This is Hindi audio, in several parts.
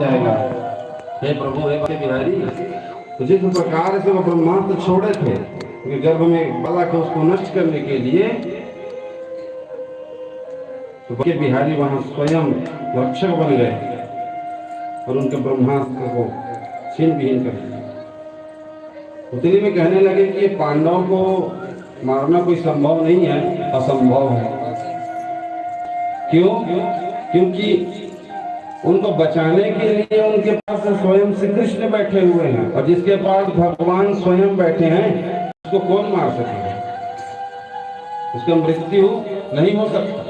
जाएगा। हे प्रभु हे बिहारी, तो जिस प्रकार से वो ब्रह्मास्त्र छोड़े थे कि गर्भ में बाला को उसको नष्ट करने के लिए, तो के बिहारी वहां स्वयं रक्षक बन गए और उनके ब्रह्मास्त्र को छीन विहीन कर दिया। उतनी में कहने लगे कि पांडवों को मारना कोई संभव नहीं है, असंभव है। क्यों? क्योंकि उनको बचाने के लिए उनके पास स्वयं श्री कृष्ण बैठे हुए हैं, और जिसके पास भगवान स्वयं बैठे हैं उसको कौन मार सकेगा? उसका मृत्यु नहीं हो सकता।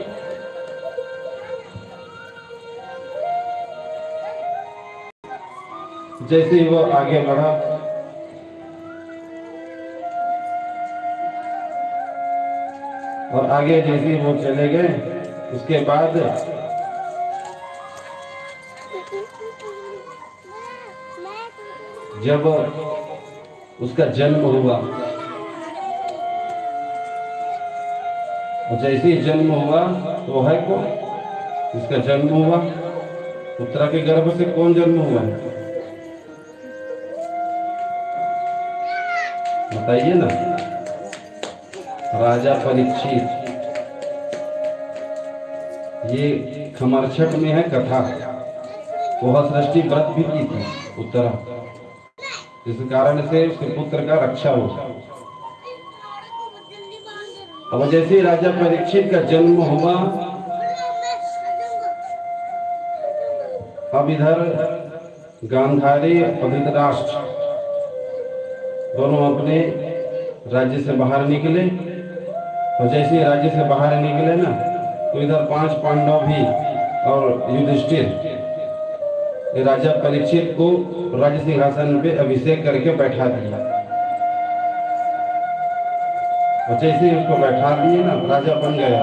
जैसे ही वो आगे बढ़ा, और आगे जैसे ही वो चले गए, उसके बाद जब उसका जन्म हुआ, और जैसे ही जन्म हुआ तो वो है कौन? इसका जन्म हुआ, उत्तरा के गर्भ से कौन जन्म हुआ है? बताइए ना। राजा परीक्षित। ये खमरछठ में है कथा। वह सृष्टि व्रत भी की थी उत्तरा, जिस कारण से उसके पुत्र का रक्षा हो। अब जैसे ही राजा परीक्षित का जन्म हुआ, अब इधर गांधारी और धृतराष्ट्र दोनों अपने राज्य से बाहर निकले, और जैसे ही राज्य से बाहर निकले ना, तो इधर 5 पांडव भी और युधिष्ठिर राजा परीक्षित को राज्य सिंहासन पे अभिषेक करके बैठा दिया। और जैसे ही उसको बैठा दिए ना, राजा बन गया।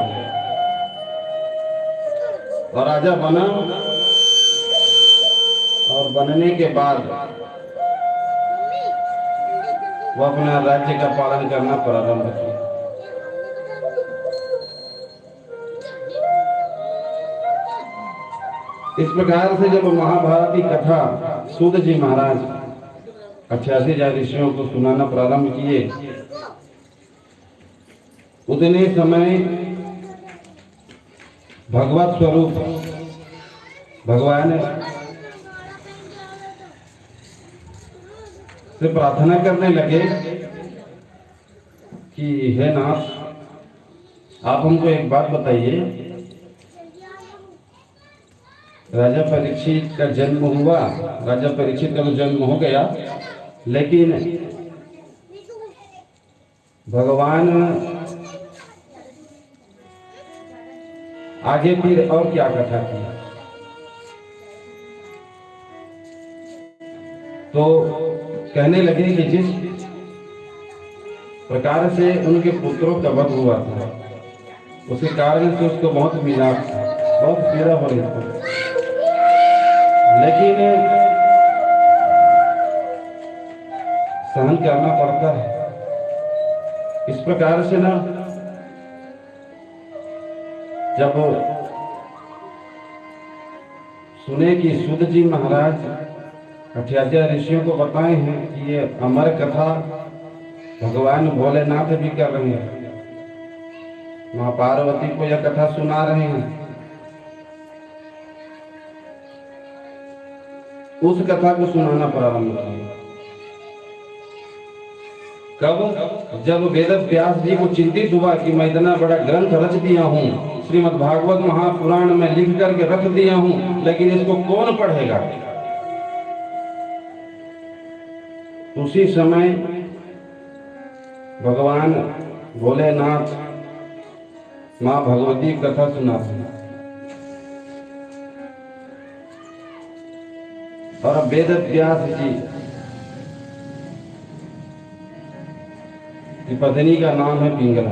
और राजा बना, और बनने के बाद वो अपना राज्य का पालन करना प्रारंभ किया। इस प्रकार से जब महाभारत की कथा सूत जी महाराज 88,000 ऋषियों को सुनाना प्रारंभ किए, उतने समय भगवत स्वरूप भगवान से प्रार्थना करने लगे कि हे नाथ, आप हमको एक बात बताइए। राजा परीक्षित का जन्म हुआ, राजा परीक्षित का तो जन्म हो गया, लेकिन भगवान आगे फिर और क्या कथा की? तो कहने लगे कि जिस प्रकार से उनके पुत्रों का वध हुआ था, उसके कारण से उसको बहुत मिलाप था, बहुत पीड़ा हो रही थी, लेकिन सहन करना पड़ता है। इस प्रकार से ना, जब सुने कि सूत जी महाराज 88,000 ऋषियों को बताए हैं कि ये अमर कथा भगवान भोलेनाथ भी कर रहे हैं, मां पार्वती को यह कथा सुना रहे हैं, उस कथा को सुनाना प्रारंभ किया। कब? जब वेद व्यास जी को चिंतित हुआ कि मैं इतना बड़ा ग्रंथ रच दिया हूँ, श्रीमद् भागवत महापुराण में लिख करके रख दिया हूँ, लेकिन इसको कौन पढ़ेगा? उसी समय भगवान भोलेनाथ माँ भगवती कथा सुनाते हैं, और वेद व्यास जी की पत्नी का नाम है पिंगला,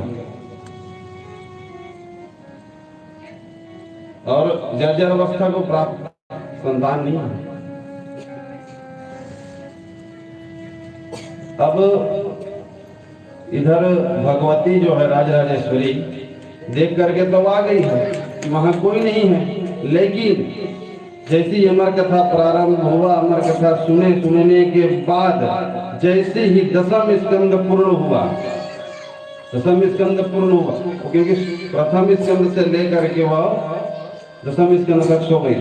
और जर्जर अवस्था को प्राप्त संतान नहीं है। अब इधर भगवती जो है राजराजेश्वरी देख करके तो आ गई है कि वहां कोई नहीं है, लेकिन जैसी अमर कथा प्रारंभ हुआ, अमर कथा सुनने के बाद जैसे ही दसम स्कंद पूर्ण हुआ, दसम स्कंद पूर्ण हुआ, क्योंकि प्रथम स्कंद से लेकर के वह दसम स्कंद तक सो गई,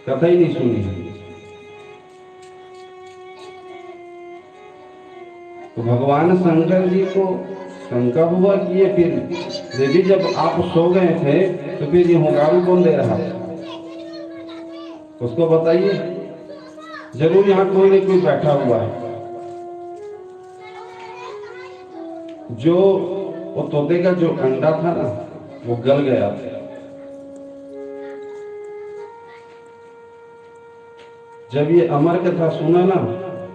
कथा ही नहीं सुनी। तो भगवान शंकर जी को शंका हुआ कि ये फिर देवी जब आप सो गए थे तो फिर ये होगारू कौन दे रहा, उसको बताइए। जरूर यहाँ कोई न कोई बैठा हुआ है। जो वो तोते का जो अंडा था ना वो गल गया था। जब ये अमर कथा सुना ना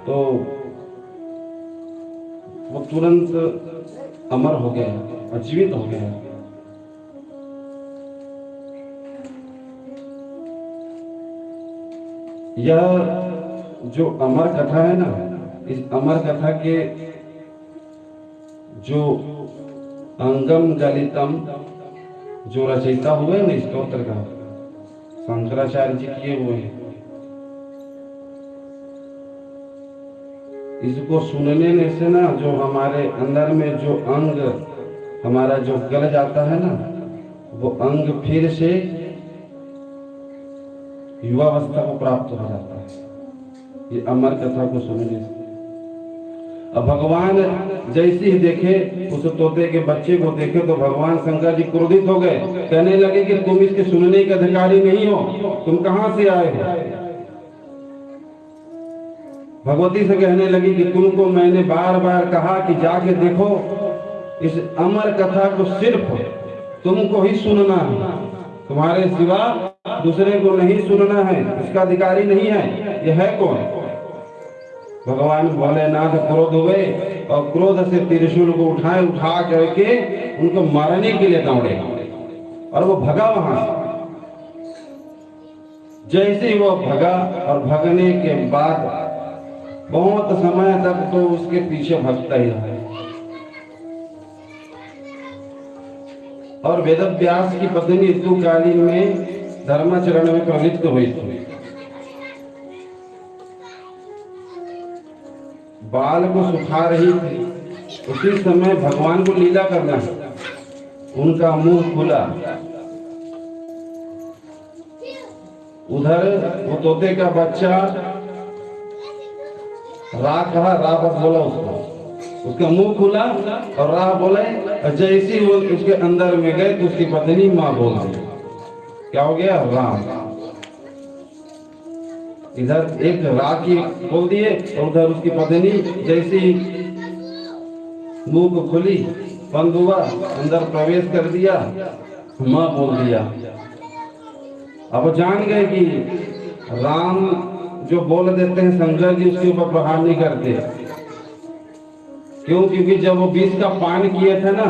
तो वो तुरंत अमर हो गया, जीवित हो गया। यह जो अमर कथा है ना, इस अमर कथा के जो अंगम गलितम जो रचयिता हुए ना स्तोत्र का, शंकराचार्य जी किए हुए हैं। इसको सुनने से ना जो हमारे अंदर में जो अंग हमारा जो गल जाता है ना, वो अंग फिर से युवावस्था को प्राप्त हो जाता है, ये अमर कथा को सुनने से। अब भगवान जैसे ही देखे उस तोते के बच्चे को देखे तो भगवान शंकर जी क्रोधित हो गए, कहने लगे कि तुम इसके सुनने के अधिकारी नहीं हो, तुम कहां से आए हो। भगवती से कहने लगी कि तुमको मैंने बार बार कहा कि जाके देखो, इस अमर कथा को सिर्फ तुमको ही सुनना है, तुम्हारे सिवा दूसरे को नहीं सुनना है, इसका अधिकारी नहीं है। यह है कौन? भगवान भोलेनाथ क्रोध हुए और क्रोध से त्रिशूल को उठा करके उनको मारने के लिए दौड़े और वो भगा वहां से। जैसे ही वो भगा और भगने के बाद बहुत समय तक तो उसके पीछे भगता ही रहा। और वेदव्यास की पत्नी ऋतुकालीन में धर्माचरण में प्रवृत्त हुई थी। बाल को सुखा रही थी, उसी समय भगवान को लीला करना, उनका मुंह खुला, उधर वो तोते का बच्चा रा कहा, रा बस बोला उसको, उसका मुंह खुला और रा बोले, और जैसे वो उसके अंदर में गए तो उसकी पत्नी माँ बोल दी। क्या हो गया? राम। इधर एक रा की बोल दिए और उधर उसकी पत्नी जैसी मुंह को खुली, बंद हुआ, अंदर प्रवेश कर दिया, माँ बोल दिया। अब जान गए कि राम जो बोल देते हैं शंकर जी उसके ऊपर प्रहार नहीं करते। क्यों? क्योंकि जब वो विष का पान किए थे ना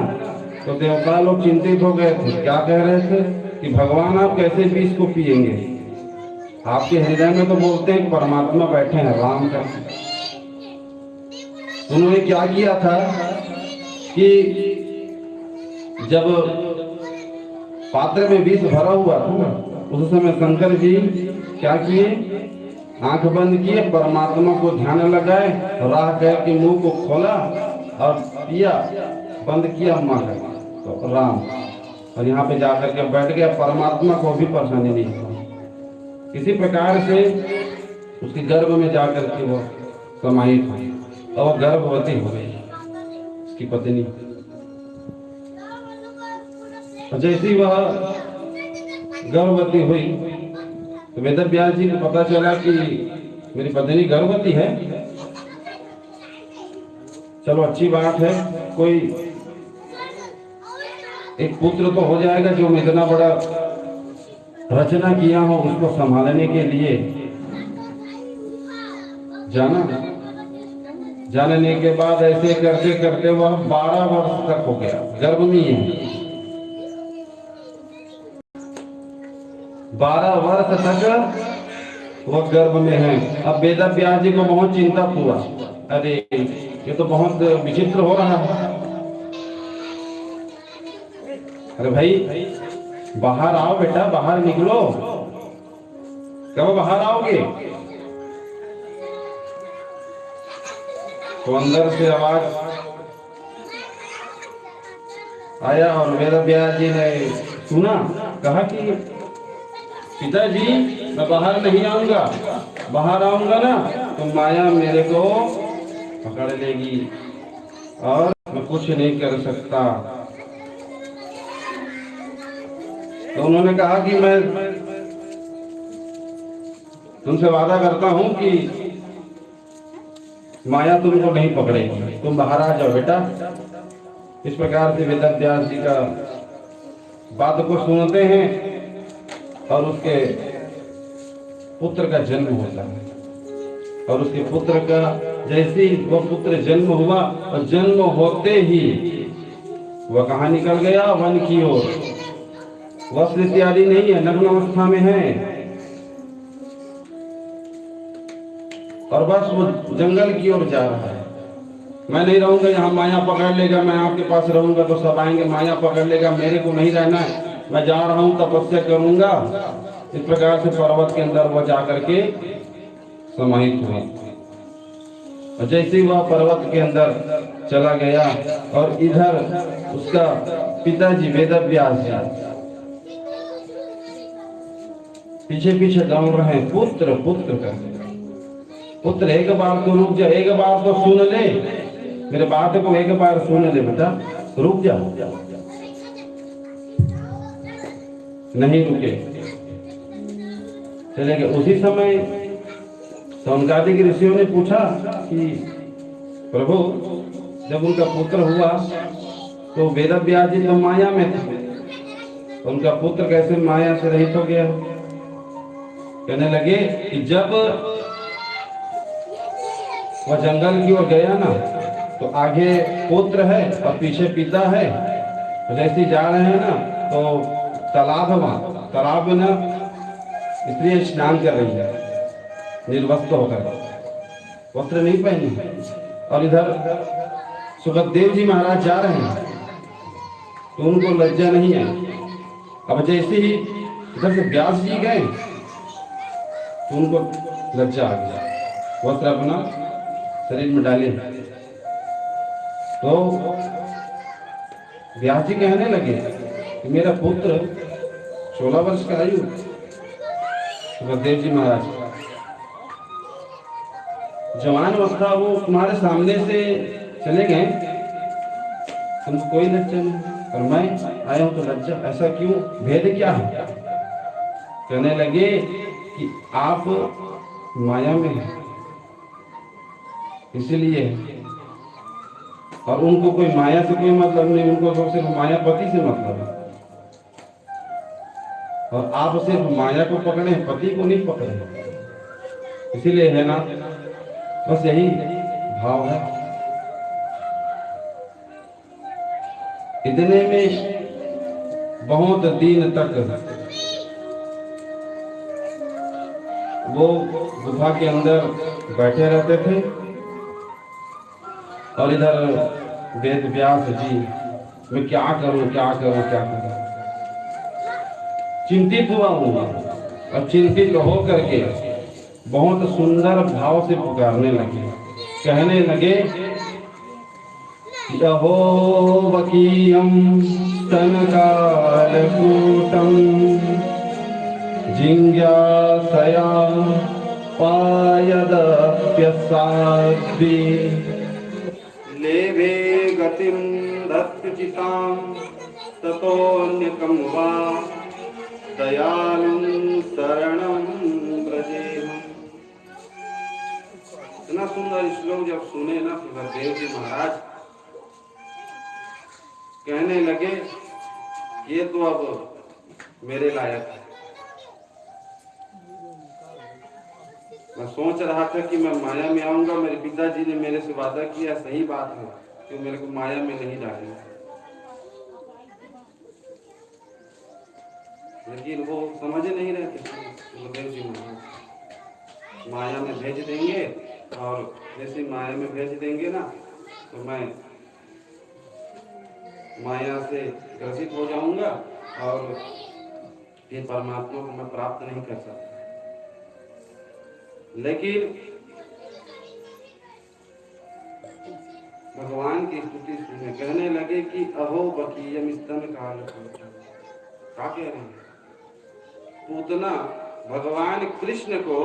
तो देवता लोग चिंतित हो गए थे। क्या कह रहे थे कि भगवान आप कैसे विष को पिएंगे? आपके हृदय में तो बोलते हैं परमात्मा बैठे हैं, राम का। उन्होंने क्या किया था कि जब पात्र में विष भरा हुआ था ना, उस समय शंकर जी क्या किए? आंख बंद किए, परमात्मा को ध्यान लगाए, राह कह के मुंह को खोला और पिया, बंद किया माँ का तो राम, और यहाँ पे जाकर के बैठ गया। परमात्मा को भी परेशानी नहीं हुआ। किसी प्रकार से उसके गर्भ में जाकर के वो समाहित हुई और वो गर्भवती हो गई उसकी पत्नी। जैसी वह गर्भवती हुई तो वेदव्यास जी को पता चला कि मेरी पत्नी गर्भवती है। चलो अच्छी बात है, कोई एक पुत्र तो हो जाएगा जो इतना बड़ा रचना किया हो उसको संभालने के लिए जाना। जानने के बाद ऐसे करते करते वह 12 वर्ष तक हो गया, गर्भ में ही है। 12 वर्ष तक वह गर्भ में है। अब वेदव्यास जी को बहुत चिंता हुआ, अरे ये तो बहुत विचित्र हो रहा है। अरे भाई बाहर आओ बेटा, बाहर निकलो। कब बाहर आओगे? तो अंदर से आवाज आया और वेद व्यास जी ने सुना, कहा कि पिताजी मैं बाहर नहीं आऊंगा, बाहर आऊंगा ना तो माया मेरे को पकड़ लेगी और मैं कुछ नहीं कर सकता। तो उन्होंने कहा कि मैं तुमसे वादा करता हूं कि माया तुमको नहीं पकड़ेगी, तुम बाहर आ जाओ बेटा। इस प्रकार से वेद व्यास जी का बात को सुनते हैं और उसके पुत्र का जन्म होता है। और उसके पुत्र का जैसे ही वह पुत्र जन्म हुआ और जन्म होते ही वह कहाँ निकल गया? वन की ओर। वस्त्र इत्यादि नहीं है, नग्न अवस्था में है और बस वो जंगल की ओर जा रहा है। मैं नहीं रहूंगा यहाँ, माया पकड़ लेगा, मैं आपके पास रहूंगा तो सब आएंगे, माया पकड़ लेगा, मेरे को नहीं रहना है, मैं जा रहा हूं तपस्या करूंगा। इस प्रकार से पर्वत के अंदर वह जाकर के समाहित हुआ। और जैसे ही वह पर्वत के अंदर चला गया और इधर उसका पिताजी वेद व्यास जी पीछे पीछे दौड़ रहे हैं, पुत्र पुत्र करके। पुत्र एक बार तो रुक जा, एक बार तो सुन ले, मेरे बात को एक बार सुन ले बेटा, रुक जा। नहीं रुके, चले गए। उसी समय सौनकादिक ऋषियों ने पूछा कि प्रभु जब उनका पुत्र हुआ तो वेद व्यास जी तो माया में थे, तो उनका पुत्र कैसे माया से रहित हो गया? कहने लगे कि जब वह जंगल की ओर गया ना तो आगे पुत्र है और पीछे पिता है। तो जैसे जा रहे हैं ना तो तालाब है, वहां तालाब में ना स्त्री स्नान कर रही है निर्वस्त्र होकर, वस्त्र नहीं पहनी है। और इधर सुखदेव जी महाराज जा रहे हैं तो उनको लज्जा नहीं है। अब जैसे ही इधर से व्यास जी गए तो उनको लज्जा आ गया, वस्त्र अपना शरीर में डाले। तो व्यास जी कहने लगे कि मेरा पुत्र 16 वर्ष का आयु, सुखदेव जी महाराज जवान अवस्था, वो तुम्हारे सामने से चले गए, तुमको कोई लज्जा नहीं और मैं आया हूं तो लज्जा, ऐसा क्यों? भेद क्या है? कहने लगे कि आप माया में हैं इसलिए, और उनको कोई माया से कोई मतलब नहीं, उनको तो सिर्फ मायापति से मतलब है। और आप सिर्फ माया को पकड़े, पति को नहीं पकड़े, इसीलिए है ना, बस यही भाव है। इतने में बहुत दिन तक वो गुफा के अंदर बैठे रहते थे और इधर वेद व्यास जी मैं क्या करूं क्या करूं क्या करूं, चिंतित हुआ और चिंतित हो करके बहुत सुंदर भाव से पुकारने लगे। कहने लगे यहो वकीयम स्तनकालकूटम जिज्ञासया पायदप्यसाद्वी लेभे गतिं दत्तचितां ततोऽन्यकं वा दयालुं शरणं व्रजेम। इतना सुंदर श्लोक जब सुने ना सुखदेव जी महाराज, कहने लगे ये तो अब मेरे लायक है। मैं सोच रहा था कि मैं माया में आऊंगा, मेरे पिताजी ने मेरे से वादा किया, सही बात है कि मेरे को माया में नहीं डालेंगे, लेकिन वो समझ नहीं रहे थे सुखदेव जी महाराज। माया में भेज देंगे और जैसे माया में भेज देंगे ना तो मैं माया से ग्रसित हो जाऊंगा और फिर परमात्मा को मैं प्राप्त नहीं कर सकता। लेकिन भगवान की स्तुति सुने, कहने लगे कि अहो बकीयम स्तन काल। क्या कह रहे हैं? पूतना भगवान कृष्ण को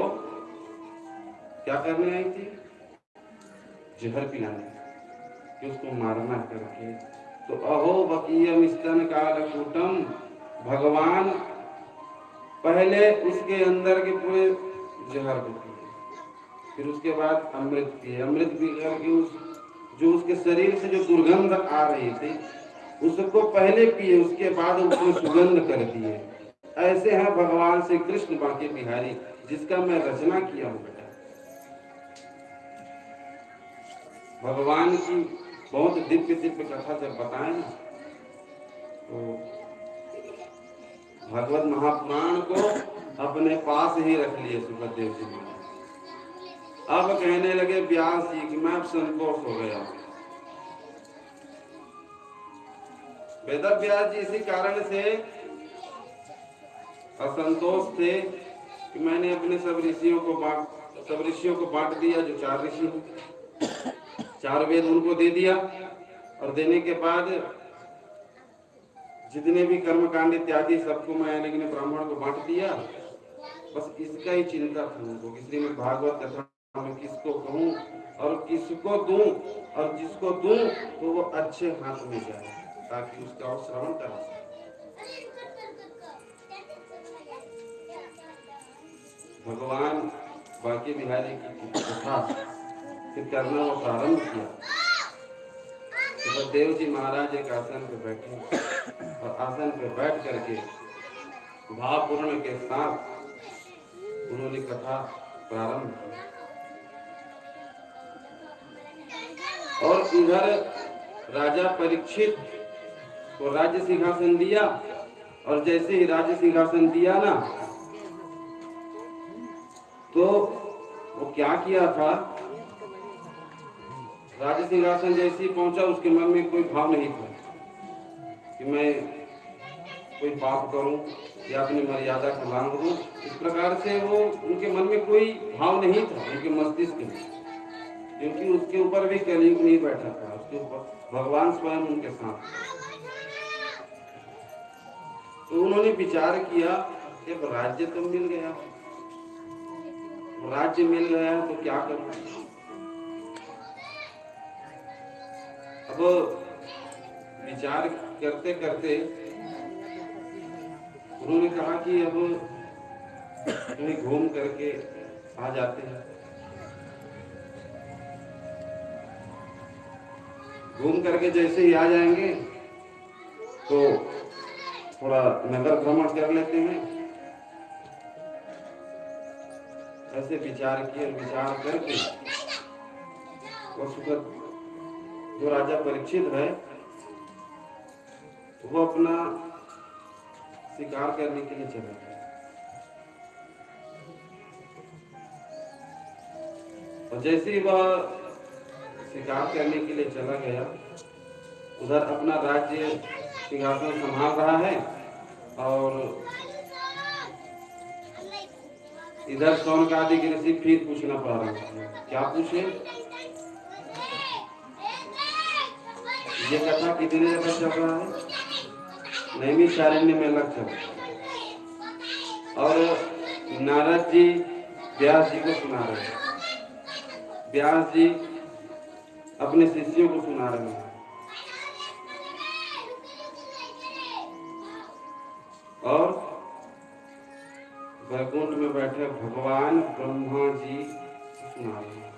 क्या करने आई थी? जहर पिलाने, कि उसको मारना करके। तो अहो बकीयम स्तन काल कूटम, भगवान पहले उसके अंदर के पूरे जहर को पिए, फिर उसके बाद अमृत पिए। अमृत पी करके उस जो उसके शरीर से जो दुर्गंध आ रही थी उसको पहले पिए, उसके बाद उसमें सुगंध कर दिए। ऐसे हैं भगवान श्री कृष्ण बांके बिहारी, जिसका मैं रचना किया हूँ बेटा। भगवान की बहुत दिव्य दिव्य कथा जब बताएं ना, तो भागवत महापुराण को अपने पास ही रख लिए सुखदेव जी महाराज। अब कहने लगे व्यास जी कि मैं अब संतोष हो गया। वेद व्यास जी इसी कारण से असंतोष थे कि मैंने अपने सब ऋषियों को बांट दिया, जो 4 ऋषि, 4 वेद उनको दे दिया, और देने के बाद जितने भी कर्मकांड इत्यादि सबको मैं यानी कि ब्राह्मण को बांट दिया। बस इसका ही चिंता था उनको कि श्रीमद् भागवत कथा मैं किसको कहूँ और किसको दूं, और जिसको दूं तो वो अच्छे हाथ में जाए, ताकि उसका और श्रवण करा सके। भगवान बांके बिहारी की कथा फिर करना वो प्रारंभ किया। तो देव जी महाराज एक आसन पे बैठे, और आसन पे बैठ करके भावपूर्ण के साथ उन्होंने कथा प्रारंभ की। और इधर राजा परीक्षित को राज्य सिंहासन दिया, और जैसे ही राज्य सिंहासन दिया ना, तो वो क्या किया था, राज्य सिंहासन जैसे ही पहुंचा उसके मन में कोई भाव नहीं था कि मैं कोई पाप करूं या अपनी मर्यादा का लांघ दूं। इस प्रकार से वो उनके मन में कोई भाव नहीं था, उनके मस्तिष्क में, क्योंकि उसके ऊपर भी कलयुग नहीं बैठा था, उसके ऊपर भगवान स्वयं उनके साथ। तो उन्होंने विचार किया कि अब राज्य तो मिल गया, राज्य मिल गया तो क्या करूं। अब विचार करते करते उन्होंने कहा कि अब कहीं घूम करके आ जाते हैं। घूम करके जैसे ही आ जाएंगे तो थोड़ा नगर भ्रमण कर लेते हैं। ऐसे विचार किए, विचार करके वसुकर जो राजा परीक्षित है वो अपना शिकार करने के लिए चला गया। और जैसे ही वह शिकार करने के लिए चला गया, उधर अपना राज्य सिंहासन संभाल रहा है, और इधर शौनकादि ऋषि फिर पूछना प्रारंभ किया। क्या पूछे? ये कथा कितने जगह चल रहा है? नैमिषारण्य में लग चल, और नारद जी व्यास जी को सुना रहे हैं, व्यास जी अपने शिष्यों को सुना रहे हैं, और वैकुंठ में बैठे भगवान ब्रह्मा जी सुना रहे हैं।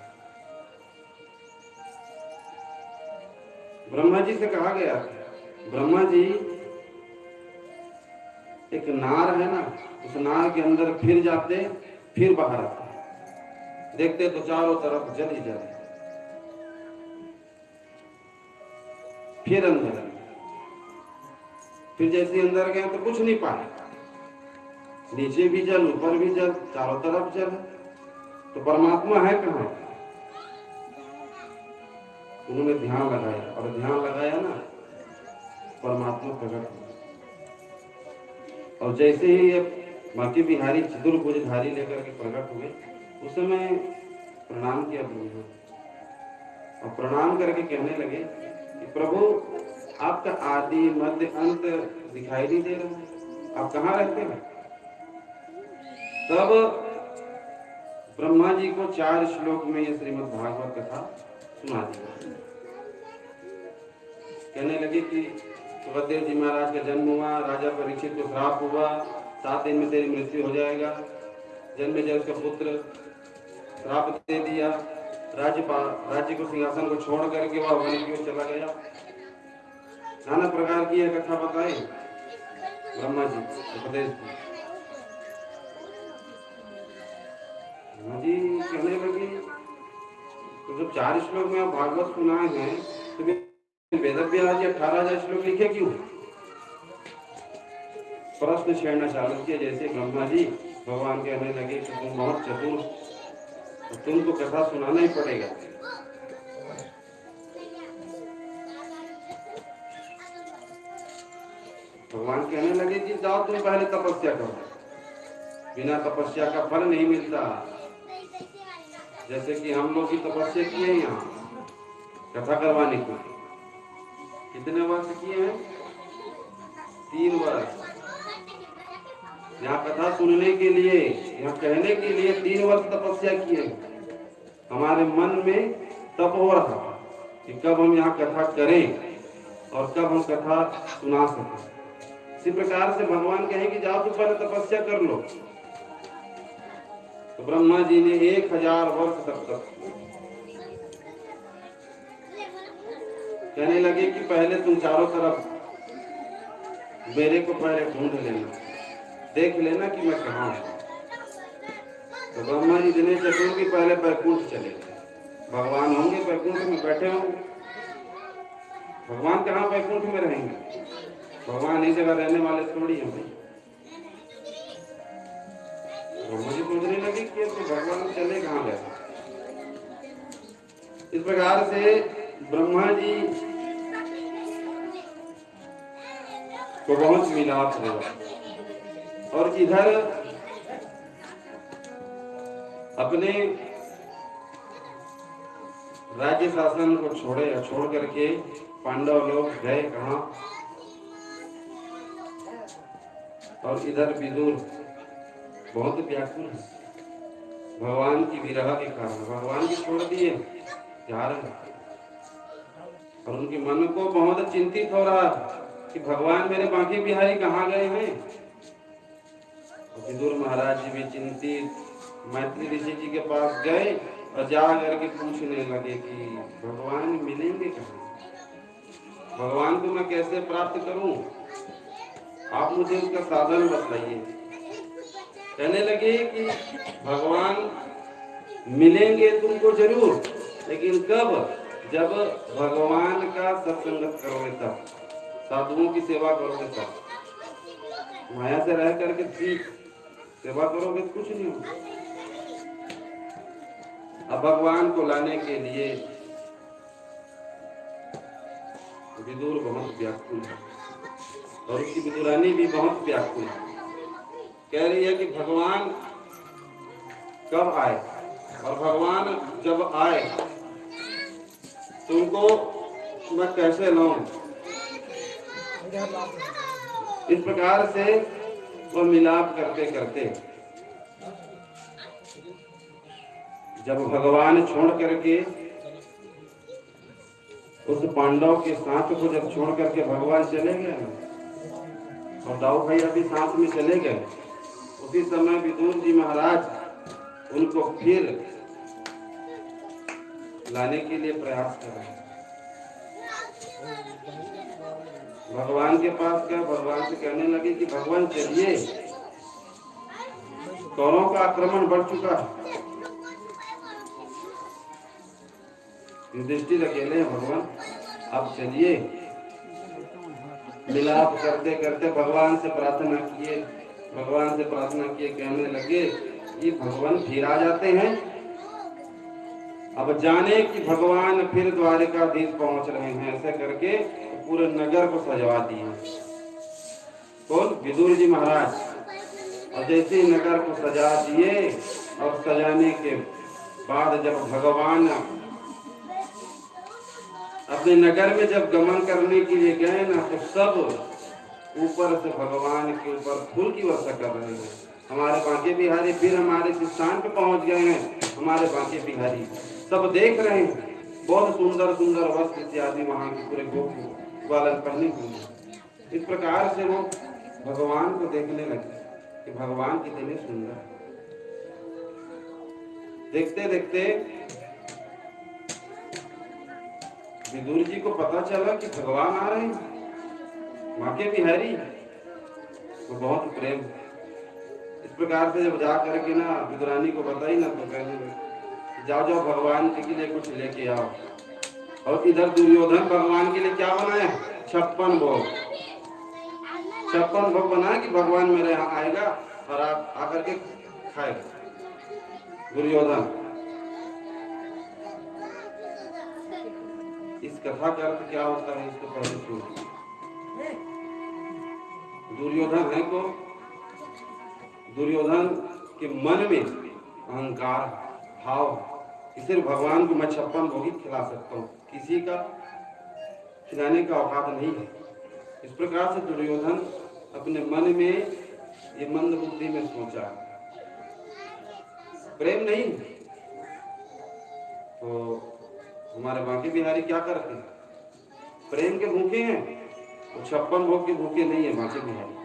ब्रह्मा जी से कहा गया, ब्रह्मा जी एक नार है ना, उस नार के अंदर फिर जाते फिर बाहर आते, देखते तो चारों तरफ जल ही जल, फिर अंदर, फिर जैसे अंदर गए तो कुछ नहीं पाए, नीचे भी जल ऊपर भी जल, चारों तरफ जल, तो परमात्मा है कहाँ? उन्होंने ध्यान लगाया, और ध्यान लगाया ना, परमात्मा प्रकट हुआ। और जैसे ही ये बांके बिहारी चतुर्भुजधारी लेकर के प्रकट हुए, उस समय प्रणाम किया ब्रह्मा, और प्रणाम करके कहने लगे कि प्रभु आपका आदि मध्य अंत दिखाई नहीं दे रहा है, आप कहाँ रहते हैं? तब ब्रह्मा जी को 4 श्लोक में ये श्रीमद् भागवत कथा सुना दी। कहने लगे कि सुखदेव जी महाराज का जन्म हुआ, राजा परीक्षित को श्राप हुआ, 7 दिन में तेरी मृत्यु हो जाएगा। जन्मेजय उसका पुत्र श्राप दे दिया, राज्य को सिंहासन को छोड़ करके वह वन की ओर चला गया। नाना प्रकार की यह कथा बताई ब्रह्मा जी उपदेश दी। ब्रह्मा जी कहने लगे तो जब 4 श्लोक में आप भागवत सुनाए हैं तो वेद व्यास जी 18,000 श्लोक लिखे क्यों? प्रश्न छेड़ना चालू किया। जैसे ब्रह्मा जी भगवान कहने लगे कि तुम बहुत चतुर, तो तुमको कथा सुनाना ही पड़ेगा। भगवान कहने लगे कि जाओ तुम पहले तपस्या करो, बिना तपस्या का फल नहीं मिलता। जैसे कि हम लोग की तपस्या किए हैं यहाँ कथा करवाने को, कितने वर्ष किए हैं? 3 वर्ष। यहाँ कथा सुनने के लिए, यहाँ कहने के लिए 3 वर्ष तपस्या किए। हमारे मन में तप हो रहा कि कब हम यहाँ कथा करें और कब हम कथा सुना सकें। इसी प्रकार से भगवान कहे कि जाओ तो पहले तपस्या कर लो। तो ब्रह्मा जी ने 1000 वर्ष तक कहने लगे कि पहले तुम चारों तरफ मेरे को पहले ढूंढ लेना, देख लेना कि मैं कहाँ हूँ। तो ब्रह्मा जी दिने चतुर की पहले बैकुंठ चले गए। भगवान होंगे बैकुंठ में बैठे होंगे। भगवान कहाँ बैकुंठ में रहेंगे? भगवान इस जगह रहने वाले थोड़ी हैं भाई। ब्रह्मा जी सोचने लगे कि तो भगवान चले कहाँ गए। इस प्रकार से ब्रह्मा जी को बहुत मिलाप हुआ और इधर अपने राज्य शासन को छोड़ करके पांडव लोग गए कहाँ? और इधर विदुर बहुत व्याकुल है भगवान की विरह के कारण। भगवान को छोड़ दिए जा रहे और उनके मन को बहुत चिंतित हो रहा कि भगवान मेरे बांके बिहारी कहाँ गए हैं। विदुर महाराज जी भी चिंतित मैत्री ऋषि जी के पास गए और जा करके पूछने लगे कि भगवान मिलेंगे कहाँ, भगवान को मैं कैसे प्राप्त करूं, आप मुझे उसका साधन बताइए। कहने लगे कि भगवान मिलेंगे तुमको जरूर, लेकिन कब? जब भगवान का सत्संगत करोगे तब, साधुओं की सेवा करोगे तब। माया से रह करके ठीक सेवा करोगे तो कुछ नहीं होगा। अब भगवान को लाने के लिए विदुर बहुत व्याकुल है और उसकी विदुरानी भी बहुत व्याकुल है। कह रही है कि भगवान कब आए, और भगवान जब आए तुमको मैं कैसे लाऊं। इस प्रकार से वह मिलाप करते करते जब भगवान छोड़ करके उस पांडव के साथ को जब छोड़ करके भगवान चले गए ना, और दाऊ भाई अभी साथ में चले गए, उसी समय विदुर जी महाराज उनको फिर लाने के लिए प्रयास कर रहे हैं। भगवान के पास गए, भगवान से कहने लगे कि भगवान चलिए, कौरवों का आक्रमण बढ़ चुका है, युधिष्ठिर अकेले हैं भगवान, आप चलिए। मिलाप करते करते भगवान से प्रार्थना किए, कहने लगे ये भगवान फिर आ जाते हैं। अब जाने कि भगवान फिर द्वारिकाधीश पहुंच रहे हैं, ऐसे करके पूरे नगर को सजवा दिए। कौन? विदुर जी महाराज। और जैसे ही नगर को सजा दिए और सजाने के बाद जब भगवान अपने नगर में जब गमन करने के लिए गए ना, तो सब ऊपर से भगवान के ऊपर फूल की वर्षा कर रहे हैं। हमारे बांके बिहारी फिर हमारे इस स्थान पे पहुंच गए हैं। हमारे बांके बिहारी सब देख रहे हैं, बहुत सुंदर सुंदर वस्त्र इत्यादि वहां के पूरे गोप ग्वालन पहने हुए। इस प्रकार से वो भगवान को देखने लगे कि भगवान कितने सुंदर। देखते देखते विदुर जी को पता चला कि भगवान आ रहे हैं, बांके बिहारी। तो बहुत प्रेम, इस प्रकार से जब जा करके ना विदुरानी को बताई ना, तो कहने लगे जाओ जाओ भगवान के लिए कुछ लेके आओ। और इधर दुर्योधन भगवान के लिए क्या बनाया, 56 भोग। 56 भोग बनाया कि भगवान मेरे यहाँ आएगा और आप आकर के खाएगा। दुर्योधन, इस कथा का अर्थ क्या होता है इसको पहले सुनिए। दुर्योधन है को दुर्योधन के मन में अहंकार भाव कि सिर्फ भगवान को मैं 56 भोग ही खिला सकता हूँ, किसी का खिलाने का औकात नहीं है। इस प्रकार से दुर्योधन अपने मन में ये मंद बुद्धि में सोचा, प्रेम नहीं। तो हमारे बांके बिहारी क्या करते हैं, प्रेम के भूखे हैं, और 56 भोग के भूखे नहीं है बांके बिहारी।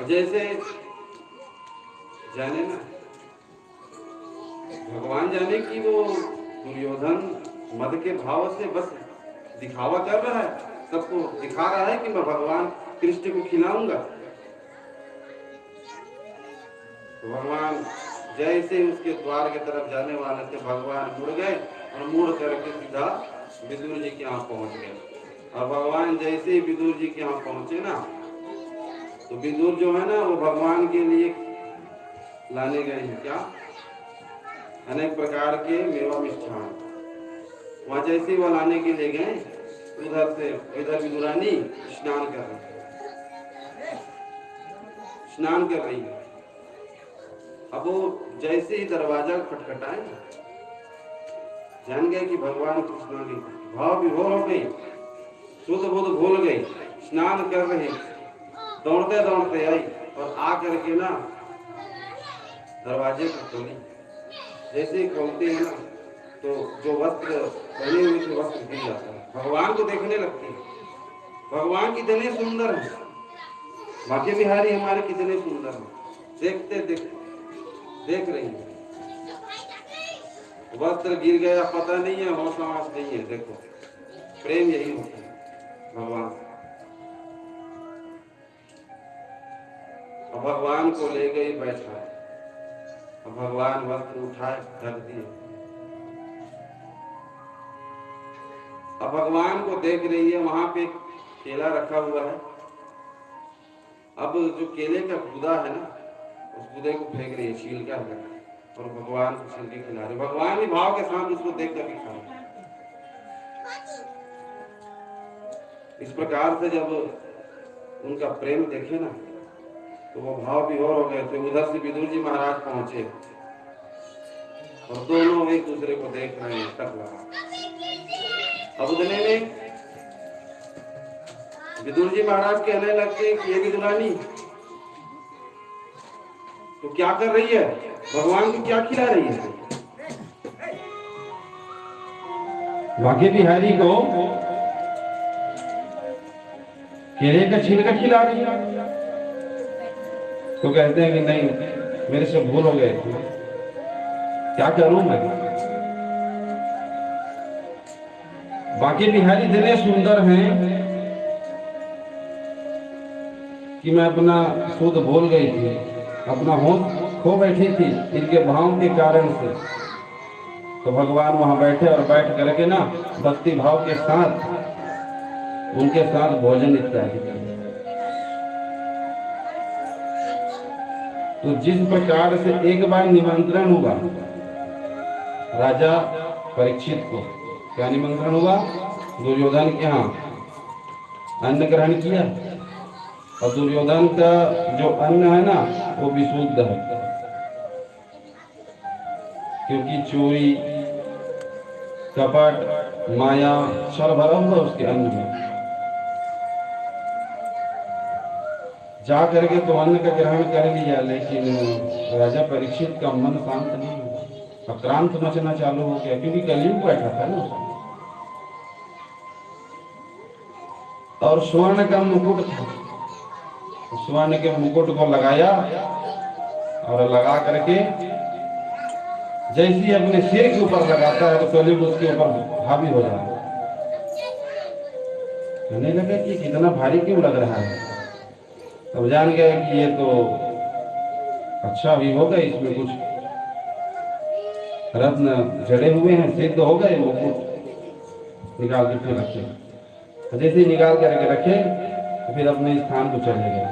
जैसे जाने ना भगवान जाने कि वो दुर्योधन मद के भाव से बस दिखावा कर रहा है, सबको दिखा रहा है कि मैं भगवान कृष्ण को खिलाऊंगा। तो भगवान जैसे उसके द्वार की तरफ जाने वाले थे, भगवान मुड़ गए और मुड़ करके सीधा विदुर जी के यहाँ पहुंच गए। और भगवान जैसे ही विदुर जी के यहाँ पहुंचे ना, तो विदुर जो है ना वो भगवान के लिए लाने गए हैं क्या, अनेक प्रकार के मेवा मिष्ठान। वहां जैसे ही वो लाने के लिए गए, उधर से इधर विदुरानी स्नान कर रही है। अब वो जैसे ही दरवाजा खटखटाए, जान गए कि भगवान कृष्ण ने भाव विभोर हो गई, शुद्ध बुद्ध भूल गई, स्नान कर रही, दौड़ते दौड़ते आई और आ करके ना दरवाजे को खोली। जैसे ही खोलते हैं ना, तो जो वस्त्र पहने हुए थे वस्त्र गिर जाता है। भगवान को देखने लगती है, भगवान कितने सुंदर है, बांके बिहारी हमारे कितने सुंदर है। देखते देखते देख रही है, वस्त्र गिर गया, पता नहीं है, होश आवास नहीं है। देखो प्रेम यही होता है भगवान। अब भगवान को ले गई, बैठा, अब भगवान वस्त्र उठाए ढक दिए। अब भगवान को देख रही है, वहां पे केला रखा हुआ है। अब जो केले का गुदा है ना, उस गुदे को फेंक रही है, छील कर, और भगवान को छील के खिला रही। भगवान भी भाव के साथ उसको देख कर खा रहे। इस प्रकार से जब उनका प्रेम देखे ना, तो वो भाव विभोर हो गए थे। उधर से विदुर जी महाराज पहुंचे और दोनों एक दूसरे को देख रहे हैं, टक लगा। अब उतने में विदुर जी महाराज कहने लगते कि ये विदुरानी तो क्या कर रही है, भगवान को क्या खिला रही है। बांके बिहारी को केले का छिलका खिला रही है। तो कहते हैं कि नहीं, मेरे से भूल हो गए, क्या करूं मैं। बांके बिहारी इतने सुंदर हैं कि मैं अपना शुद्ध भूल गई थी, अपना होश खो बैठी थी इनके भाव के कारण से। तो भगवान वहां बैठे और बैठ करके ना भक्ति भाव के साथ उनके साथ भोजन इत्यादि। तो जिस प्रकार से एक बार निमंत्रण हुआ राजा परीक्षित को, क्या निमंत्रण हुआ, दुर्योधन के यहाँ अन्न ग्रहण किया। और दुर्योधन का जो अन्न है ना वो विशुद्ध है, क्योंकि चोरी, कपट, माया, छल भरा हुआ उसके अन्न में। जा करके तो अन्न का ग्रहण कर लिया, लेकिन राजा परीक्षित का मन शांत नहीं हुआ, अक्रांत मचना चालू हो गया, क्योंकि कलयुग बैठा था ना उसमें। और स्वर्ण का मुकुट था, स्वर्ण के मुकुट को लगाया और लगा करके जैसे अपने सिर के ऊपर लगाता है तो कलयुग उसके ऊपर हावी हो जाता है। कहने लगे कि कितना भारी क्यों लग रहा है। तब जान गए कि ये तो अच्छा भी होगा, इसमें कुछ रत्न जड़े हुए हैं, सिद्ध हो गए। मुकुट निकाल के फिर रखे, जैसे ही निकाल करके रखे तो फिर अपने स्थान को चले गए।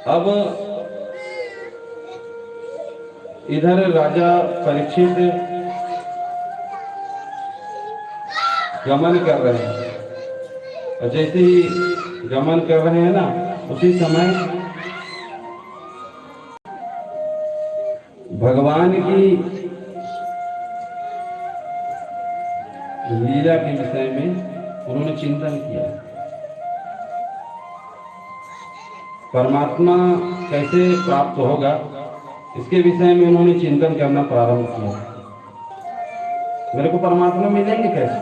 अब इधर राजा परीक्षित गमन कर रहे हैं, और जैसे ही गमन कर रहे हैं ना, उसी समय भगवान की लीला के विषय में उन्होंने चिंतन किया। परमात्मा कैसे प्राप्त होगा, इसके विषय में उन्होंने चिंतन करना प्रारंभ किया। मेरे को परमात्मा मिलेंगे कैसे?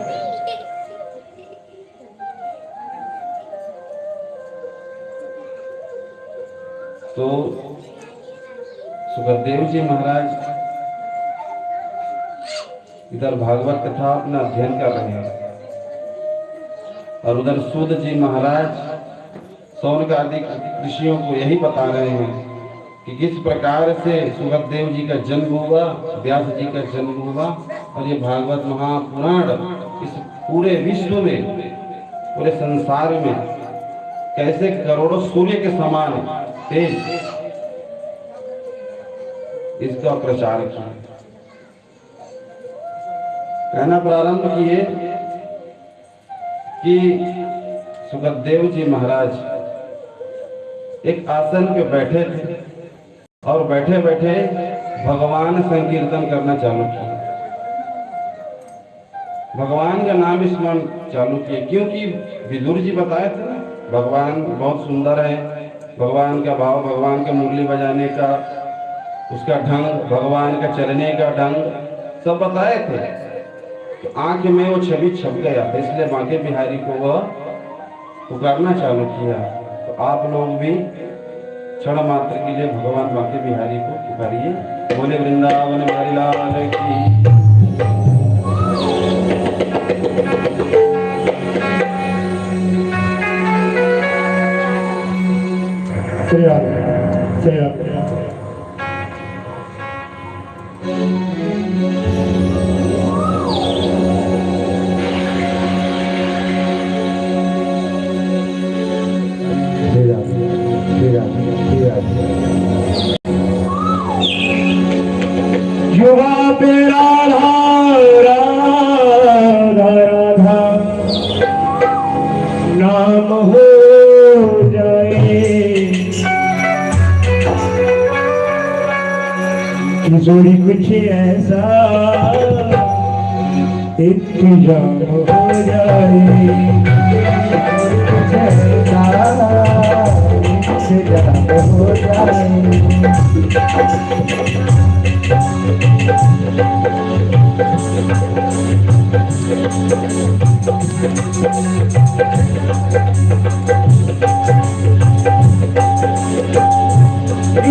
तो सुखदेव जी महाराज इधर भागवत कथा अपना अध्ययन कर रहे हैं, और उधर सूद जी महाराज सौनक आदि ऋषियों को यही बता रहे हैं कि किस प्रकार से सुखदेव जी का जन्म हुआ, व्यास जी का जन्म हुआ, और ये भागवत महापुराण इस पूरे विश्व में, पूरे संसार में कैसे करोड़ों सूर्य के समान तेज इसका प्रचार किया। कहना प्रारंभ किए कि सुखदेव जी महाराज एक आसन पे बैठे थे, और बैठे बैठे भगवान संकीर्तन करना चालू किया, भगवान का नाम स्मरण चालू किए। क्योंकि विदुर जी बताए थे ना, भगवान बहुत सुंदर है, भगवान का भाव, भगवान का मुरली बजाने का उसका ढंग, भगवान का चलने का ढंग सब बताए थे। तो आंख में वो छवि छप गया, इसलिए बांके बिहारी को वह पुकारना चालू किया। तो आप लोग भी क्षण मात्र के लिए भगवान बांके बिहारी को पुकारिए। बोले वृंदावन बिहारी लाल की। युवा पे राधा राधा राधा नाम हो जाए, किशोरी कुछ ऐसा इंतजाम हो जाए, कुछ ऐसा इंतजाम हो जाए।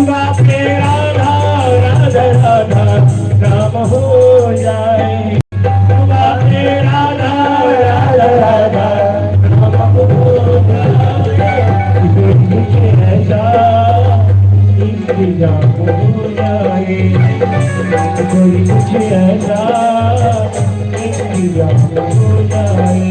राधा राधा राधा नाम हो जाए, राधा राधा राधा नाम हो जाए, ऐसा इंतजाम हो जाए, कोई कुछ ऐसा इंतजाम हो जाए।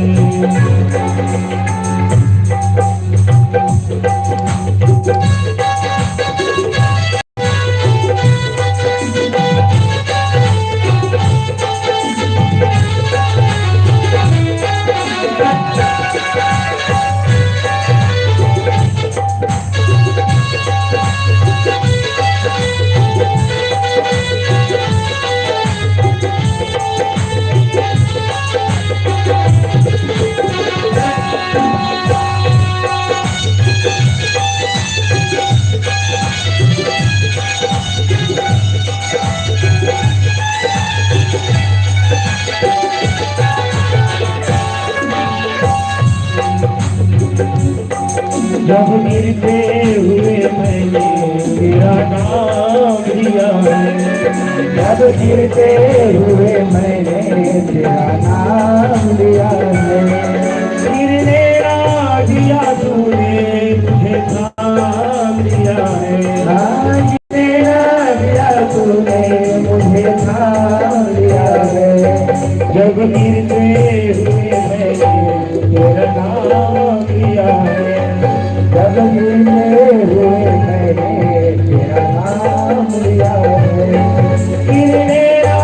जब गिरते हुए मैंने तेरा नाम लिया है, जब गिरते हुए मैंने तेरा नाम लिया है, गिरने ना दिया तूने मुझे थाम लिया है, हाँ गिरने ना दिया तूने मुझे थाम लिया है, जब गिरते हुए मैंने तेरा नाम लिया है, जब गिरते हुए मैंने तेरा नाम लिया है, गिरने ना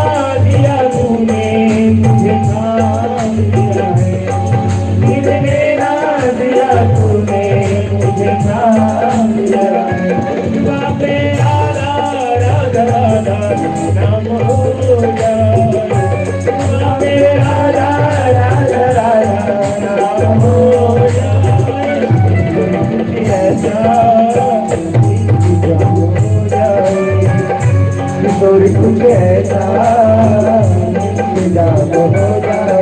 दिया तूने मुझे थाम लिया है, गिरने ना दिया तूने मुझे थाम लिया है, बापे राधा राधा राधा नाम हो जाए, बापे राधा राधा राधा नाम हो जाए, ऐसा हो जाए, और कुछ ऐसा हो जाए।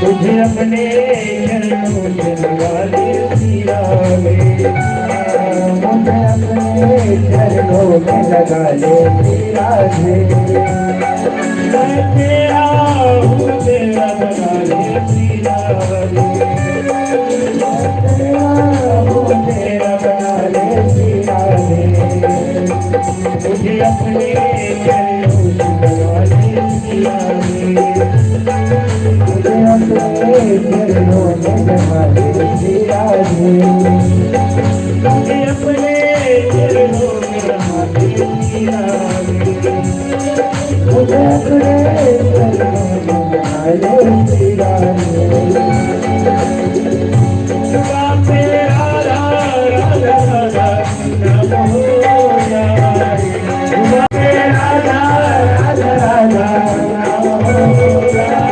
मुझे अपने चरणों में लगा ले सिया में, मुझे अपने चरणों में लगा ले सिया में, मैं तेरा हूँ तेरा लगा ले सिया में, मैं तेरा हूँ तेरा लगा ले सिया में, मुझे अपने चरणों में लगा ले सिया में, अपने चरणों में लगा ले सिया में, मुझे अपने चरणों में लगा ले सिया में, मुझे अपने चरणों में लगा ले सिया में, बापे राधा राधा राधा नाम हो जाए, बापे राधा राधा राधा नाम हो जाए,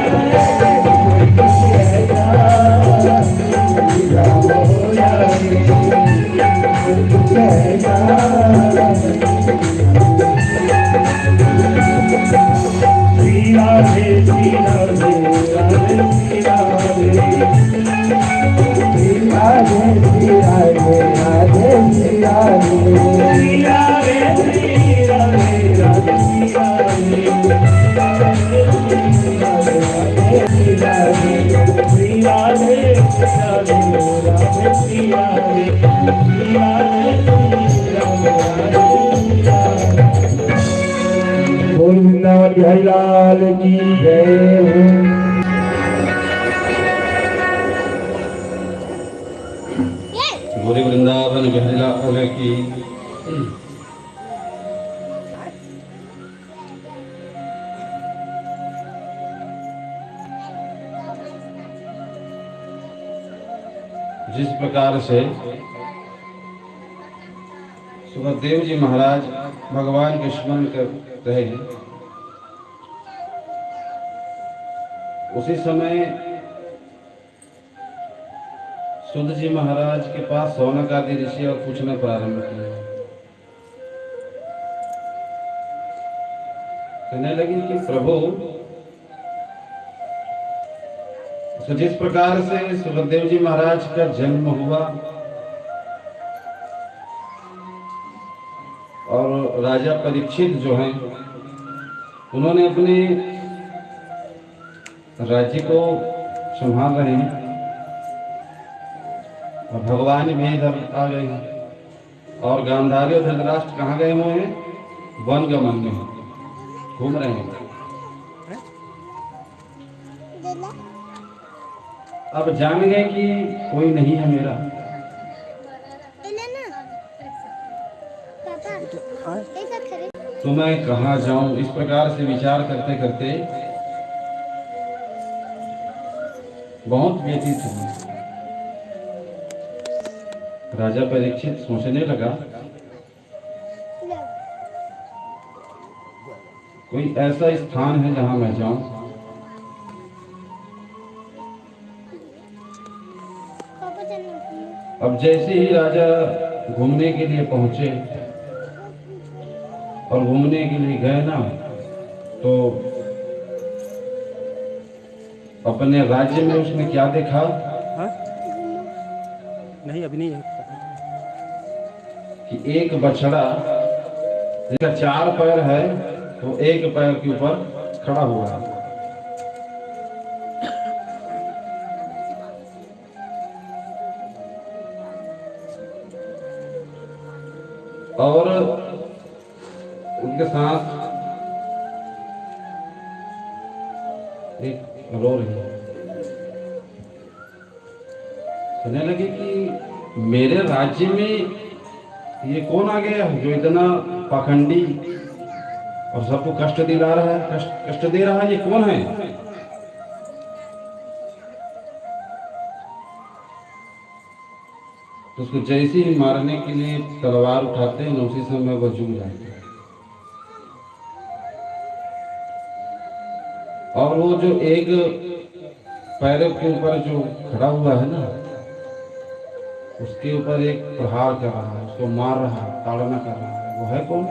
बोल वृंदावन बिहारी लाल की जय हो। बोले वृंदावन बिहारी लाल की। जिस प्रकार से सुखदेव जी महाराज भगवान के स्मरण कर रहे हैं, उसी समय सुध जी महाराज के पास सौनक आदि ऋषि और पूछना प्रारंभ किया। कहने लगे कि प्रभु, तो जिस प्रकार से सुखदेव जी महाराज का जन्म हुआ और राजा परीक्षित जो हैं उन्होंने अपने राज्य को संभाल रहे हैं और भगवान भी इधर आ गए हैं और गांधारी और धृतराष्ट्र कहाँ गए हुए हैं? वन गमन में। घूम रहे हैं। अब जान गए कि कोई नहीं है मेरा, तो मैं कहाँ जाऊं। इस प्रकार से विचार करते करते बहुत व्यतीत हुआ। राजा परीक्षित सोचने लगा, कोई ऐसा स्थान है जहां मैं जाऊं। अब जैसे ही राजा घूमने के लिए पहुंचे और घूमने के लिए गए ना, तो अपने राज्य में उसने क्या देखा? हाँ? नहीं अभी नहीं है। कि एक बछड़ा जिसका 4 पैर है, तो एक पैर के ऊपर खड़ा हुआ है। और उनके साथ एक रो रही है। कहने लगे कि मेरे राज्य में ये कौन आ गया जो इतना पाखंडी और सबको कष्ट दिला रहा है, कष्ट दे रहा है, ये कौन है? तो उसको जैसे ही मारने के लिए तलवार उठाते हैं, उसी समय वह झुक जाते हैं। और वो जो एक पैर के ऊपर जो खड़ा हुआ है ना, उसके ऊपर एक प्रहार कर रहा है, उसको मार रहा है, ताड़ना कर रहा है। वो है कौन?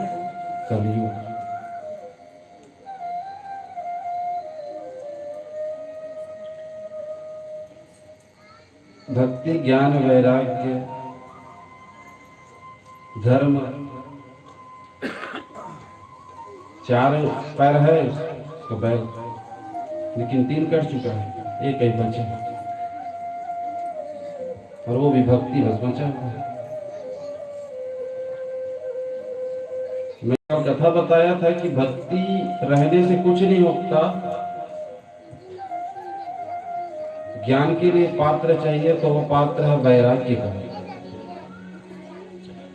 कलयुग। भक्ति, ज्ञान, वैराग्य, धर्म, 4 पैर है उसका बैल, लेकिन 3 कट चुका है, एक ही बचा है, और वो भी भक्ति बस बचा हुआ है। मैंने कथा बताया था कि भक्ति रहने से कुछ नहीं होता। ज्ञान के लिए पात्र चाहिए, तो वो पात्र है वैराग्य का,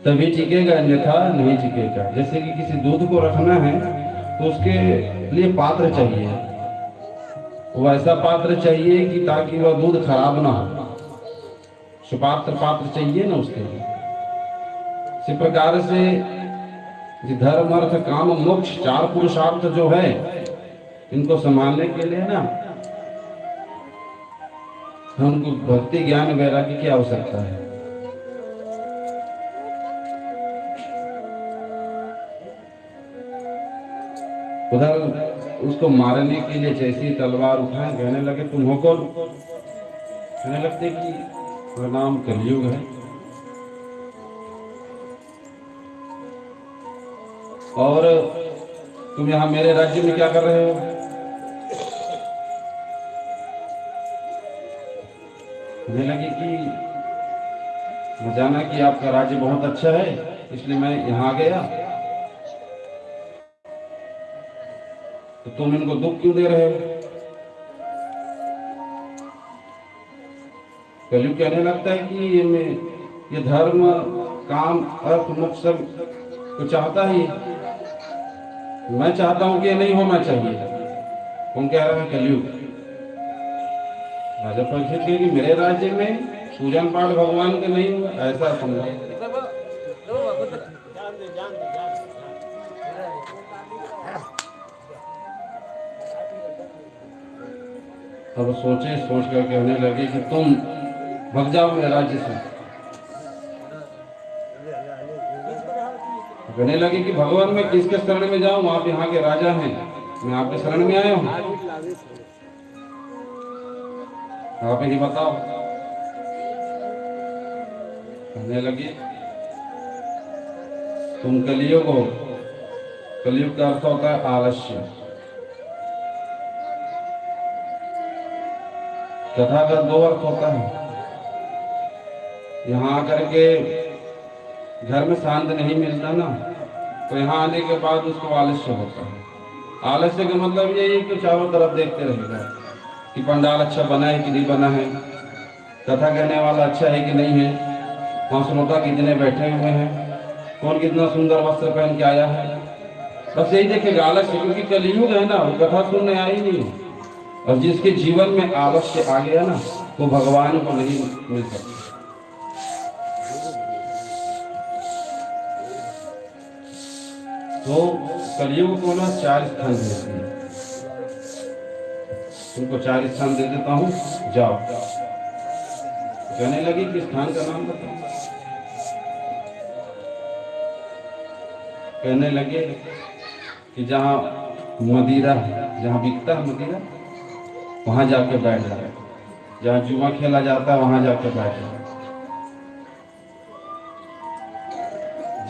तभी टिकेगा, अन्यथा नहीं टिकेगा। जैसे कि किसी दूध को रखना है तो उसके लिए पात्र चाहिए, वो ऐसा पात्र चाहिए कि ताकि वह दूध खराब ना हो, सुपात्र पात्र चाहिए ना उसके लिए। इसी प्रकार से धर्म, अर्थ, काम, मोक्ष 4 पुरुषार्थ जो है, इनको संभालने के लिए ना हमको भक्ति, ज्ञान, वैराग्य की आवश्यकता है। उधर उसको मारने के लिए जैसी तलवार उठाए, कहने लगे तुम हो कौन? कहने लगते कि मेरा नाम कलयुग है, और तुम यहाँ मेरे राज्य में क्या कर रहे हो? कहने लगे कि मैं जाना कि आपका राज्य बहुत अच्छा है, इसलिए मैं यहाँ गया। तो तुम इनको दुख क्यों दे रहे हो? कलयुग कहने लगता है कि ये धर्म, काम, अर्थ, मोक्ष सब को चाहता ही, मैं चाहता हूं कि ये नहीं होना चाहिए। कौन कह रहा है? कलयुग। राजा परीक्षित कहे कि मेरे राज्य में पूजन पाठ भगवान के नहीं हुआ, ऐसा समझो। अब सोच कर कहने लगे कि तुम भग जाओ मेरे राज्य से। कहने लगे कि भगवान मैं किसके शरण में जाऊं? आप यहाँ के राजा हैं, मैं आपके शरण में आया हूं, आप ही बताओ। कहने लगे तुम कलयुग हो। कलयुग का अर्थ होता है आलस्य। कथा का 2 अर्थ होता है। यहाँ आकर के घर में शांत नहीं मिलता ना, तो यहाँ आने के बाद उसको आलस्य होता है। आलस्य का मतलब यही है कि चारों तरफ देखते रहेगा कि पंडाल अच्छा बना है कि नहीं बना है, कथा कहने वाला अच्छा है कि नहीं है, वहाँ श्रोता कितने बैठे हुए हैं, कौन कितना सुंदर वस्त्र पहन के आया है। बस यही देखेगा आलस्य, क्योंकि कलयुग है ना, वो कथा सुनने आई नहीं है। और जिसके जीवन में आलस्य आ गया ना, वो भगवान को नहीं मिल सकता। तो कलयुग को ना 4 स्थान देते हैं। तुमको 4 स्थान दे देता हूँ, जाओ। कहने लगी कि स्थान का नाम बताओ। कहने लगे कि जहाँ मदिरा है, जहाँ बिकता है मदिरा, वहां जाके बैठ जाए। जहाँ जुआ खेला जाता है वहां जाके बैठ जाए।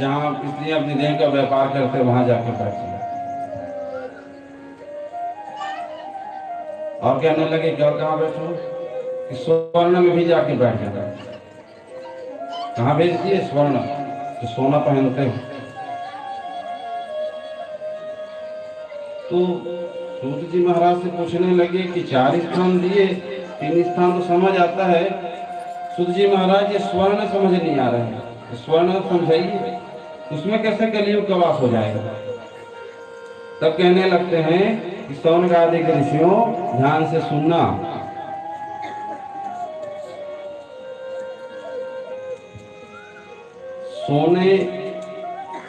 जहाँ स्त्रियां अपनी देह का व्यापार करते हैं वहां जाके बैठ जाए। और कहने लगे कि और कहाँ बैठो, कि स्वर्ण में भी जाके बैठ जाए। कहाँ भेज दिए? स्वर्ण, तो सोना पहनते हो। तो सूत जी महाराज से पूछने लगे कि 4 स्थान दिए, 3 स्थान तो समझ आता है। सूत जी महाराज ये स्वर्ण समझ नहीं आ रहा है, स्वर्ण समझाइए, उसमें कैसे कलयुग का वास हो जाएगा। तब कहने लगते हैं कि सौनक आदि के ऋषियों ध्यान से सुनना। सोने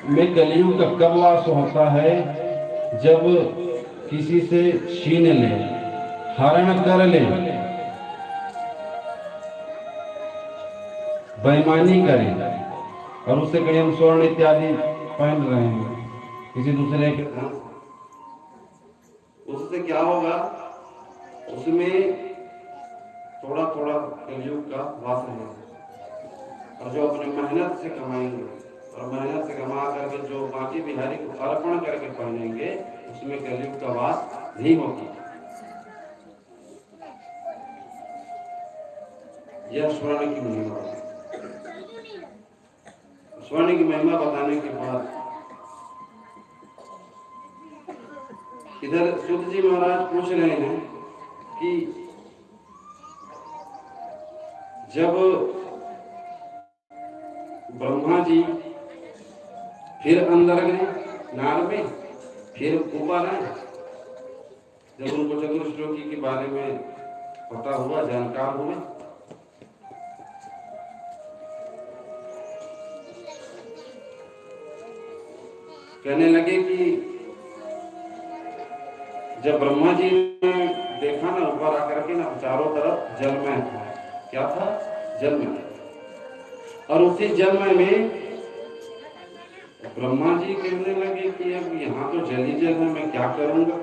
में कलयुग का कब वास होता है? जब किसी से छीन ले, हरण कर ले, बेईमानी करें, और उससे कहीं हम स्वर्ण इत्यादि पहन रहे हैं किसी दूसरे के, उससे क्या होगा? उसमें थोड़ा थोड़ा कलयुग का वास रहेगा। और जो अपने मेहनत से कमाएंगे और मेहनत से कमा करके जो बाकी बिहारी को अर्पण करके पहनेंगे, उसमें कलयुग का वास नहीं होगा। यह स्वर्ण की महिमा है। स्वर्ण की महिमा बताने के बाद इधर सूत जी महाराज पूछ रहे हैं कि जब ब्रह्मा जी फिर अंदर गए नाल में, फिर ऊपर आए, जब उनको चतुर्श्लोकी के बारे में पता हुआ, जानकार हुए, कहने लगे कि जब ब्रह्मा जी ने देखा ना ऊपर आकर के ना, चारों तरफ जलमय था। क्या था? जलमय। और उसी जलमय में ब्रह्मा जी कहने लगे कि अब यहाँ तो जल ही जल है, मैं क्या करूंगा।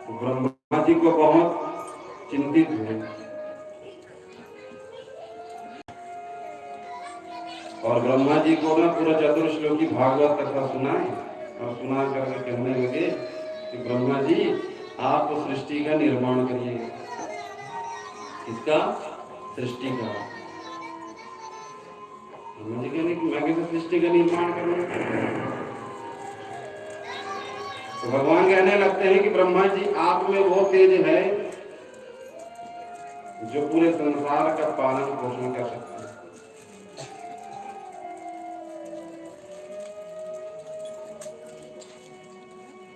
तो ब्रह्मा जी को बहुत चिंतित हुए और ब्रह्मा जी को ना पूरा चतुर्श्लोकी भागवत कथा सुनाए, और सुना करके कहने लगे कि ब्रह्मा जी आप तो सृष्टि का निर्माण करिए। किसका? सृष्टि का। ब्रह्मा जी कहने कि मैं कैसे सृष्टि का निर्माण करूंगा? तो भगवान कहने लगते हैं कि ब्रह्मा जी आप में वो तेज है जो पूरे संसार का पालन पोषण कर सकते हैं।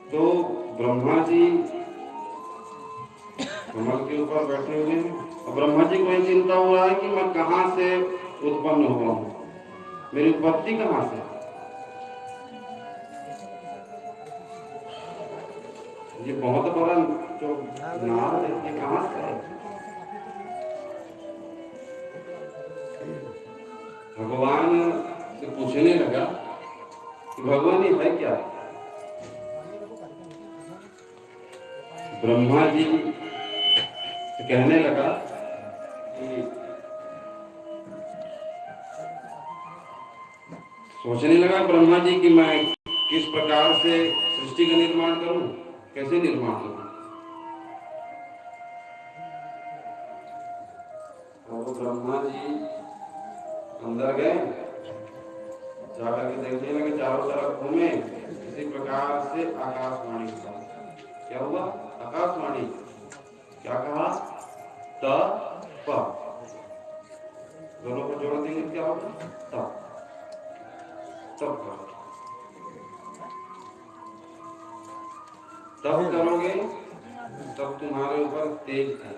तो ब्रह्मा जी कमल के ऊपर बैठे हुए हैं और ब्रह्मा जी को यह चिंता हो रहा है कि मैं कहां से उत्पन्न हुआ हूं, मेरी उत्पत्ति कहां से। ये बहुत बड़ा जो नाम है, ये कहां से है? भगवान से पूछने लगा कि भगवान ये है क्या? ब्रह्मा जी कहने लगा कि सोचने लगा ब्रह्मा जी कि मैं किस प्रकार से सृष्टि का निर्माण करूं, कैसे निर्माण करूं। तो ब्रह्मा जी अंदर गए जाकर के देखने लगे, चारों तरफ घूमे, इसी प्रकार से आकाशवाणी हुआ। क्या हुआ? आकाशवाणी। क्या कहा? त प, दोनों को जोड़ देंगे क्या होगा? तप। तप करो, तब करोगे तब तुम्हारे ऊपर तेज है,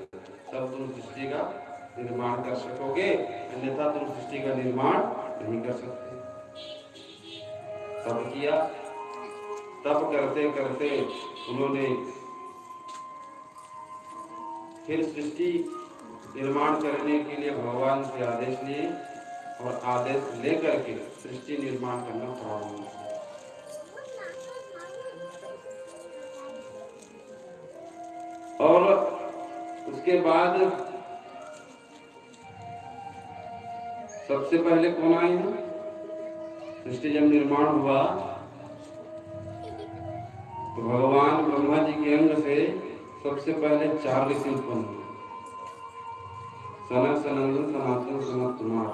तब तुम सृष्टि का निर्माण कर सकोगे, अन्यथा तुम सृष्टि का निर्माण नहीं कर सकते। तब किया, तब करते करते उन्होंने फिर सृष्टि निर्माण करने के लिए भगवान से आदेश लिए और आदेश लेकर के सृष्टि निर्माण करना प्रारंभ किया। और उसके बाद सबसे पहले कौन आए हैं? सृष्टि जब निर्माण हुआ तो भगवान ब्रह्मा जी के अंग से सबसे पहले 4 ऋषि उत्पन्न हुए। सनक, सनंदन, सनातन, सनत कुमार।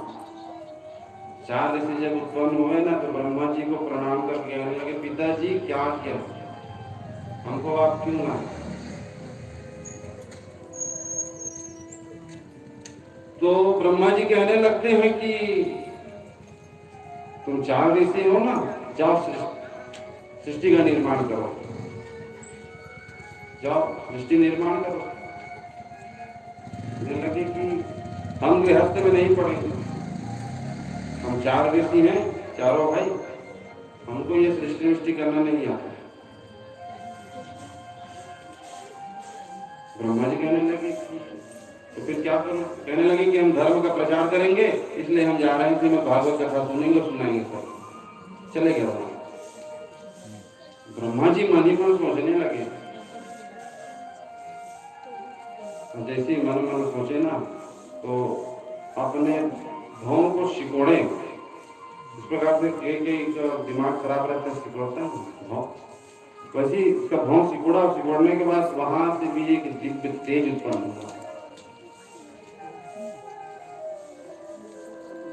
4 ऋषि जब उत्पन्न हुए ना तो ब्रह्मा जी को प्रणाम करके कहने लगे, पिताजी क्या किया, हमको आप क्यों आए? तो ब्रह्मा जी कहने लगते हैं कि तुम 4 ऋषि हो ना, जाओ सृष्टि का निर्माण करो, जाओ सृष्टि निर्माण करो। मुझे लगे कि हम गृहस्थ में नहीं पड़ेंगे, हम 4 ऋषि हैं, चारों भाई, हमको ये सृष्टि करना नहीं आता। ब्रह्मा जी कहने लगे तो फिर क्या करो? कहने लगे कि हम धर्म का प्रचार करेंगे, इसलिए हम जा रहे हैं, इसलिए भागवत कथा सुनेंगे, सुनाएंगे सब। चले गए वहां। ब्रह्मा जी मन ही मन सोचने लगे, जैसे मन मन सोचे ना तो अपने भौं को सिकोड़े। इस प्रकार से एक दिमाग खराब रहता है, सिकोड़ता है भौं, वैसे ही उसका भौं सिकोड़ा। सिकोड़ने के बाद वहां से भी एक दिव्य तेज उत्पन्न हुआ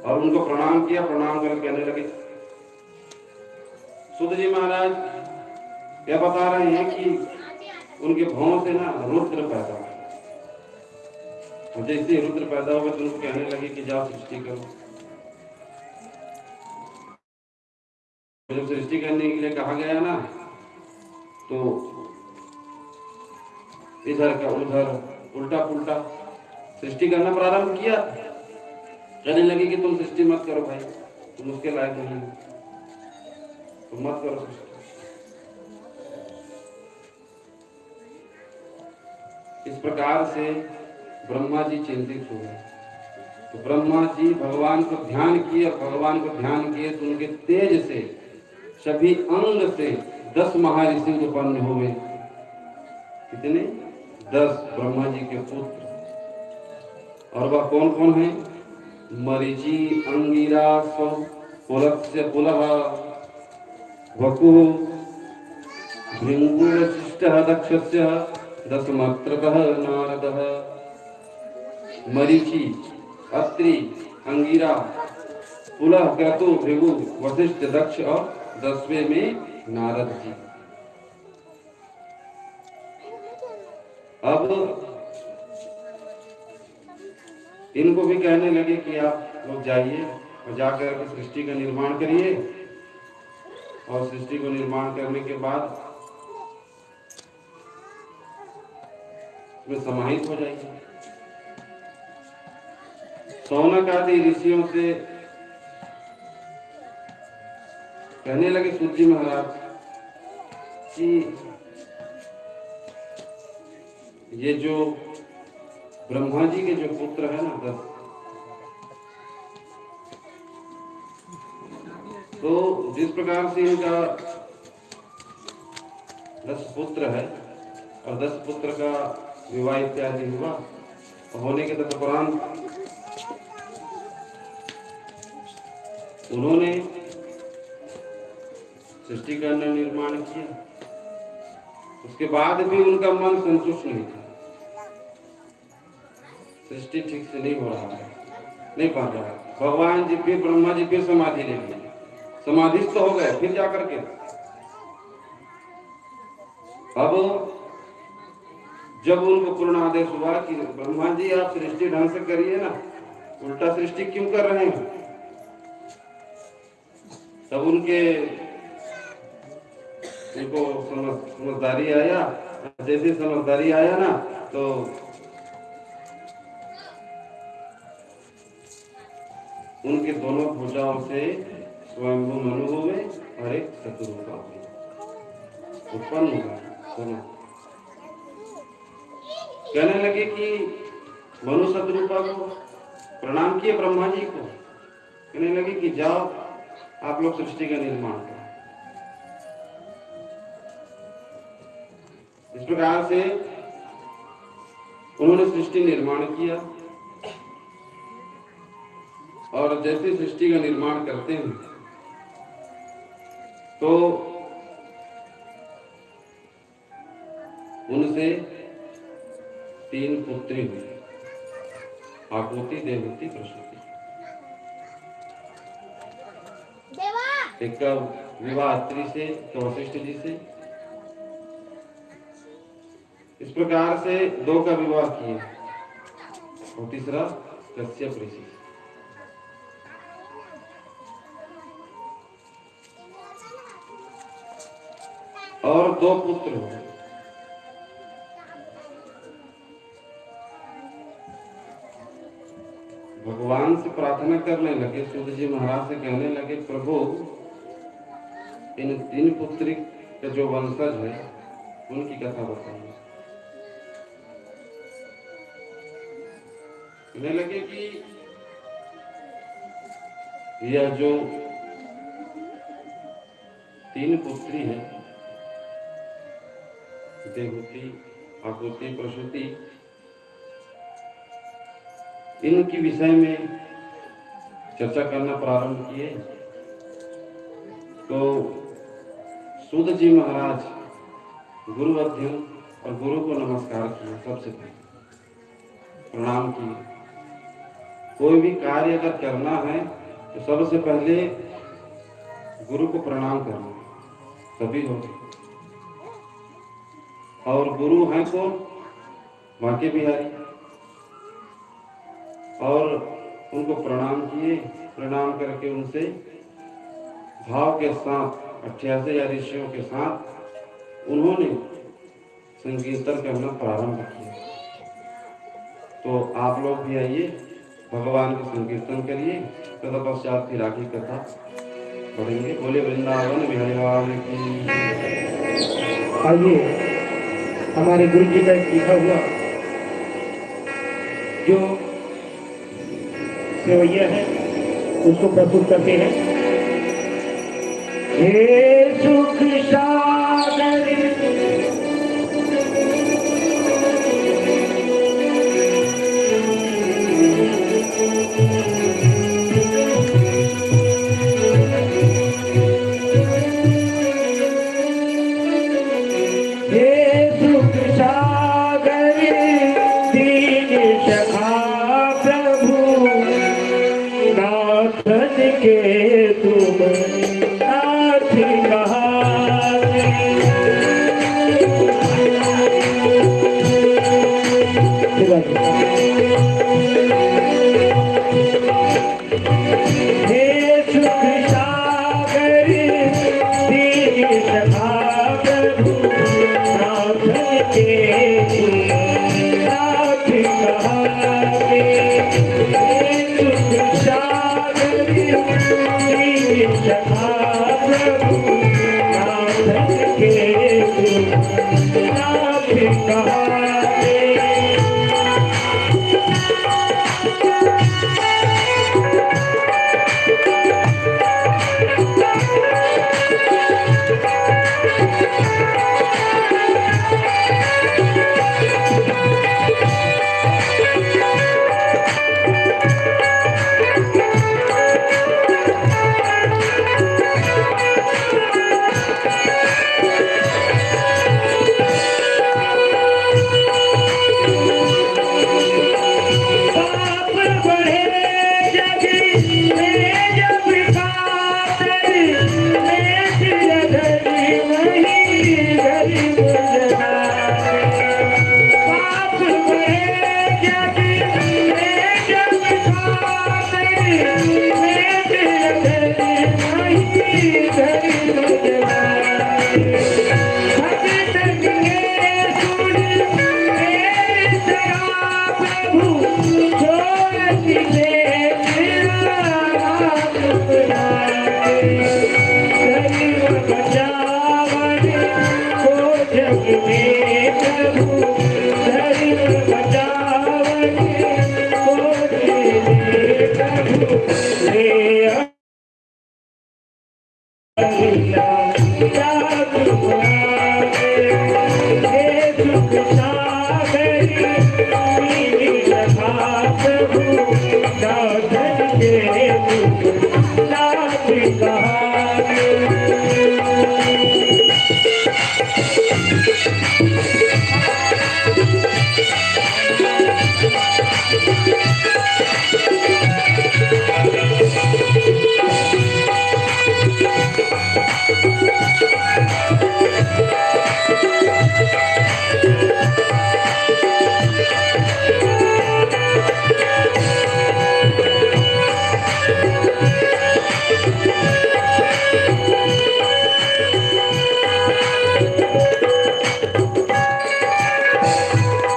और उनको प्रणाम किया। प्रणाम करके कहने लगे, सुध जी महाराज क्या बता रहे हैं कि उनके भौं से ना रुद्र पैदा हुआ। जैसे रुद्र पैदा हुआ तो उनको कहने लगे कि जाओ सृष्टि करो। जब सृष्टि करने के लिए कहा गया ना तो इधर का उधर उल्टा पुल्टा सृष्टि करना प्रारंभ किया। कहने लगे कि तुम सृष्टि मत करो भाई, तुम उसके लायक नहीं, तुम मत करो सृष्टि। इस प्रकार से ब्रह्मा जी चिंतित हो गए। तो ब्रह्मा जी भगवान को ध्यान किए, भगवान को ध्यान किए तो उनके तेज से सभी अंग से 10 महर्षि उत्पन्न हुए। कितने? 10 ब्रह्मा जी के पुत्र। और वह कौन कौन है? मरीचि, अंगिरा, पुलस्य पुलह, वकु, भृंगु, वशिष्ठः, दक्षस्य, दशमत्रकः, नारदः। मरीचि, अत्रि, अंगिरा, पुलह, क्रतु, भृगु, वशिष्ठ, दक्ष और 10वें में नारद जी। अब इनको भी कहने लगे कि आप लोग जाइए और जाकर के सृष्टि का निर्माण करिए और सृष्टि को निर्माण करने के बाद इसमें समाहित हो जाइए। शौनक आदि ऋषियों से कहने लगे सूत जी महाराज कि ये जो ब्रह्मा जी के जो पुत्र है ना 10, तो जिस प्रकार से इनका 10 पुत्र है और 10 पुत्र का विवाह इत्यादि हुआ होने के तत्परांत उन्होंने सृष्टि का निर्माण किया। उसके बाद भी उनका मन संतुष्ट नहीं था, सृष्टि ठीक से नहीं हो रहा है, नहीं पा रहा है। भगवान जी फिर ब्रह्मा जी फिर समाधि ले लिए समाधिस्थ हो गए, फिर जाकर के अब जब उनको पूर्ण आदेश हुआ कि ब्रह्मा जी आप सृष्टि ढंग से करिए ना, उल्टा सृष्टि क्यों कर रहे हैं, तब उनको समझदारी आया। जैसे समझदारी आया ना, तो उनके दोनों भुजाओं से स्वयंभू मनु हुए और एक शत्रुपा उत्पन्न हुआ। सुनो, कहने लगे कि मनु शत्रुपा को प्रणाम किए, ब्रह्मा जी को कहने लगे कि जाओ आप लोग सृष्टि का निर्माण करो। इस प्रकार से उन्होंने सृष्टि निर्माण किया, और जैसे सृष्टि का निर्माण करते हैं तो उनसे 3 पुत्री हुई, आकृति, देवहूति, प्रसूति। एक का विवाह अत्रि से, तो वशिष्ठ जी से। इस प्रकार से 2 का विवाह किए, और तीसरा कश्यप ऋषि से। और 2 पुत्र हुए। भगवान से प्रार्थना करने लगे, सूत जी महाराज से कहने लगे, प्रभु इन 3 पुत्री का जो वंशज है उनकी कथा बताइए। कहने लगे कि यह जो 3 पुत्री है, देवहूति, आकृति, प्रसूति, इनके विषय में चर्चा करना प्रारंभ किए तो सूत जी महाराज गुरु अध्ययन और गुरु को नमस्कार किया। सबसे पहले प्रणाम किए। कोई भी कार्य अगर करना है तो सबसे पहले गुरु को प्रणाम करना, तभी होगा। और गुरु हैं कौन? बांके बिहारी। और उनको प्रणाम किए, प्रणाम करके उनसे भाव के साथ 88 ऋषियों के साथ उन्होंने संकीर्तन करना प्रारंभ किया। तो आप लोग भी आइए, भगवान का संकीर्तन करिए, तत्पश्चात फिर आगे कथा पढ़ेंगे। बोले वृंदावन बिहारी लाल की। आइए हमारे गुरु जी का एक लिखा हुआ जो सेवैया है उसको प्रस्तुत करते हैं। हे सुख सागर के तुम नाथ कहा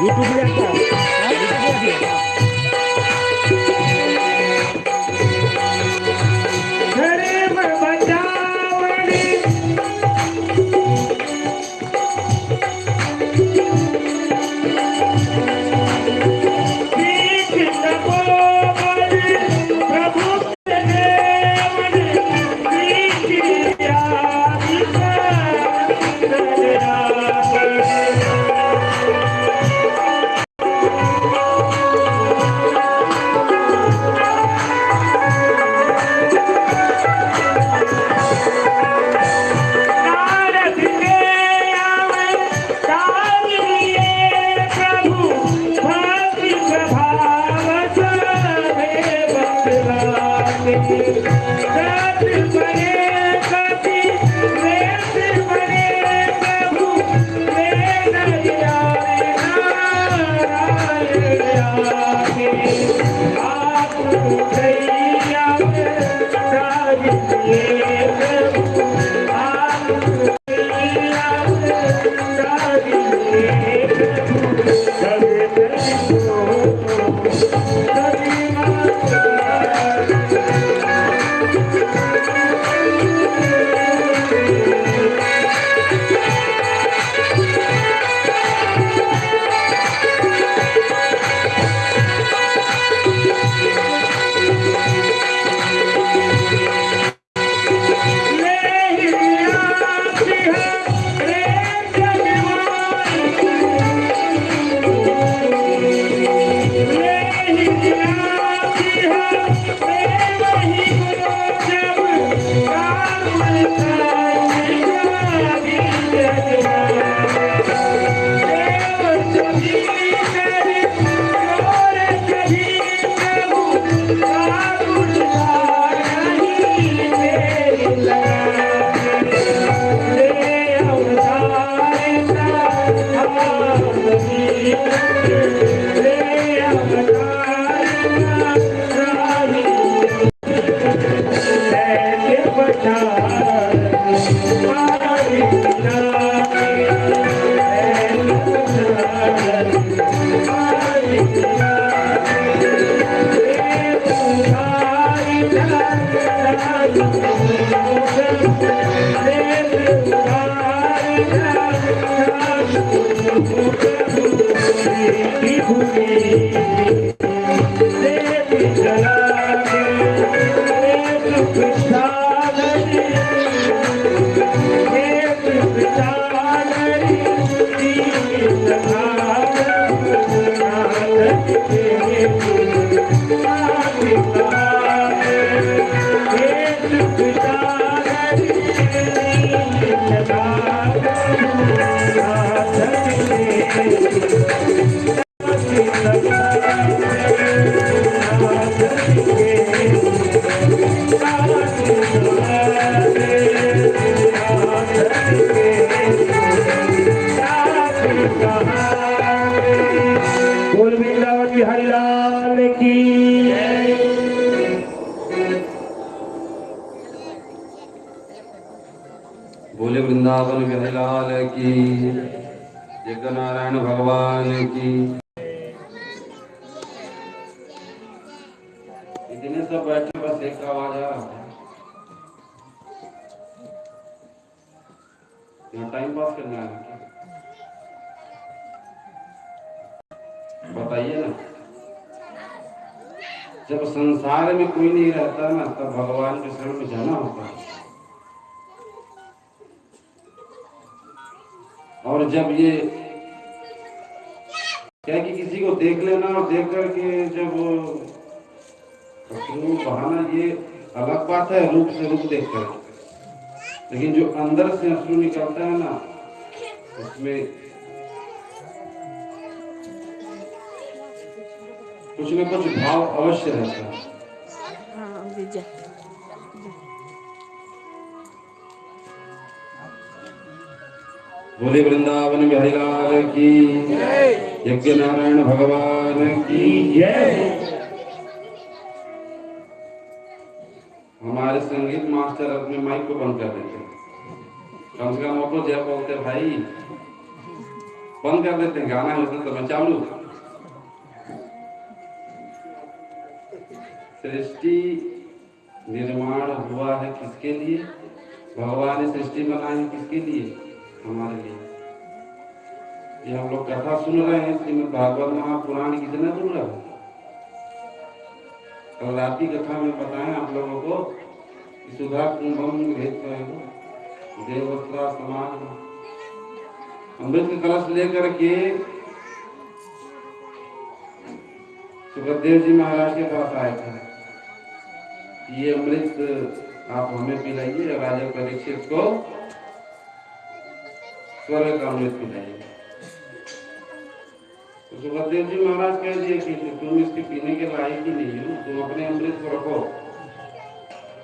यूट्यूब पे आता है यूट्यूब पे धर्म बचावने बीच तपोवन प्रभु देवन बीच आदि नारद के आवे कामिए प्रभु भक्ति प्रभाव सभे बतलाते सत बने कपि वेद बने प्रभु वेद ज्ञान नारायण आगे आप दैया साजिए प्रभु आप दैया साजिए प्रभु सभी बोल वृंदावन बिहारी लाल की बोले वृंदावन बिहारी लाल की, जय नारायण भगवान की। इतने सब बैठे बस एक आवाज आ रहा है, यहाँ टाइम पास करना है क्या? बताइए ना। जब संसार में कोई नहीं रहता ना, तब भगवान के शरण में जाना होता है। और जब ये क्या कि किसी को देख लेना और देख करके जब रूप बहाना, ये अलग बात है, रूप से रूप देख कर। लेकिन जो अंदर से अश्रु निकलता है ना, उसमें कुछ न कुछ भाव अवश्य रहता है। हाँ विजय बोले वृंदावन बिहारी लाल की, यज्ञ नारायण भगवान की जय। हमारे संगीत मास्टर अपने माइक को बंद कर देते हैं, कम से कम वो तो जय बोलते भाई, बंद कर देते हैं, गाना है उसमें समय चालू। सृष्टि निर्माण हुआ है किसके लिए? भगवान ने सृष्टि बनाई है किसके लिए? हमारे लिए। ये हम लोग कथा सुन रहे हैं, श्रीमद् भागवत महापुराण कितना सुन रहे हैं? कल रात की कथा में बताएं आप लोगों को कि सुधा कुंभम देवत्रा समाज अमृत के कलश लेकर के सुखदेव जी महाराज के पास आए थे। ये अमृत आप हमें पिलाइए, राजा परीक्षित को स्वर्ग का अमृत पिलाइए। तो सुखदेव जी महाराज कह दिए कि तुम इसके पीने के लायक ही नहीं हो, तुम अपने अमृत को रखो,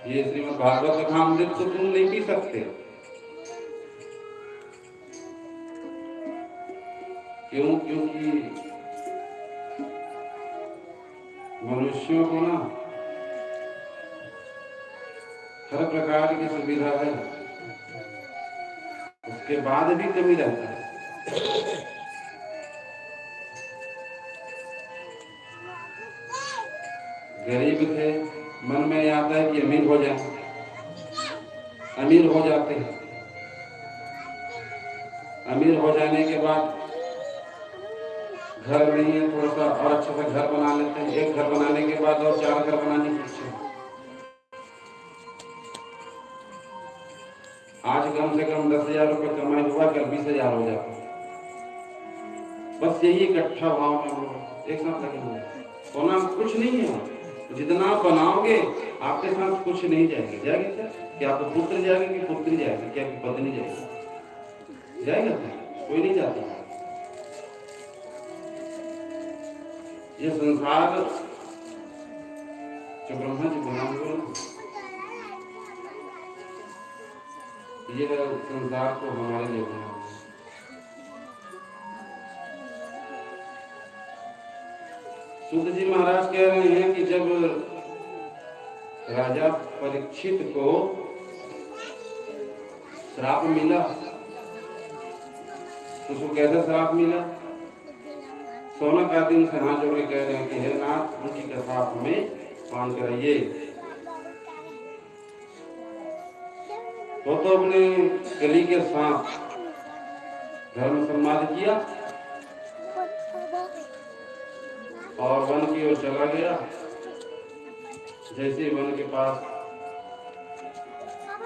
ये श्रीमद् भागवत कथा अमृत को तुम नहीं पी सकते। क्यों? क्योंकि मनुष्यों को ना हर प्रकार की सुविधा है, उसके बाद भी कमी रहता है। गरीब थे, मन में आता है कि अमीर हो जाए, अमीर हो जाते हैं। अमीर हो जाने के बाद घर नहीं है, थोड़ा सा और अच्छा सा घर बना लेते हैं। एक घर बनाने के बाद और 4 घर बनाने की इच्छा। आज कम से कम 10,000 रुपये कमाई हुआ, कल 20,000 हो जाता। बस यही इकट्ठा भाव में हम लोग एक साथ लगे हुए। होना कुछ नहीं है, जितना बनाओगे आपके साथ कुछ नहीं जाएगा। जाएगी क्या? क्या आपको पुत्र जाएगा कि पुत्री जाएगी? क्या आपकी पत्नी जाएगी? जाएगा? कोई नहीं जाता। ये संसार जो ब्रह्मा जी बना हुए हैं, ये संसार को हमारे लिए बना हुआ है। सूत जी महाराज कह रहे हैं कि जब राजा परीक्षित को श्राप मिला, तो उसको कैसे श्राप मिला? सोनक आदि उनसे हाथ जोड़ के कह रहे हैं कि हे नाथ, उनकी कथा हमें पान कराइए। तो अपने कली के साथ धर्म सम्मान किया और वन की ओर चला गया। जैसे वन के पास,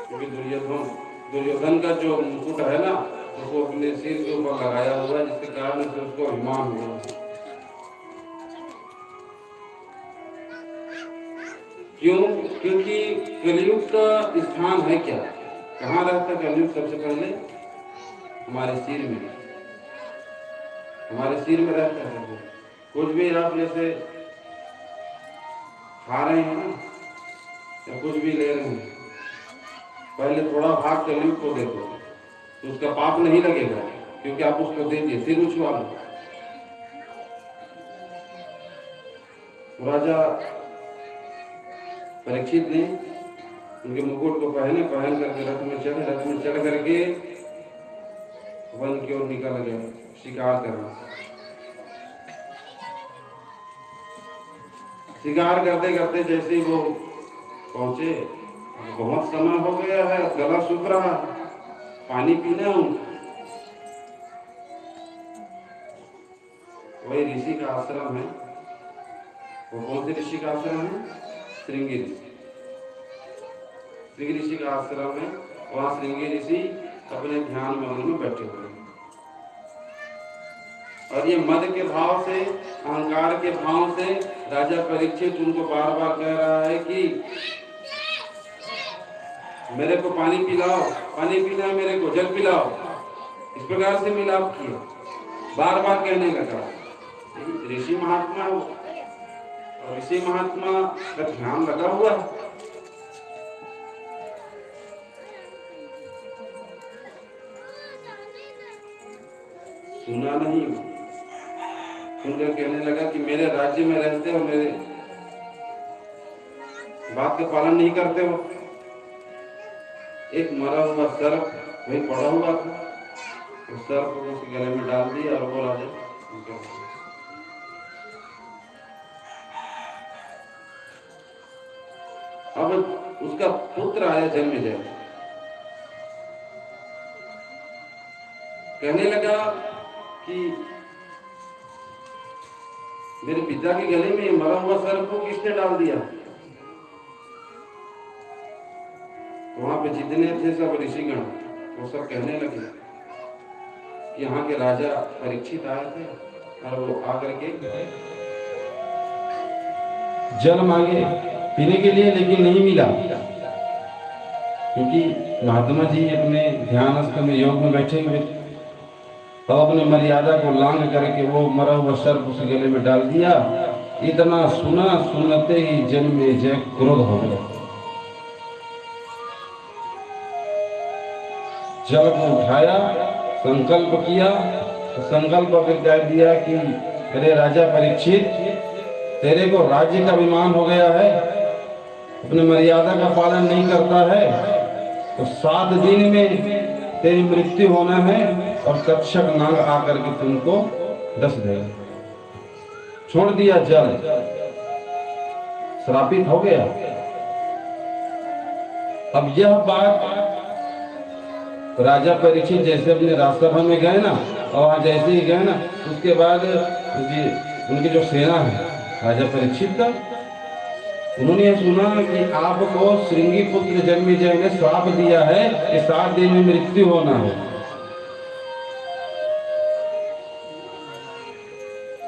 क्योंकि दुर्योधन का जो मुकुट है ना, उसको अपने सिर के ऊपर लगाया हुआ है, जिसके कारण से उसको अभिमान हुआ। क्यों? क्योंकि कलयुग का स्थान है क्या? कहाँ रहता कलयुग? सबसे पहले हमारे सिर में, हमारे सिर में रहता है। कुछ भी आप जैसे खा रहे हैं ना, या कुछ भी ले रहे हैं, पहले थोड़ा भाग कलयुग को दे दो, तो उसका पाप नहीं लगेगा, क्योंकि आप उसको देंगे। सिर उछवा लो। राजा परीक्षित ने उनके मुकुट को पहन करके रथ में चढ़ करके वन की ओर निकल गया शिकार करना। शिकार करते करते जैसे वो पहुंचे, बहुत समय हो गया है, गला सूख रहा है, पानी पीना है। वही ऋषि का आश्रम है। वो कौन से ऋषि का आश्रम है? श्रृंगी ऋषि। श्रृंगी ऋषि का आश्रम है। वहां श्रृंगी ऋषि अपने ध्यान में बैठे हुए हैं। और ये मद के भाव से, अहंकार के भाव से राजा परीक्षित उनको बार बार कह रहा है कि मेरे को पानी पिलाओ, पानी पीना है मेरे को, जल पिलाओ, इस प्रकार से मिलाप किया, बार बार कहने लगा। ऋषि महात्मा हो, और ऋषि महात्मा का ध्यान लगा हुआ है। सुना नहीं, सुनकर कहने लगा कि मेरे राज्य में रहते हो, मेरे बात का पालन नहीं करते हो। एक मरा हुआ सर्प वही पड़ा हुआ था, उस सर्प को उसके गले में डाल दिया और बोला दे। अब उसका पुत्र आया जन्मेजय, कहने लगा कि मेरे पिता के गले में मरा हुआ सर्प को किसने डाल दिया। वहां पे जितने थे सब ऋषिगण वो सब कहने लगे कि यहाँ के राजा परीक्षित आए थे और वो आकर के जल मांगे पीने के लिए, लेकिन नहीं मिला, क्योंकि महात्मा जी अपने ध्यानस्थ में योग में बैठे हुए थे। तब अपने मर्यादा को लांघ करके वो मरा हुआ सर्प उस गले में डाल दिया। इतना सुना, सुनते ही जन्मेजय क्रोध हो गया, जल को उठाया, संकल्प किया, संकल्प फिर कह दिया कि अरे राजा परीक्षित, तेरे को राज्य का अभिमान हो गया है, अपने मर्यादा का पालन नहीं करता है, तो 7 दिन में तेरी मृत्यु होना है और तक्षक नाग आकर के तुमको डस देगा। छोड़ दिया जल, श्रापित हो गया। अब यह बात राजा परीक्षित जैसे अपने राजसभा में गए ना, और वहां जैसे ही गए ना, उसके बाद उनकी जो सेना है राजा परीक्षित का, उन्होंने यह सुना कि आपको श्रृंगी पुत्र जन्मेजय ने श्राप दिया है कि 7 दिन में मृत्यु होना है।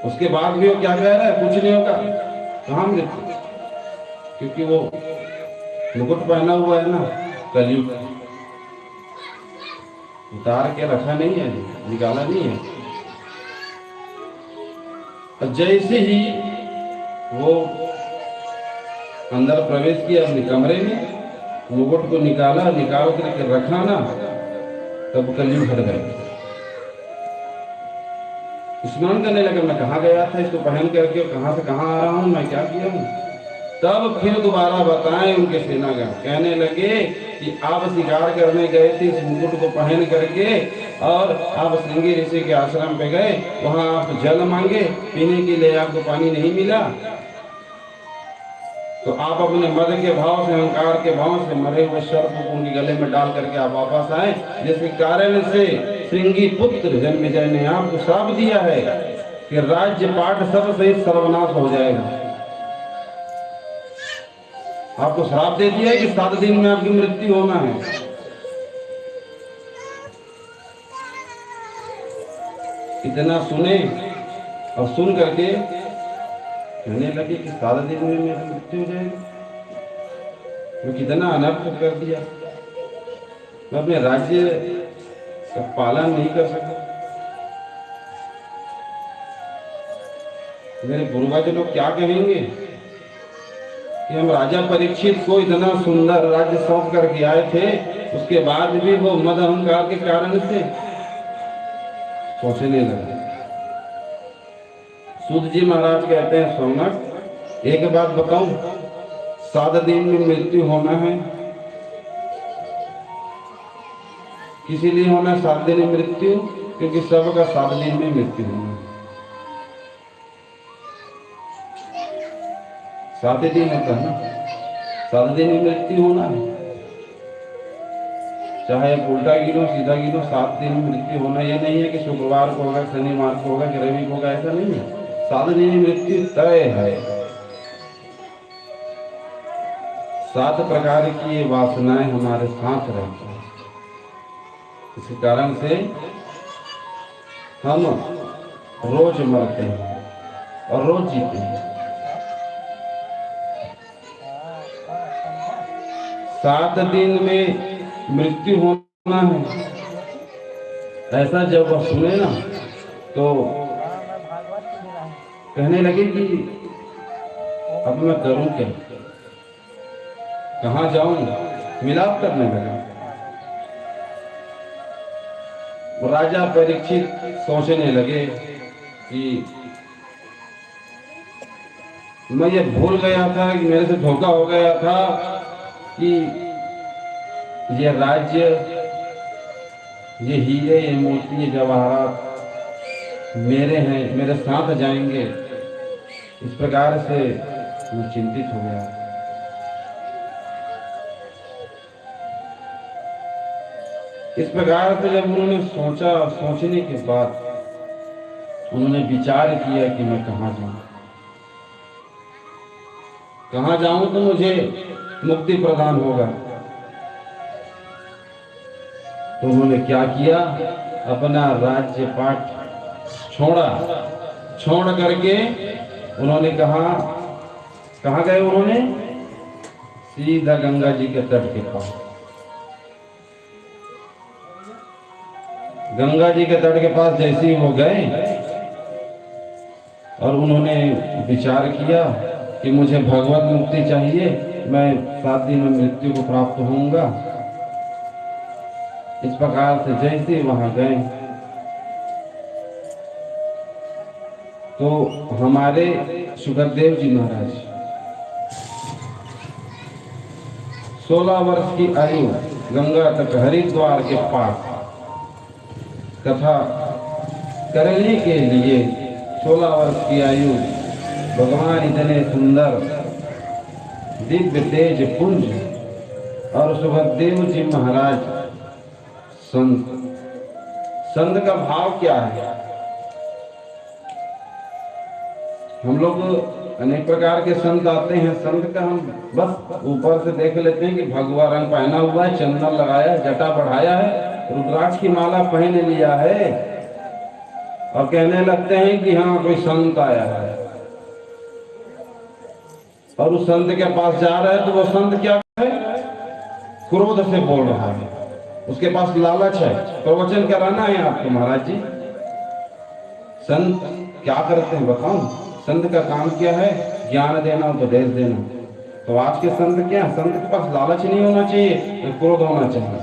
उसके बाद भी वो क्या कह रहा है, कुछ नहीं होगा, कहाँ मृत्यु, क्योंकि वो मुकुट पहना हुआ है ना, कलयुग उतार के रखा नहीं है, निकाला नहीं है। और जैसे ही वो अंदर प्रवेश किया अपने कमरे में, मुकुट को निकाल करके रखा ना, तब कलयुग हट गया। स्मरण करने लगा, मैं कहाँ गया था इसको पहन करके, कहाँ से कहाँ आ रहा हूँ, मैं क्या किया हूँ। तब फिर दोबारा बताएं उनके सेनागण, कहने लगे कि आप शिकार करने गए थे इस मुकुट को पहन करके, और आप श्रृंगी ऋषि के आश्रम पे गए, वहां आप जल मांगे, पीने के लिए आपको पानी नहीं मिला, तो आप अपने मद के भाव से, अहंकार के भाव से मरे हुए सर्प को उनके गले में डाल करके आप वापस आए, जिसके कारण से श्रृंगी पुत्र जन्मेजय ने आपको श्राप दिया है कि राज्य पाठ सब सहित सर्वनाश हो जाएगा। आपको श्राप दे दिया है कि 7 दिन में आपकी मृत्यु होना है। इतना सुने और सुन करके कहने लगे कि 7 दिन में मेरी मृत्यु हो जाएगी। मैं कितना अनर्थ कर दिया, मैं अपने राज्य का पालन नहीं कर सका। मेरे पूर्वज लोग क्या कहेंगे कि हम राजा परीक्षित को इतना सुंदर राज्य सौंप करके आए थे, उसके बाद भी वो मद अहंकार के कारण से सोचने लगे। सूत जी महाराज कहते हैं, सोमनाथ एक बात बताऊं, 7 दिन में मृत्यु होना है, किसी लिए होना 7 दिन में मृत्यु, क्योंकि सबका 7 दिन में मृत्यु होना है। 7 दिन होता है ना, 7 दिन में मृत्यु होना है, चाहे उल्टा गिनो सीधा गिनो, 7 दिन में मृत्यु होना। ये नहीं है कि शुक्रवार को होगा, शनिवार को होगा, कि रवि को होगा, ऐसा नहीं है। 7 दिन में मृत्यु तय है। 7 प्रकार की ये वासनाएं हमारे साथ रहती हैं, इसी कारण से हम रोज मरते हैं और रोज जीते हैं। 7 दिन में मृत्यु होना है। ऐसा जब वह सुने ना तो कहने लगे कि अब मैं करूं क्या, कहाँ जाऊं, मिलाप करने लगा। राजा परीक्षित सोचने लगे कि मैं ये भूल गया था कि मेरे से धोखा हो गया था कि ये राज्य, ये हीरे, ये मोती, ये जवाहरात मेरे हैं, मेरे साथ जाएंगे। इस प्रकार से मैं चिंतित हो गया। इस प्रकार से जब उन्होंने सोचा, सोचने के बाद उन्होंने विचार किया कि मैं कहाँ जाऊं, कहाँ जाऊं तो मुझे मुक्ति प्रदान होगा। तो उन्होंने क्या किया, अपना राज्य पाठ छोड़ करके उन्होंने कहाँ गए, उन्होंने सीधा गंगा जी के तट के पास, गंगा जी के तट के पास जैसे ही वो गए और उन्होंने विचार किया कि मुझे भगवत मुक्ति चाहिए, मैं 7 दिन में मृत्यु को प्राप्त होऊंगा। इस प्रकार से जैसे वहां गए तो हमारे सुखदेव जी महाराज 16 वर्ष की आयु गंगा तक हरिद्वार के पास कथा करने के लिए 16 वर्ष की आयु भगवान इतने सुंदर दिव्य तेज पुंज और सुखदेव जी महाराज संत का भाव क्या है। हम लोग अनेक प्रकार के संत आते हैं, संत का हम बस ऊपर से देख लेते हैं कि भगवा रंग पहना हुआ है, चंदन लगाया है, जटा बढ़ाया है, रुद्राक्ष की माला पहन लिया है और कहने लगते हैं कि हाँ कोई संत आया है। और उस संत के पास जा रहा है तो वो संत क्या है, क्रोध से बोल रहा है, उसके पास लालच है, प्रवचन कराना है आपको महाराज जी। संत क्या करते हैं बताओ, संत का काम क्या है, ज्ञान देना, उपदेश देना। तो आज के संत क्या, संत के पास लालच नहीं होना चाहिए, क्रोध होना चाहिए।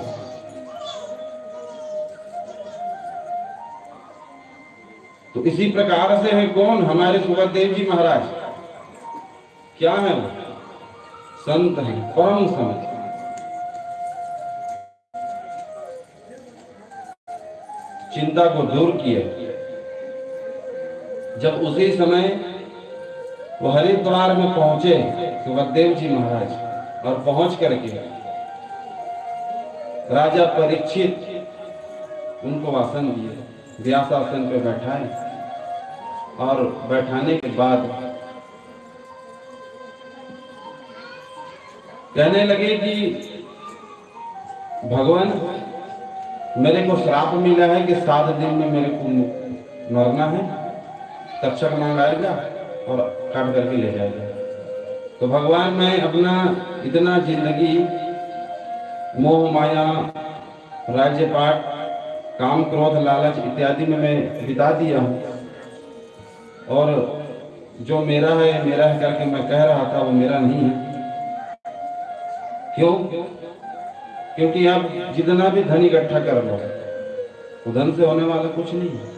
तो इसी प्रकार से है कौन, हमारे सुखदेव जी महाराज क्या है, वो संत है, परम संत। चिंता को दूर किए। जब उसी समय वो हरिद्वार में पहुंचे सुखदेव जी महाराज, और पहुंच करके राजा परीक्षित उनको आसन दिए, व्यासासन पे बैठाए और बैठाने के बाद कहने लगे कि भगवान मेरे को श्राप मिला है कि 7 दिन में मेरे को मरना है, तक्षक मंगाएगा और काट करके ले जाएगा। तो भगवान मैं अपना इतना जिंदगी मोह माया, राज्य पाठ, काम क्रोध लालच इत्यादि में मैं बिता दिया हूँ, और जो मेरा है करके मैं कह रहा था वो मेरा नहीं है। क्यों? क्योंकि आप जितना भी धन इकट्ठा कर लो वो धन से होने वाला कुछ नहीं है।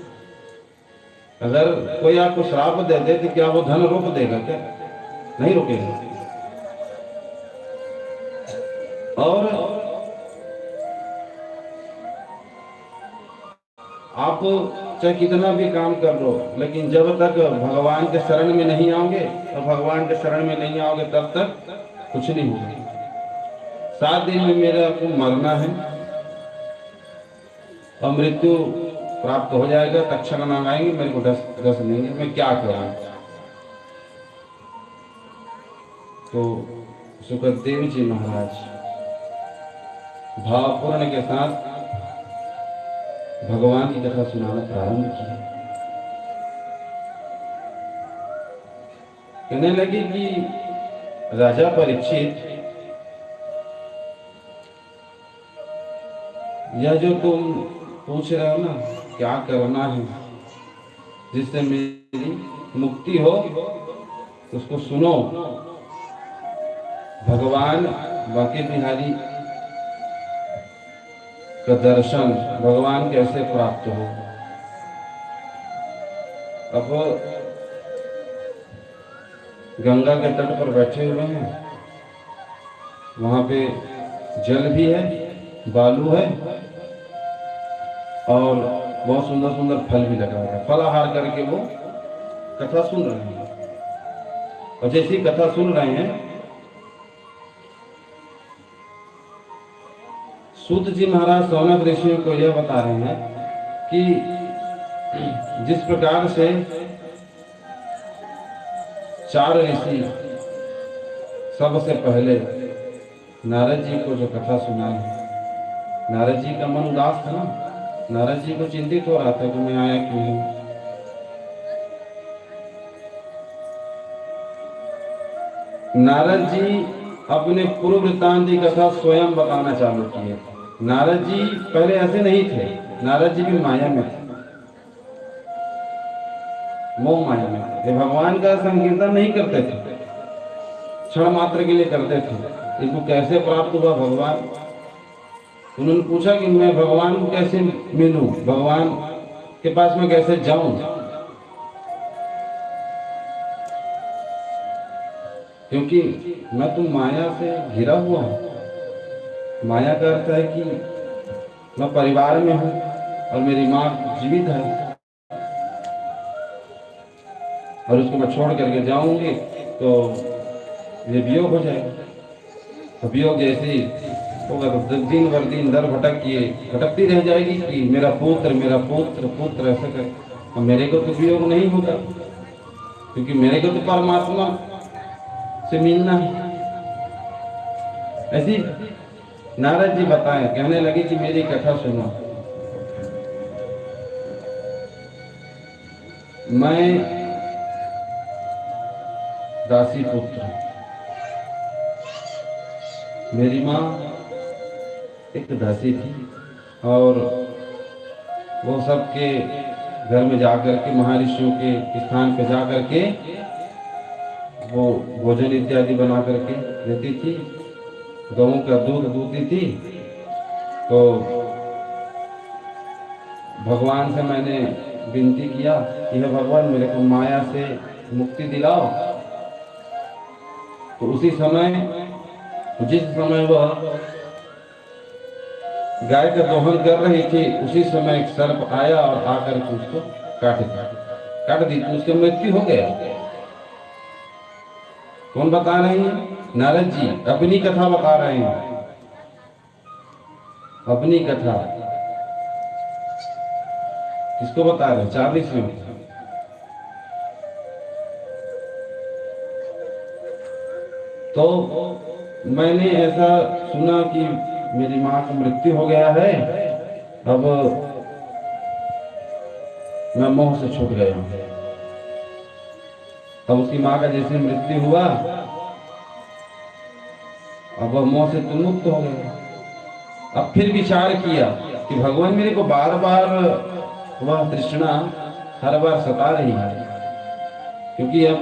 अगर कोई आपको श्राप दे दे तो क्या वो धन रोक देगा क्या? नहीं रोकेगा। और आप चाहे कितना भी काम कर लो, लेकिन जब तक भगवान के शरण में नहीं आओगे और भगवान के शरण में नहीं आओगे तब तक कुछ नहीं होगा। 7 दिन में मेरे को मरना है और मृत्यु प्राप्त हो जाएगा, तक्षक मंगाएंगे, मेरे को दस देंगे, मैं क्या करूं? तो सुखदेव जी महाराज भावपूर्ण के साथ भगवान की कथा सुनाना प्रारंभ किया। कहने लगे कि राजा परीक्षित, यह जो तुम पूछ रहे हो ना, क्या करना है जिससे मेरी मुक्ति हो, उसको सुनो। भगवान बांके बिहारी का दर्शन भगवान कैसे प्राप्त हो। अब गंगा के तट पर बैठे हुए हैं, वहां पे जल भी है, बालू है और बहुत सुंदर सुंदर फल भी लगा है। फलाहार करके वो कथा सुन रहे हैं। और जैसी कथा सुन रहे हैं, सूत जी महाराज सौनक ऋषियों को यह बता रहे हैं कि जिस प्रकार से 4 ऋषि सबसे पहले नारद जी को जो कथा सुनाई, नारद जी का मन उदास था ना, नारद जी को चिंतित हो रहा था कि मैं आया क्यों हूं। नारद जी अपने पूर्व वृत्तांत की कथा स्वयं बताना चालू किए। नारद जी पहले ऐसे नहीं थे, नारद जी भी माया में थे, मोह माया में थे। ये भगवान का संकीर्तन नहीं करते थे, क्षण मात्र के लिए करते थे। इनको कैसे प्राप्त हुआ भगवान? उन्होंने पूछा कि मैं भगवान को कैसे मिलूं, भगवान के पास मैं कैसे जाऊं? क्योंकि मैं तो माया से घिरा हुआ हूं। माया का अर्थ है कि मैं परिवार में हूं और मेरी माँ जीवित है और उसको मैं छोड़ करके जाऊंगी तो ये वियोग हो जाएगा। तो वियोग जैसे ही होगा तो दिन भर दिन दर भटकती रह जाएगी कि मेरा पुत्र पुत्र ऐसा कर। और मेरे को तो वियोग नहीं होगा, क्योंकि मेरे को तो परमात्मा से मिलना है। ऐसी नारद जी बताएं, कहने लगे कि मेरी कथा सुनो। मैं दासी पुत्र, मेरी माँ एक दासी थी और वो सबके घर में जाकर के, महर्षियों के स्थान पे जाकर के वो भोजन इत्यादि बना करके देती थी, गौओं का दूध दूती थी। तो भगवान से मैंने विनती किया कि हे भगवान, मेरे को माया से मुक्ति दिलाओ। तो उसी समय, जिस समय वह गाय का दोहन कर रही थी, उसी समय एक सर्प आया और आकर के उसको काट दी, तो उसकी मृत्यु हो गया। कौन बता रहे हैं? नारद जी अपनी कथा बता रहे हैं, अपनी कथा। किसको बता रहे हैं? 4 ऋषियों। तो मैंने ऐसा सुना कि मेरी माँ की मृत्यु हो गया है, अब मैं मोह से छूट गया हूं। अब उसकी माँ का जैसे मृत्यु हुआ, अब वह मोह से तो मुक्त हो गया। अब फिर विचार किया कि भगवान, मेरे को बार बार वह तृष्णा हर बार सता रही है, क्योंकि अब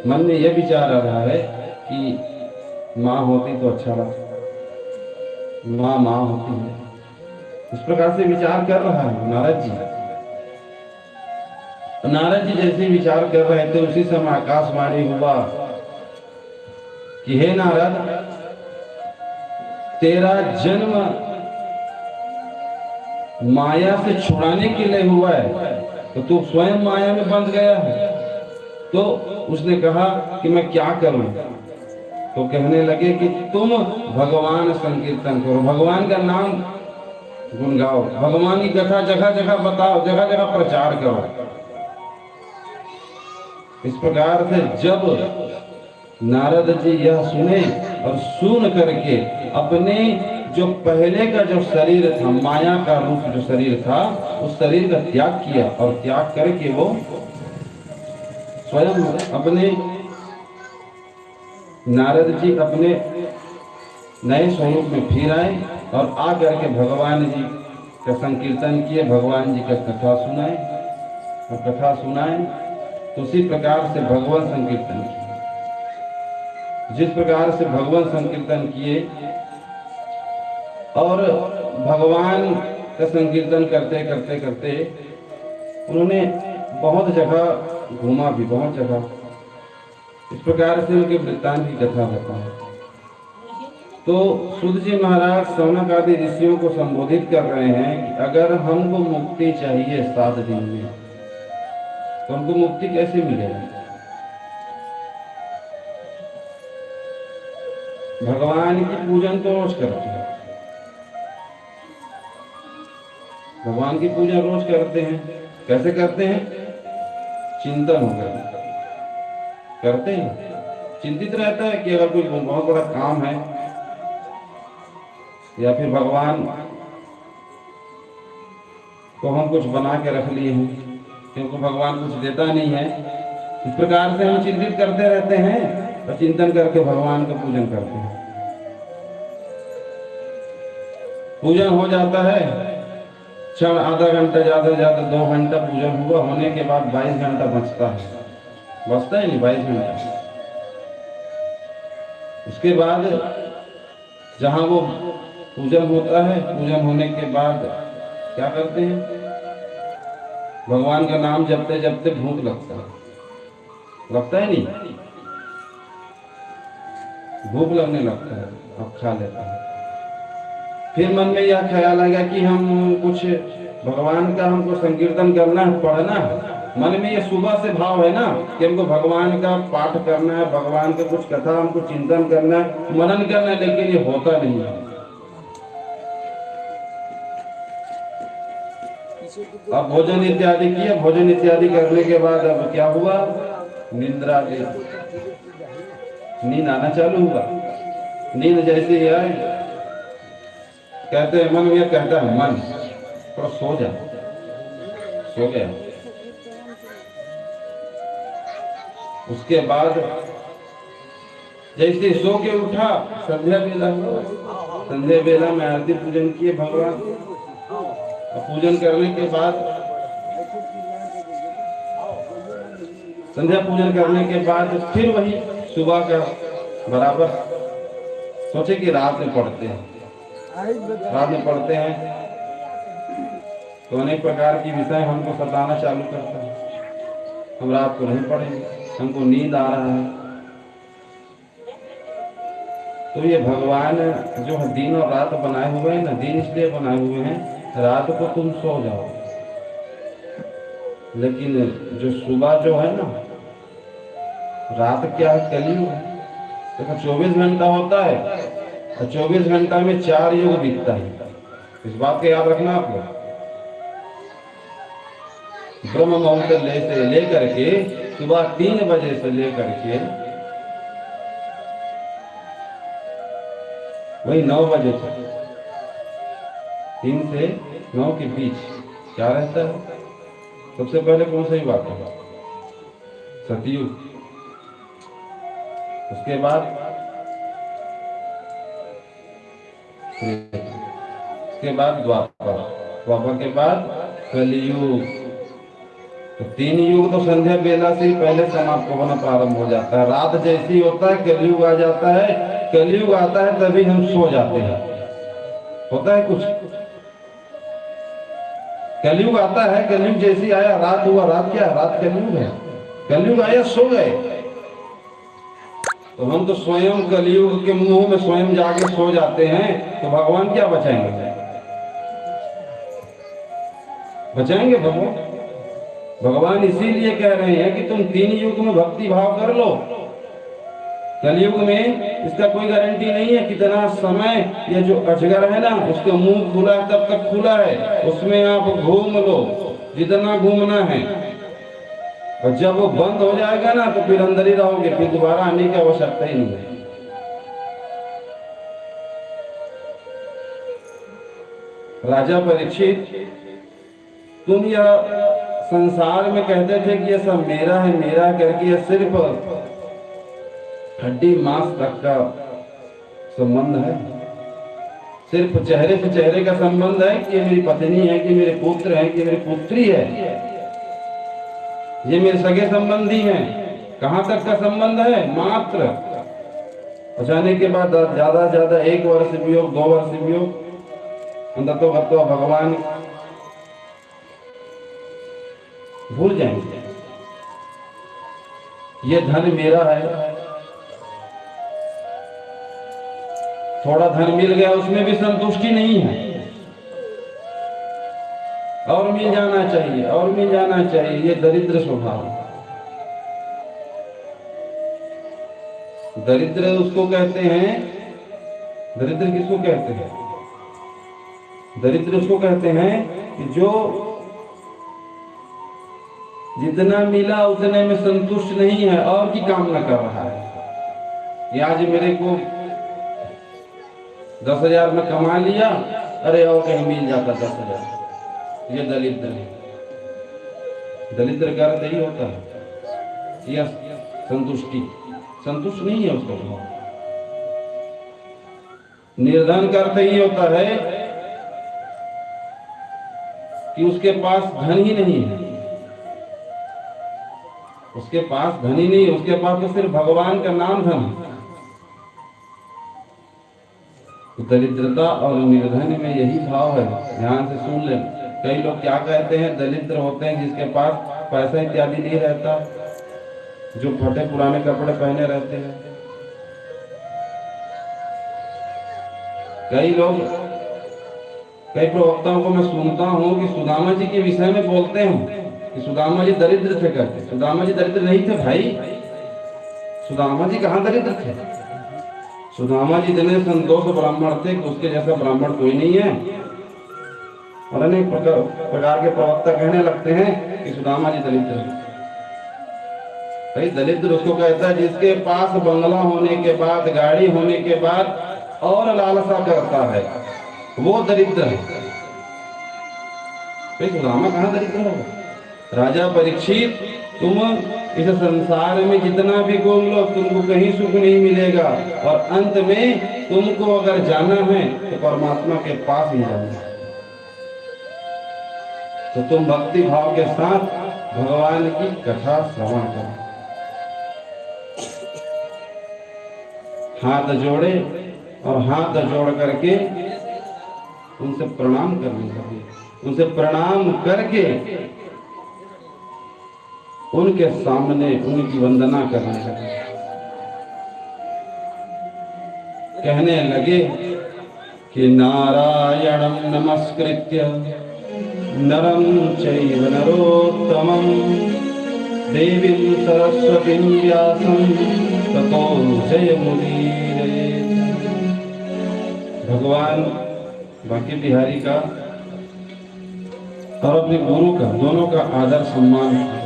मन में यह विचार आ रहा है कि माँ होती तो अच्छा लगता, माँ होती है। इस प्रकार से विचार कर रहा है नारद जी। नारद जी जैसे विचार कर रहे थे, उसी समय आकाशवाणी हुआ कि हे नारद, तेरा जन्म माया से छुड़ाने के लिए हुआ है, तो तू स्वयं माया में बंध गया है। तो उसने कहा कि मैं क्या करूं? तो कहने लगे कि तुम भगवान संकीर्तन करो, भगवान का नाम गुनगाओ, भगवान की कथा जगह जगह बताओ, जगह जगह प्रचार करो। इस प्रकार से जब नारद जी यह सुने और सुन करके अपने जो पहले का जो शरीर था, माया का रूप जो शरीर था, उस शरीर का त्याग किया और त्याग करके वो स्वयं अपने, नारद जी अपने नए स्वरूप में फिर आए और आ करके भगवान जी का संकीर्तन किए, भगवान जी का कथा सुनाए, और कथा सुनाए तो उसी प्रकार से भगवान संकीर्तन किए। जिस प्रकार से भगवान संकीर्तन किए और भगवान का संकीर्तन करते करते करते उन्होंने बहुत जगह घूमा भी, बहुत जगह। इस प्रकार से उनके वृत्तांत की कथा होता है। तो सूत जी महाराज सौनक आदि ऋषियों को संबोधित कर रहे हैं कि अगर हमको मुक्ति चाहिए 7 दिन में, तो हमको मुक्ति कैसे मिलेगा? भगवान की पूजन तो रोज करते हैं, भगवान की पूजा रोज करते हैं। कैसे करते हैं? चिंतन होकर करते हैं। चिंतित रहता है कि अगर कोई बहुत बड़ा काम है या फिर भगवान को हम कुछ बना के रख लिए हैं, क्योंकि भगवान कुछ देता नहीं है, इस प्रकार से हम चिंतित करते रहते हैं और चिंतन करके भगवान का पूजन करते हैं। पूजन हो जाता है, क्षण आधा घंटा, ज्यादा से ज्यादा 2 घंटा पूजन हुआ, होने के बाद 22 घंटा बचता है, बचता ही नहीं 22 घंटा। उसके बाद जहां वो पूजन होता है, पूजन होने के बाद क्या करते हैं? भगवान का नाम जपते जपते भूख लगता है, लगता है नहीं? भूख लगने लगता है, अब खा लेता है। फिर मन में यह ख्याल आएगा कि हम कुछ भगवान का हमको संकीर्तन करना है, पढ़ना है। मन में ये सुबह से भाव है ना कि हमको भगवान का पाठ करना है, भगवान का कुछ कथा हमको चिंतन करना है, मनन करना है, लेकिन ये होता नहीं है। अब भोजन इत्यादि किया, भोजन इत्यादि करने के बाद अब क्या हुआ? निंद्रा गई, नींद आना चालू हुआ। नींद जैसे ही आए, कहते हैं मन, ये कहता है मन थोड़ा सो जा, सो गया। उसके बाद जैसे सो के उठा, संध्या बेला हुआ, संध्या बेला में आरती पूजन किए भगवान। पूजन करने के बाद, संध्या पूजन करने के बाद फिर वही सुबह का बराबर सोचे कि रात में पढ़ते हैं, रात में पढ़ते हैं तो अनेक प्रकार की विषय हमको सताना चालू करता है। हम रात को नहीं पढ़ेंगे, हमको नींद आ रहा है। तो ये भगवान जो है दिन और रात बनाए हुए हैं ना, दिन इसलिए बनाए हुए हैं रात को तुम सो जाओ, लेकिन जो सुबह जो है ना, रात क्या है? कलयुग है। देखो 24 घंटा होता है और 24 घंटा में 4 युग बीतता है। इस बात का याद रखना आप लोग। ब्रह्म मुहूर्त से लेकर के सुबह 3 बजे से लेकर के वही 9 बजे तक, 3 से 9 के बीच क्या रहता है? सबसे पहले कौन सा युग आता है? सतयुग। उसके बाद द्वापर, द्वापर के बाद कलयुग। तो 3 युग तो संध्या बेला से ही पहले समाप्त होना प्रारंभ हो जाता है। रात जैसी होता है कलयुग आ जाता है, कलयुग आता है तभी हम सो जाते हैं। होता है कुछ, कलयुग आता है, कलयुग जैसी आया रात हुआ, रात क्या है? रात कलयुग है। कलयुग आया, सो गए। तो हम तो स्वयं कलयुग के मुंह में स्वयं जाके सो जाते हैं, तो भगवान क्या बचाएंगे? बचाएंगे भगवान? भगवान इसीलिए कह रहे हैं कि तुम 3 युग में भक्ति भाव कर लो। कलयुग में इसका कोई गारंटी नहीं है कितना समय ये जो अजगर है ना, उसका मुंह खुला है तब तक खुला है, उसमें आप घूम लो जितना घूमना है, और जब वो बंद हो जाएगा ना तो फिर अंदर ही रहोगे, फिर दोबारा आने की आवश्यकता ही नहीं है। राजा परीक्षित, तुम यह संसार में कहते थे कि ये सब मेरा है मेरा करके, ये सिर्फ हड्डी मांस तक का संबंध है, सिर्फ चेहरे से चेहरे का संबंध है कि ये मेरी पत्नी है, कि मेरे पुत्र है, कि मेरी पुत्री है, ये मेरे सगे संबंधी हैं। कहां तक का संबंध है? मात्र पहुंचाने के बाद ज्यादा से ज्यादा 1 वर्ष भी हो, 2 वर्ष भी हो, अंततः भगवान भूल जाएंगे ये धन मेरा है। थोड़ा धन मिल गया उसमें भी संतुष्टि नहीं है, और मिल जाना चाहिए, और मिल जाना चाहिए। ये दरिद्र स्वभाव। दरिद्र उसको कहते हैं, दरिद्र किसको कहते हैं? दरिद्र उसको कहते हैं कि जो जितना मिला उतने में संतुष्ट नहीं है और की कामना कर रहा है। ये आज मेरे को 10,000 में कमा लिया, अरे और कहीं मिल जाता 10,000। ये दरिद्र है। दरिद्र का अर्थ यही होता है, यह संतुष्टि, संतुष्ट नहीं है उसका भाव। निर्धन का अर्थ यही होता है कि उसके पास धन ही नहीं है, उसके पास धन ही नहीं, उसके पास तो सिर्फ भगवान का नाम धन है। दरिद्रता और निर्धन में यही भाव है। ध्यान से सुन ले। कई लोग क्या कहते हैं? दरिद्र होते हैं जिसके पास पैसा इत्यादि नहीं रहता, जो फटे पुराने कपड़े पहने रहते हैं। कई लोग, कई प्रवक्ताओं को मैं सुनता हूं कि सुदामा जी के विषय में बोलते हैं कि सुदामा जी दरिद्र थे करते। सुदामा जी दरिद्र नहीं थे भाई। सुदामा जी कहाँ दरिद्र थे? सुदामा जी इतने संतोष ब्राह्मण थे कि उसके जैसा ब्राह्मण कोई नहीं है। और अनेक प्रकार के प्रवक्ता कहने लगते हैं कि सुदामा जी दरिद्र है। भाई दरिद्र उसको कहता है जिसके पास बंगला होने के बाद, गाड़ी होने के बाद और लालसा करता है, वो दरिद्र है। भाई सुदामा कहाँ दरिद्र है? राजा परीक्षित, तुम इस संसार में जितना भी घूम लो तुमको कहीं सुख नहीं मिलेगा, और अंत में तुमको अगर जाना है तो परमात्मा के पास ही जाना है। तो तुम भक्ति भाव के साथ भगवान की कथा श्रवण करो, हाथ जोड़े और हाथ जोड़ करके उनसे प्रणाम करने लगे। उनसे प्रणाम करके उनके सामने उनकी वंदना करने लगे। कहने लगे कि नारायणं नमस्कृत्य नरं चैव नरोत्तमं देवीं सरस्वतीं व्यासं ततो जयमुदीरयेत्। भगवान बांके बिहारी का और अपने गुरु का, दोनों का आदर सम्मान किया,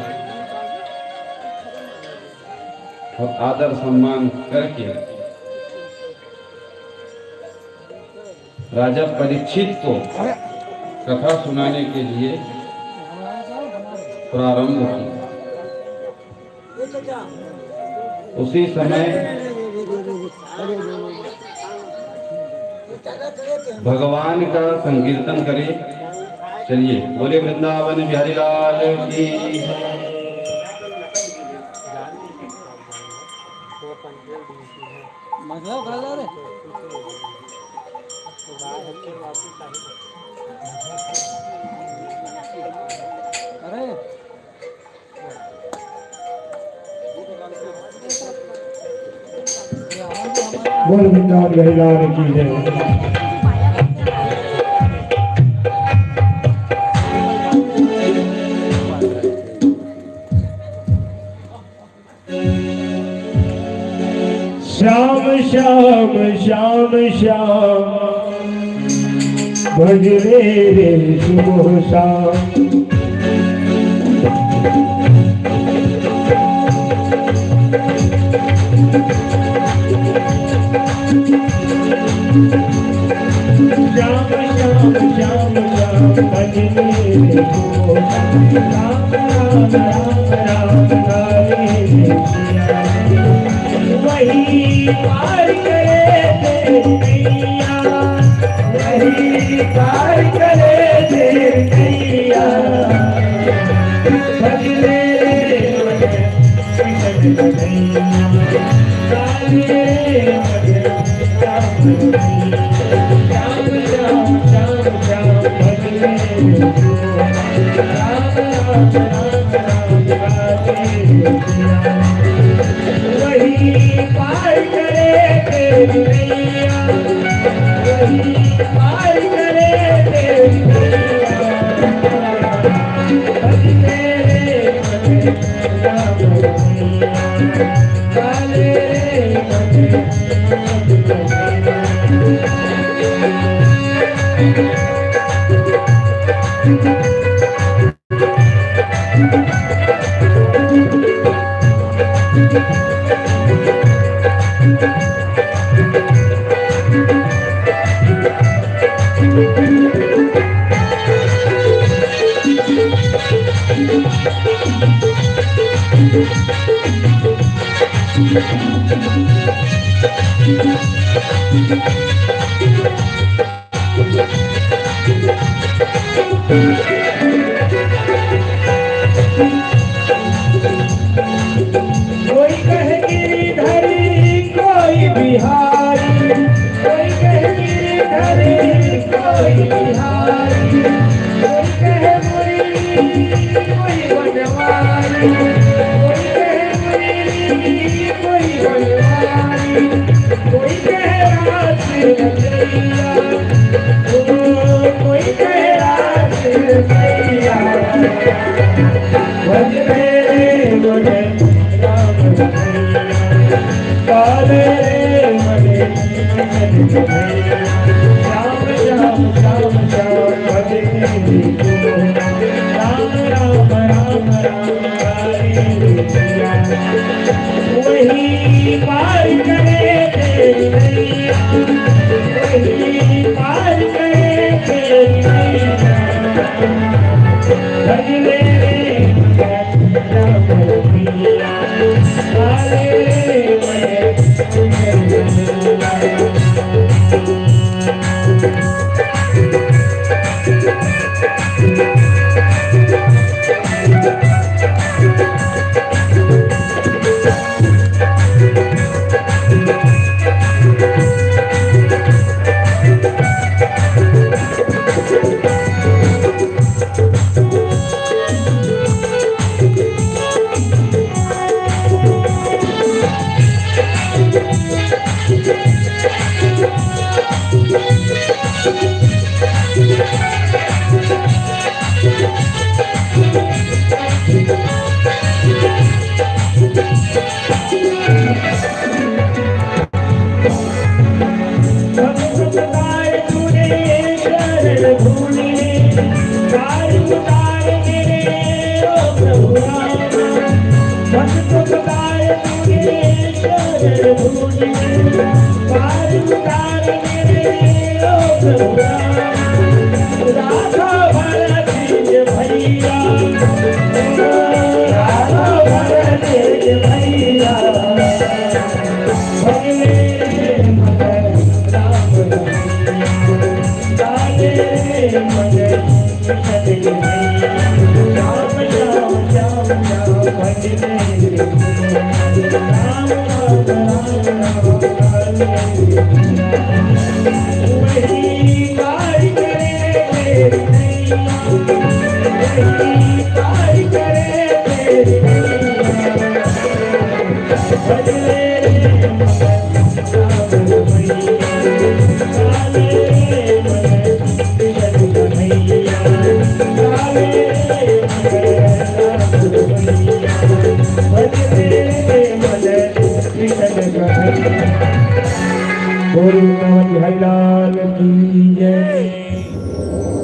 और आदर सम्मान करके राजा परीक्षित को कथा सुनाने के लिए प्रारंभ किया। उसी समय भगवान का संकीर्तन करे। चलिए बोले वृंदावन बिहारी लाल की। बोल वृंदावन बिहारी लाल की जय। श्याम श्याम श्याम श्याम भज रे सुबह शाम। श्याम श्याम श्याम श्याम भज रे सुबह शाम। राम राम राम राम हरे वही पार करे मैया। पार करे तेरी नैया भजले वही पार करे तेरी नैया वही पार करे तेरी नैया भजले काले कोई कहे गिरधरी कोई बिहारी कोई कहे गिरधरी कोई बिहारी कोई कहे मुरली कोई बनवारी कोई कहे मुरली कोई बनवारी कोई कहे रात रचैया कोई कहे रात रचैया भजरे मुझे काले मने श्याम श्याम श्याम श्याम भजे राम राम राम राम वही पार करे तेरी नैया वही पार करे तेरी नैया भजले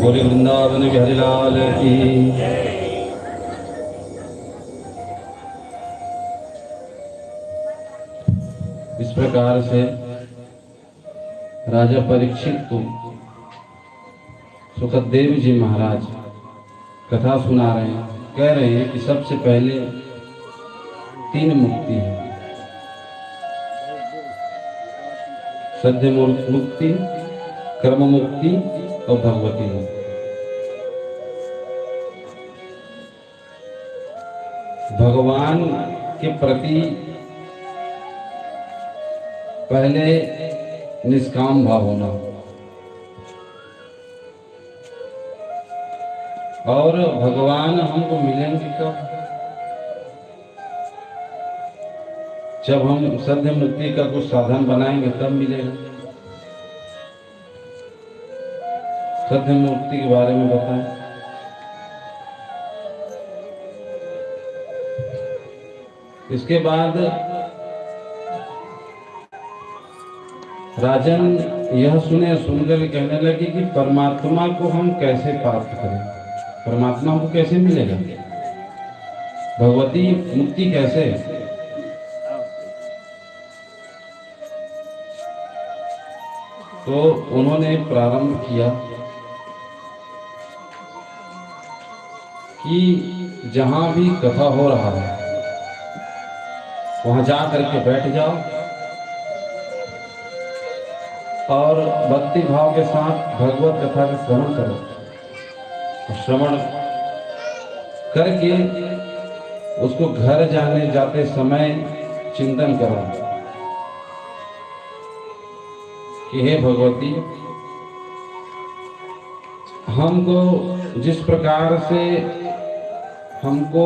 बोले वृंदावन बिहारी लाल की। इस प्रकार से राजा परीक्षित को सुखदेव जी महाराज कथा सुना रहे हैं, कह रहे हैं कि सबसे पहले 3 मुक्ति है, सद्य मुक्ति, कर्म मुक्ति और भगवती में। भगवान के प्रति पहले निष्काम भाव होना और भगवान हमको मिलेंगे कब? जब हम सद्य मुक्ति का कुछ साधन बनाएंगे तब मिलेगा। सद्य मुक्ति के बारे में बताएं। इसके बाद राजन यह सुनकर कहने लगे कि परमात्मा को हम कैसे प्राप्त करें, परमात्मा को कैसे मिलेगा, भगवती मुक्ति कैसे? तो उन्होंने प्रारंभ किया कि जहां भी कथा हो रहा है वहां जा करके बैठ जाओ और भक्ति भाव के साथ भगवत कथा का श्रवण करो। श्रवण करके उसको घर जाते समय चिंतन करो कि हे भगवती, हमको जिस प्रकार से हमको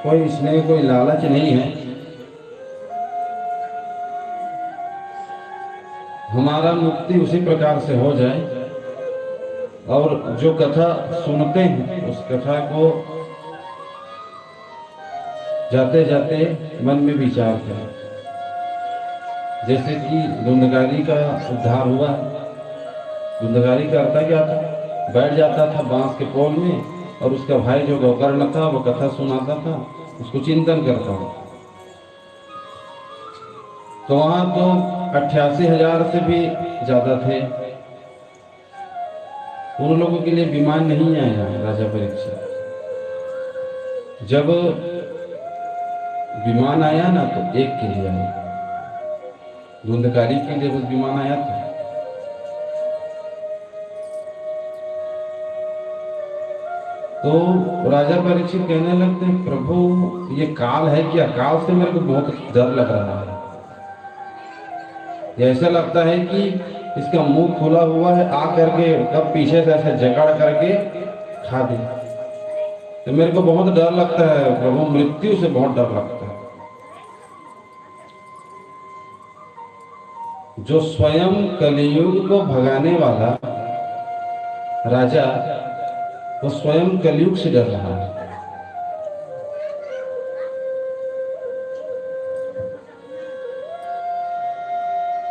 कोई इसमें कोई लालच नहीं है, हमारा मुक्ति उसी प्रकार से हो जाए और जो कथा सुनते हैं उस कथा को जाते जाते मन में विचार करें। जैसे कि धुंधकारी का उद्धार हुआ। धुंधकारी का अर्थ क्या था? बैठ जाता था बांस के पोल में और उसका भाई जो गोकर्ण था वो कथा सुनाता था, उसको चिंतन करता था। तो वहां तो 88,000 से भी ज्यादा थे। उन लोगों के लिए विमान नहीं आया राजा परीक्षित। जब विमान आया ना तो एक के लिए आया, धुंधकारी के लिए बस विमान आया था। तो राजा परीक्षित कहने लगते हैं, प्रभु ये काल है कि अकाल से मेरे को बहुत डर लग रहा है। ऐसा लगता है कि इसका मुंह खुला हुआ है, आ करके कब पीछे से ऐसे जकड़ करके खा दे। तो मेरे को बहुत डर लगता है प्रभु, मृत्यु से बहुत डर लगता है। जो स्वयं कलियुग को भगाने वाला राजा वो स्वयं कलियुग से डर रहा है।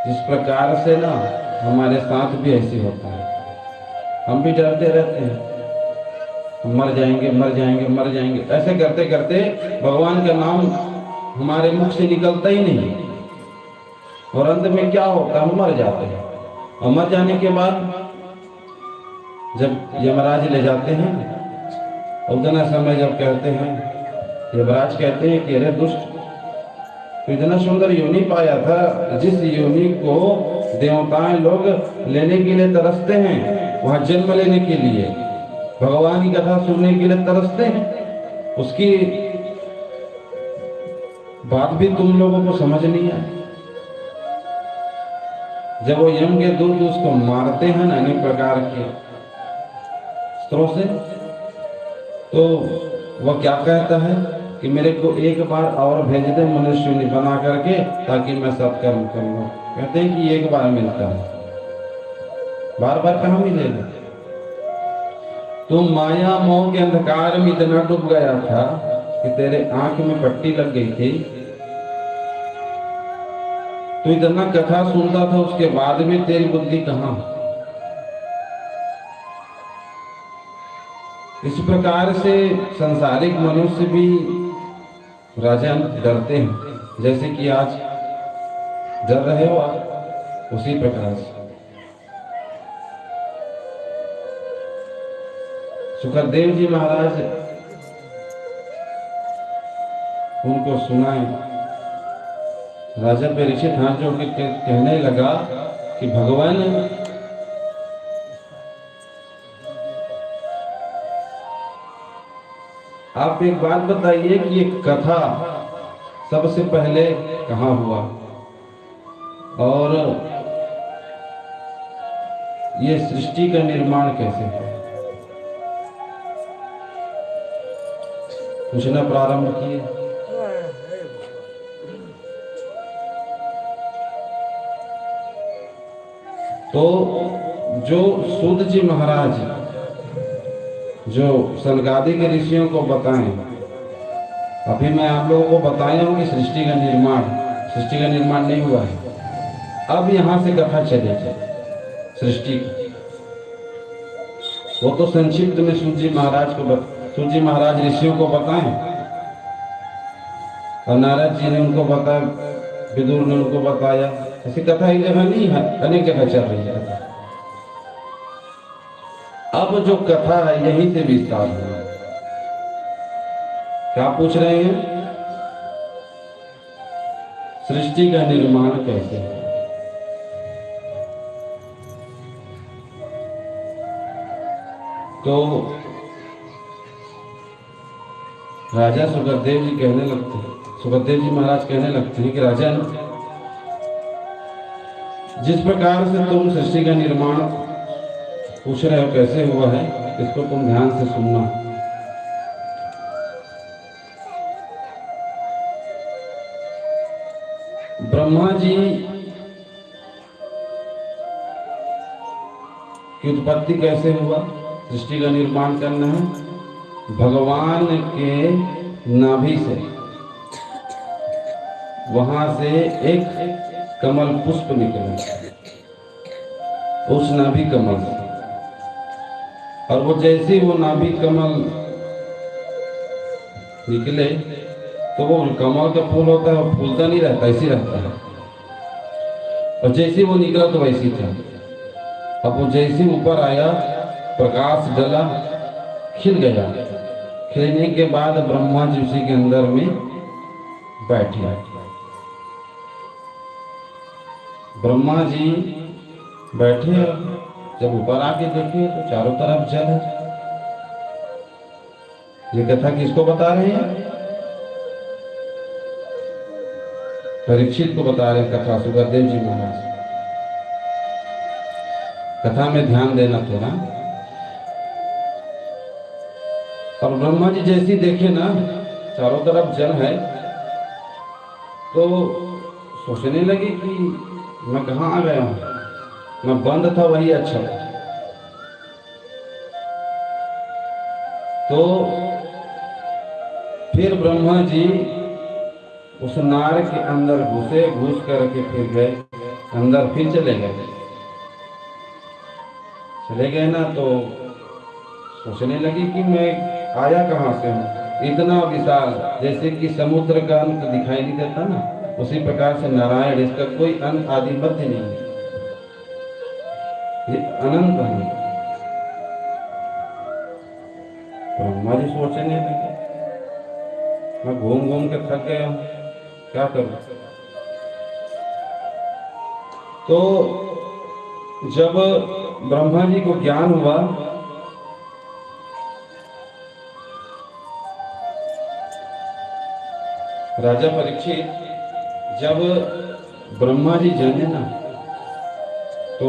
जिस प्रकार से ना हमारे साथ भी ऐसे होता है, हम भी डरते रहते हैं, हम मर जाएंगे मर जाएंगे मर जाएंगे, ऐसे करते करते भगवान का नाम हमारे मुख से निकलता ही नहीं और अंत में क्या होता है, हम मर जाते हैं। और मर जाने के बाद जब यमराज ले जाते हैं उतना समय जब कहते हैं, यमराज कहते हैं कि अरे दुष्ट, तो इतना सुंदर योनि पाया था जिस योनि को देवताएं लोग लेने के लिए तरसते हैं, वहां जन्म लेने के लिए, भगवान की कथा सुनने के लिए तरसते हैं, उसकी बात भी तुम लोगों को समझ नहीं है। जब वो यम के दूत उसको मारते हैं ना अनेक प्रकार के अस्त्रों से, तो वह क्या कहता है कि मेरे को एक बार और भेज दे मनुष्य बना करके, ताकि मैं सत्कर्म कर लूं। कहते हैं कि एक बार मिलता है, बार बार कहाँ मिलेगा। तो माया मोह के अंधकार में इतना डूब गया था कि तेरे आंख में पट्टी लग गई थी, तो इतना कथा सुनता था, उसके बाद भी तेरी बुद्धि कहाँ। इस प्रकार से संसारिक मनुष्य भी राजा डरते हैं, जैसे कि आज डर रहे हो आप, उसी प्रकार से सुखदेव जी महाराज उनको सुनाए। राजा परीक्षित हाथ जोड़ के कहने लगा कि भगवान आप एक बात बताइए कि ये कथा सबसे पहले कहाँ हुआ और ये सृष्टि का निर्माण कैसे हुआ? पूछना प्रारंभ किए। तो जो सूत जी महाराज जो सनकादिक ऋषियों को बताएं, अभी मैं आप लोगों को बताया हूं कि सृष्टि का निर्माण नहीं हुआ है। अब यहां से कथा चलेगी सृष्टि की। वो तो संक्षिप्त में सूत जी महाराज ऋषियों को बताएं और नारद जी ने उनको बताया, विदुर ने उनको बताया। ऐसी कथा एक जगह नहीं है, अनेक जगह चल रही है। अब जो कथा है यहीं से विस्तार हुआ। क्या पूछ रहे हैं? सृष्टि का निर्माण कैसे है? तो राजा सुखदेव जी कहने लगते हैं, सुखदेव जी महाराज कहने लगते हैं कि राजन, जिस प्रकार से तुम सृष्टि का निर्माण पूछ रहे हो कैसे हुआ है, इसको तुम ध्यान से सुनना। ब्रह्मा जी की उत्पत्ति कैसे हुआ? सृष्टि का निर्माण करना है, भगवान के नाभि से, वहां से एक कमल पुष्प निकला, उस नाभि कमल से। और वो जैसे वो नाभि कमल निकले तो वो कमल का फूल होता है, वो फूलता नहीं रहता, ऐसे रहता है। और जैसे वो निकला तो वैसे था। अब वो जैसे ऊपर आया, प्रकाश डला, खिल गया। खिलने के बाद ब्रह्मा जी उसी के अंदर में बैठे। ब्रह्मा जी बैठे, जब ऊपर आके देखे तो चारों तरफ जल है। ये कथा किसको बता रहे हैं? परीक्षित को बता रहे हैं कथा, सुखदेव जी महाराज। कथा में ध्यान देना थोड़ा। और ब्रह्मा जी जैसी देखे ना चारों तरफ जल है, तो सोचने लगे कि मैं कहाँ आ गया हूं, मैं बंद था वही अच्छा था। तो फिर ब्रह्मा जी उस नार के अंदर घुसे, घुस करके फिर गए अंदर, फिर चले गए ना, तो सोचने लगी कि मैं आया कहाँ से हूँ। इतना विशाल, जैसे कि समुद्र का अंत दिखाई नहीं देता ना, उसी प्रकार से नारायण, इसका कोई अंत आदि मध्य नहीं है, ये अनंत है। ब्रह्मा जी सोचने लगे, मैं घूम घूम के थक गया हूं, क्या करूं। तो जब ब्रह्मा जी को ज्ञान हुआ, राजा परीक्षित, जब ब्रह्मा जी जाने ना, तो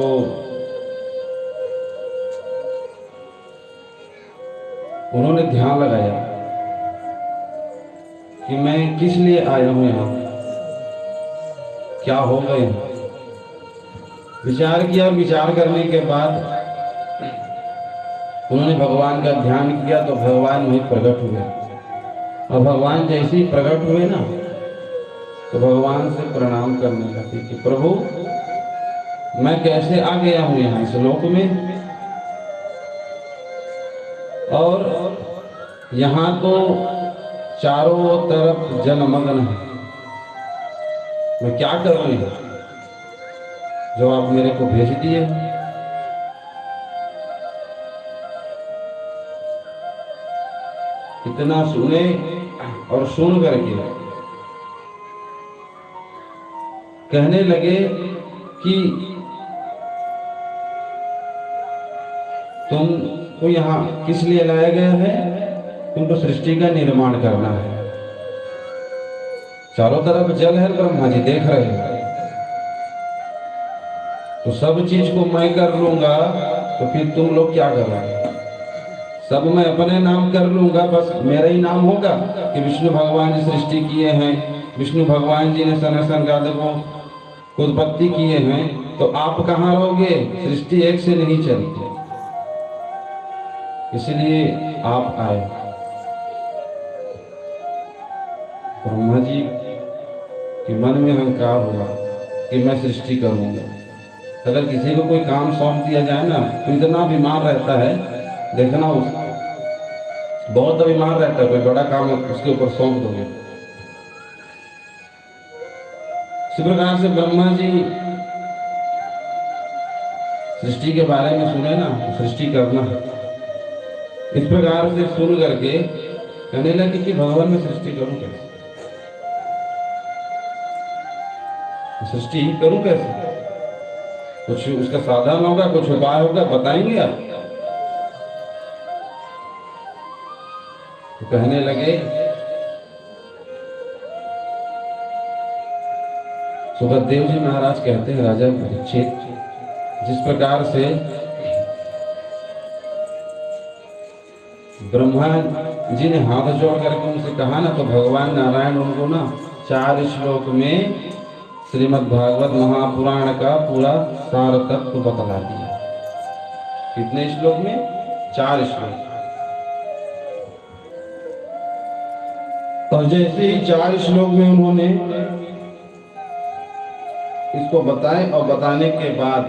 उन्होंने ध्यान लगाया कि मैं किस लिए आया हूं यहां, क्या हो गए। विचार किया, विचार करने के बाद उन्होंने भगवान का ध्यान किया, तो भगवान वहीं प्रकट हुए। और भगवान जैसे ही प्रकट हुए ना, तो भगवान से प्रणाम करने लगे कि प्रभु, मैं कैसे आ गया हूं यहाँ इस लोक में, और यहाँ तो चारों तरफ जलमग्न है, मैं क्या करूं जो आप मेरे को भेज दिए। इतना सुने और सुन करके कहने लगे कि तुमको यहाँ किस लिए लाया गया है, तुमको सृष्टि का निर्माण करना है। चारों तरफ जल है, ब्रह्मा जी देख रहे हैं, तो सब चीज को मैं कर लूंगा तो फिर तुम लोग क्या करोगे? सब मैं अपने नाम कर लूंगा, बस मेरा ही नाम होगा कि विष्णु भगवान जी सृष्टि किए हैं, विष्णु भगवान जी ने सनातन गाद को उत्पत्ति किए हैं, तो आप कहाँ रहोगे? सृष्टि एक से नहीं चलती, इसलिए आप आए। ब्रह्मा जी के मन में अहंकार हुआ कि मैं सृष्टि करूंगा। अगर किसी को कोई काम सौंप दिया जाए ना तो इतना बीमार रहता है, देखना उसको बहुत बीमार रहता है, कोई बड़ा काम उसके ऊपर सौंप दोगे। इसी प्रकार से ब्रह्मा जी सृष्टि के बारे में सुने ना, तो सृष्टि करना है। इस प्रकार से सुन करके कहने लगे कि भगवान मैं सृष्टि करूं कैसे? सृष्टि करूं कैसे? कुछ उसका साधन होगा, कुछ उपाय होगा, बताएंगे आप? तो कहने लगे, सुखदेव जी महाराज कहते हैं राजा परीक्षित, जिस प्रकार से ब्रह्मा जी ने हाथ जोड़ करके उनसे कहा ना, तो भगवान नारायण उनको ना 4 श्लोक में श्रीमद् भागवत महापुराण का पूरा सार तत्व बतला दिया। कितने श्लोक में? 4 श्लोक। और जैसे ही 4 श्लोक में उन्होंने इसको बताए और बताने के बाद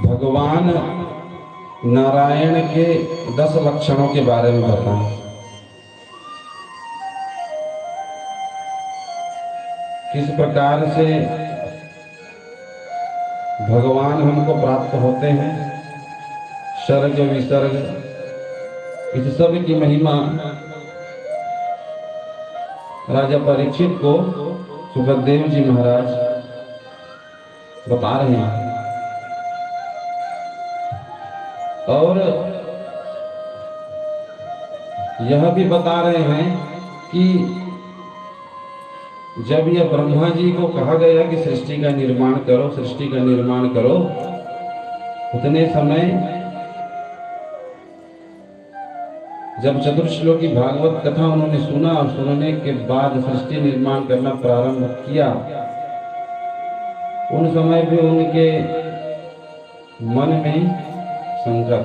भगवान नारायण के 10 लक्षणों के बारे में बताएं। किस प्रकार से भगवान हमको प्राप्त होते हैं, सर्ग विसर्ग, इस सब की महिमा राजा परीक्षित को सुखदेव जी महाराज बता रहे हैं। और यह भी बता रहे हैं कि जब यह ब्रह्मा जी को कहा गया कि सृष्टि का निर्माण करो, सृष्टि का निर्माण करो, उतने समय जब चतुर्श्लोकी भागवत कथा उन्होंने सुना और सुनने के बाद सृष्टि निर्माण करना प्रारंभ किया, उन समय भी उनके मन में शंका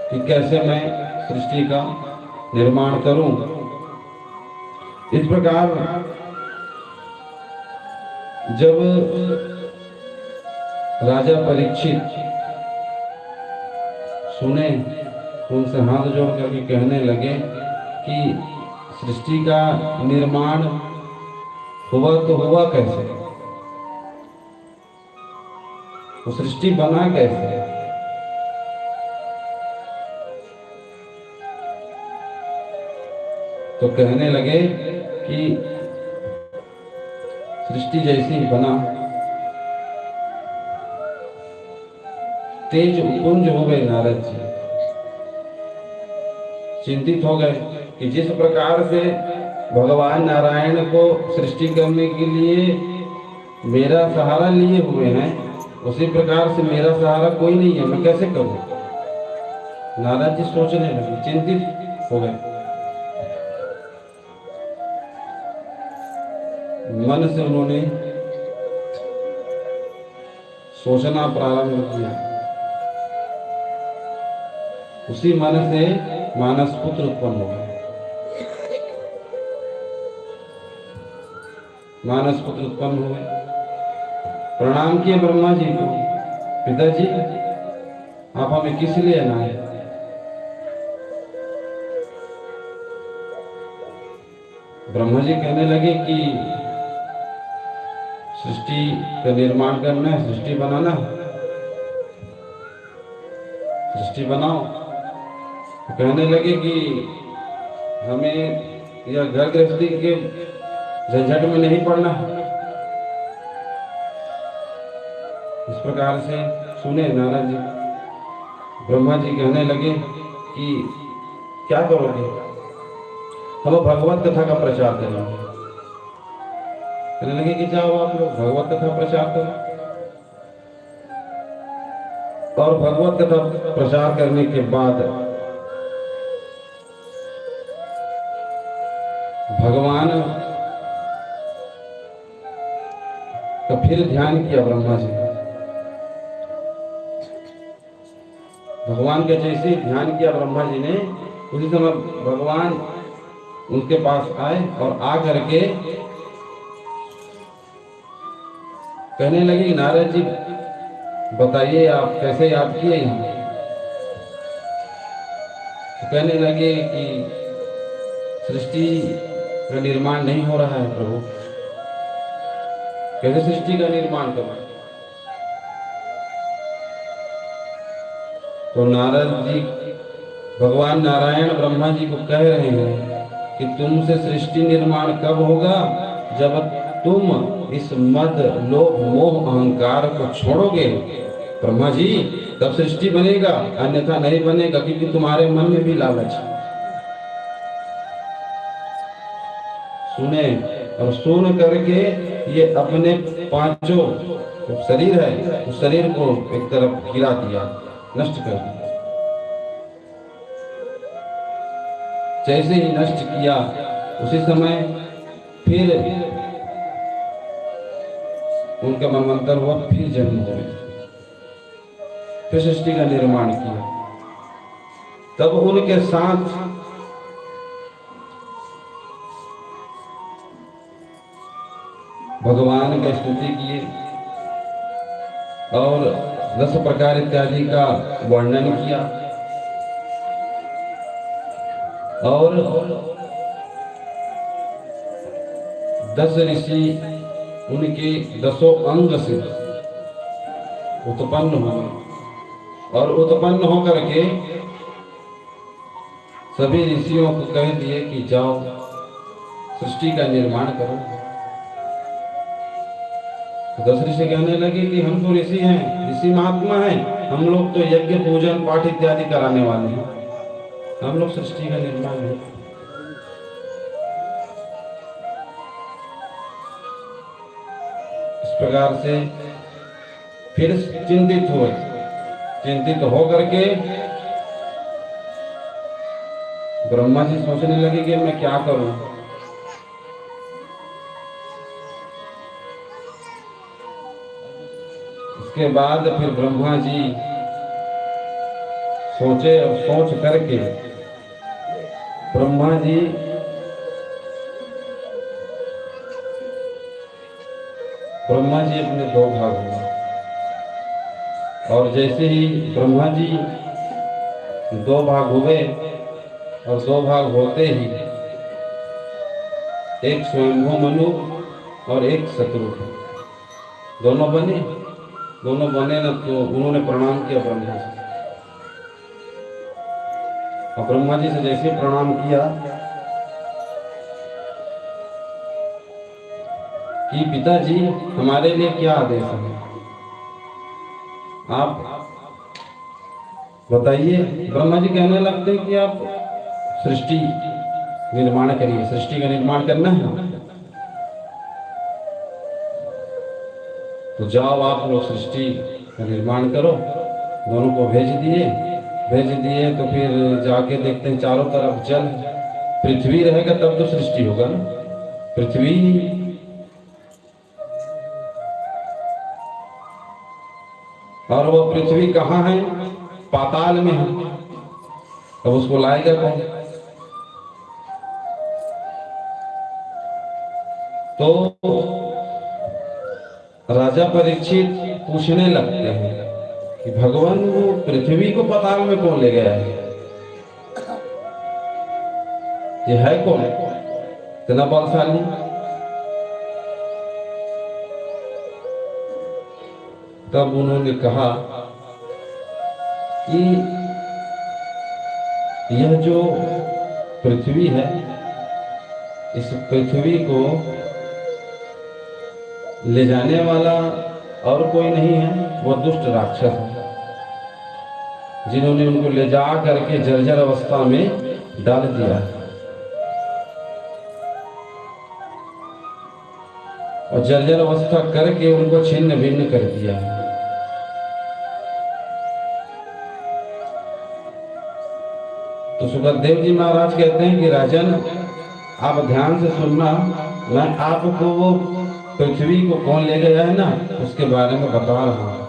कि कैसे मैं सृष्टि का निर्माण करूं। इस प्रकार जब राजा परीक्षित सुने, उनसे हाथ जोड़ करके कहने लगे कि सृष्टि का निर्माण हुआ तो हुआ कैसे, तो सृष्टि बना कैसे? तो कहने लगे कि सृष्टि जैसी ही बना, तेज पुंज हो गए। नारद जी चिंतित हो गए कि जिस प्रकार से भगवान नारायण को सृष्टि करने के लिए मेरा सहारा लिए हुए हैं, उसी प्रकार से मेरा सहारा कोई नहीं है, मैं कैसे करूं? नारद जी सोचने लगे, चिंतित हो गए। मन से उन्होंने सोचना प्रारंभ किया। उसी मन से मानस पुत्र उत्पन्न हो गए। मानस पुत्र उत्पन्न हुए, प्रणाम किए ब्रह्मा जी को, पिताजी आप हमें किस लिए लाए? ब्रह्मा जी कहने लगे कि सृष्टि का निर्माण करना है, सृष्टि बनाना है, सृष्टि बनाओ। तो कहने लगे कि हमें यह घर गृहस्थी के झंझट में नहीं पड़ना, इस प्रकार से सुने नारद जी। ब्रह्मा जी कहने लगे कि क्या करोगे? हम भगवत कथा का प्रचार करेंगे। कहने लगे कि जाओ आप लोग भगवत कथा प्रचार करो। और भगवत कथा प्रचार करने के बाद भगवान का फिर ध्यान किया ब्रह्मा जी। भगवान का जैसे ध्यान किया ब्रह्मा जी ने, उसी समय भगवान उनके पास आए और आ करके कहने लगे नारद जी बताइए आप कैसे याद किए यहाँ? तो कहने लगे कि सृष्टि का निर्माण नहीं हो रहा है प्रभु। कैसे सृष्टि का निर्माण करूं? तो नारद जी भगवान नारायण ब्रह्मा जी को कह रहे हैं कि तुमसे सृष्टि निर्माण कब होगा? जब तुम इस मद लोभ मोह अहंकार को छोड़ोगे ब्रह्मा जी, तब सृष्टि बनेगा, अन्यथा नहीं बनेगा, क्योंकि तुम्हारे मन में भी लालच है। सुने और सुन करके ये अपने पांचों शरीर है उस शरीर को एक तरफ गिरा दिया, नष्ट कर दिया। जैसे ही नष्ट किया उसी समय फिर उनका मनवंतर हुआ, फिर जन्म हुए, फिर सृष्टि का निर्माण किया। तब उनके साथ भगवान का स्तुति किए और 10 प्रकार इत्यादि का वर्णन किया और 10 ऋषि उनके 10 अंग से उत्पन्न हुए और उत्पन्न होकर के सभी ऋषियों को कह दिए कि जाओ सृष्टि का निर्माण करो। 10 ऋषि कहने लगे कि हम तो ऋषि हैं, ऋषि महात्मा हैं, हम लोग तो यज्ञ पूजन पाठ इत्यादि कराने वाले हैं, हम लोग सृष्टि का निर्माण नहीं। इस प्रकार से फिर चिंतित हुए, चिंतित होकर के ब्रह्मा जी सोचने लगे कि मैं क्या करूं। इसके बाद फिर ब्रह्मा जी सोचे और सोच करके ब्रह्मा जी अपने 2 भाग हुए और जैसे ही ब्रह्मा जी 2 भाग हुए और 2 भाग होते ही एक स्वयंभू मनु और एक शत्रुघ्न दोनों बने ना, तो उन्होंने प्रणाम किया ब्रह्मा जी। और ब्रह्मा जी से जैसे प्रणाम किया कि पिताजी हमारे लिए क्या आदेश है, आप बताइए। ब्रह्मा जी कहने लगते कि आप सृष्टि निर्माण करिए, सृष्टि का निर्माण करना है तो जाओ आप लोग सृष्टि का निर्माण करो। दोनों को भेज दिए तो फिर जाके देखते हैं चारों तरफ जल, पृथ्वी रहेगा तब तो सृष्टि होगा ना, पृथ्वी और वो पृथ्वी कहाँ है? पाताल में है। अब उसको लाएगा कौन? तो राजा परीक्षित पूछने लगते हैं कि भगवान वो पृथ्वी को पाताल में कौन ले गया है? ये है कौन? इतना बलशाली। तब उन्होंने कहा कि यह जो पृथ्वी है, इस पृथ्वी को ले जाने वाला और कोई नहीं है, वो दुष्ट राक्षस है जिन्होंने उनको ले जा करके जर्जर अवस्था में डाल दिया और जर्जर अवस्था करके उनको छिन्न भिन्न कर दिया। तो सुखदेव जी महाराज कहते हैं कि राजन, आप ध्यान से सुनना, मैं आपको वो पृथ्वी को कौन ले गया है ना, उसके बारे में बता रहा हूं।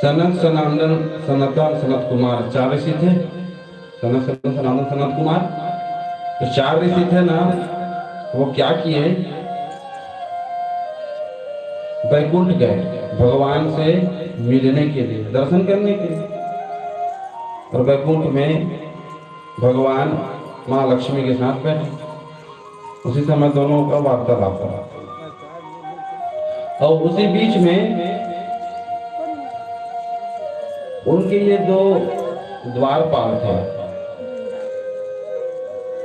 सनत सनातन सनातन सनत कुमार 4 ऋषि थे। सनत सनातन सनत कुमार, तो 4 ऋषि थे ना, वो क्या किए, वैकुंठ गए भगवान से मिलने के लिए, दर्शन करने के लिए। और वैकुंठ में भगवान माँ लक्ष्मी के साथ बैठे। उसी समय दोनों का वार्तालाप रहा और उसी बीच में उनके ये 2 द्वारपाल थे।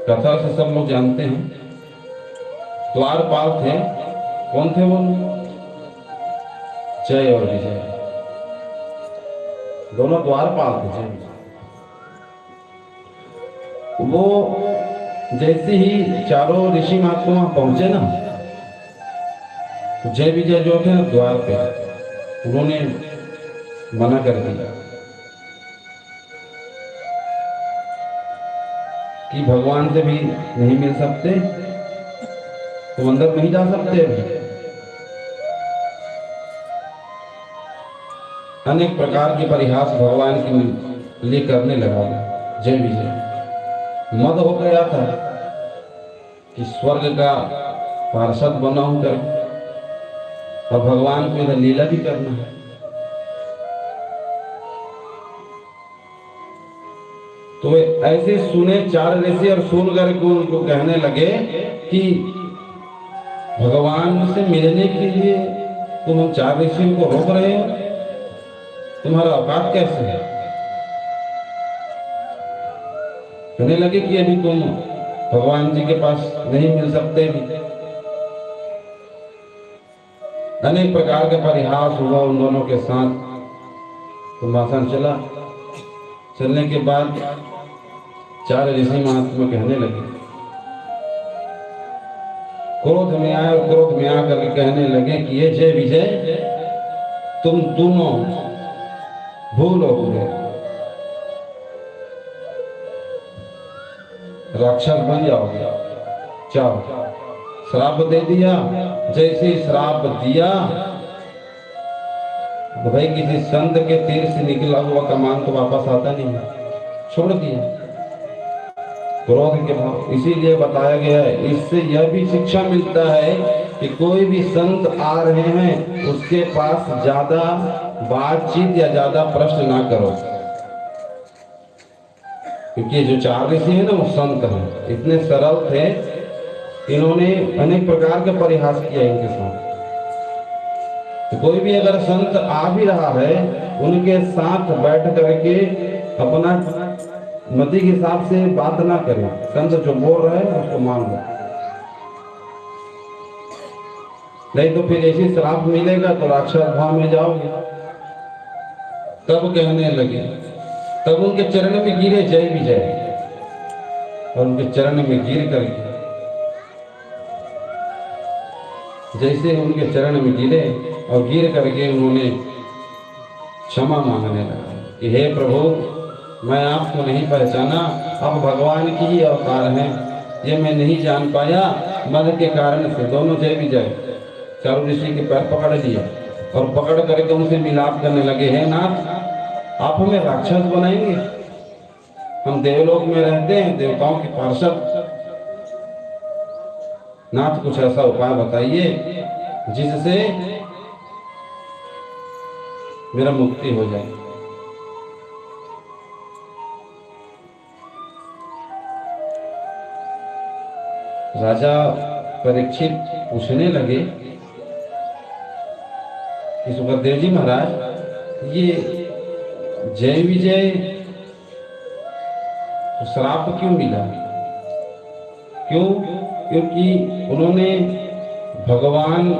कथा से सब लोग जानते हैं, द्वारपाल थे। कौन थे वो? जय और विजय, दोनों द्वारपाल थे। जय वो जैसे ही चारों ऋषि महात्मा वहां पहुंचे ना, तो जय विजय जो थे द्वार पे, उन्होंने मना कर दिया कि भगवान से भी नहीं मिल सकते, तो अंदर नहीं जा सकते। अनेक प्रकार के परिहास भगवान के लिए करने लगा जय विजय। मद हो गया था कि स्वर्ग का पार्षद बना हूं कर, और भगवान को इधर लीला भी करना है। तो ऐसे सुने 4 ऋषि और सुन करके उनको कहने लगे कि भगवान से मिलने के लिए तुम 4 ऋषियों को रोक रहे हो, तुम्हारा औकात कैसे है? कहने लगे कि अभी तुम भगवान जी के पास नहीं मिल सकते भी। अनेक प्रकार के परिहास हुआ उन दोनों के साथ। कुंभाषण चला, चलने के बाद 4 ऋषि महात्मा कहने लगे, क्रोध में आए और क्रोध में आकर के कहने लगे कि ये जय विजय, तुम दोनों भूल हो गए, राक्षस बन जाओगे। चाहो श्राप दे दिया। जैसे श्राप दिया, तो भाई किसी संत के तीर से निकला हुआ कमान तो वापस आता नहीं है, छोड़ दिया क्रोध के भाव। इसीलिए बताया गया है, इससे यह भी शिक्षा मिलता है कि कोई भी संत आ रहे हैं उसके पास ज्यादा बातचीत या ज्यादा प्रश्न ना करो, क्योंकि जो 4 ऋषि है ना वो संत हैं, इतने सरल थे, इन्होंने अनेक प्रकार के परिहास किया इनके साथ। तो कोई भी अगर संत आ भी रहा है, उनके साथ बैठ करके अपना मति के हिसाब से बात ना करें। संत जो बोल रहे हैं उसको मान लो, नहीं तो फिर ऐसी श्राप मिलेगा तो राक्षस भाव में जाओगे। तब कहने लगे, तब उनके चरण में गिरे जय विजय, और उनके चरण में गिर करके जैसे उनके चरण में गिरे और गिर करके उन्होंने क्षमा मांगने लगा कि हे प्रभु, मैं आपको नहीं पहचाना, आप भगवान की ही अवतार हैं, ये मैं नहीं जान पाया, मद के कारण से। दोनों जय विजय 4 ऋषि के पैर पकड़ लिया और पकड़ करके उनसे मिलाप करने लगे, हे नाथ, आप हमें राक्षस बनाएंगे? हम देवलोक में रहते हैं, देवताओं के पार्षद। नाथ कुछ ऐसा उपाय बताइए जिससे मेरा मुक्ति हो जाए। राजा परीक्षित पूछने लगे कि सुखदेव जी महाराज, ये जय विजय श्राप क्यों मिला? क्यों? क्योंकि उन्होंने भगवान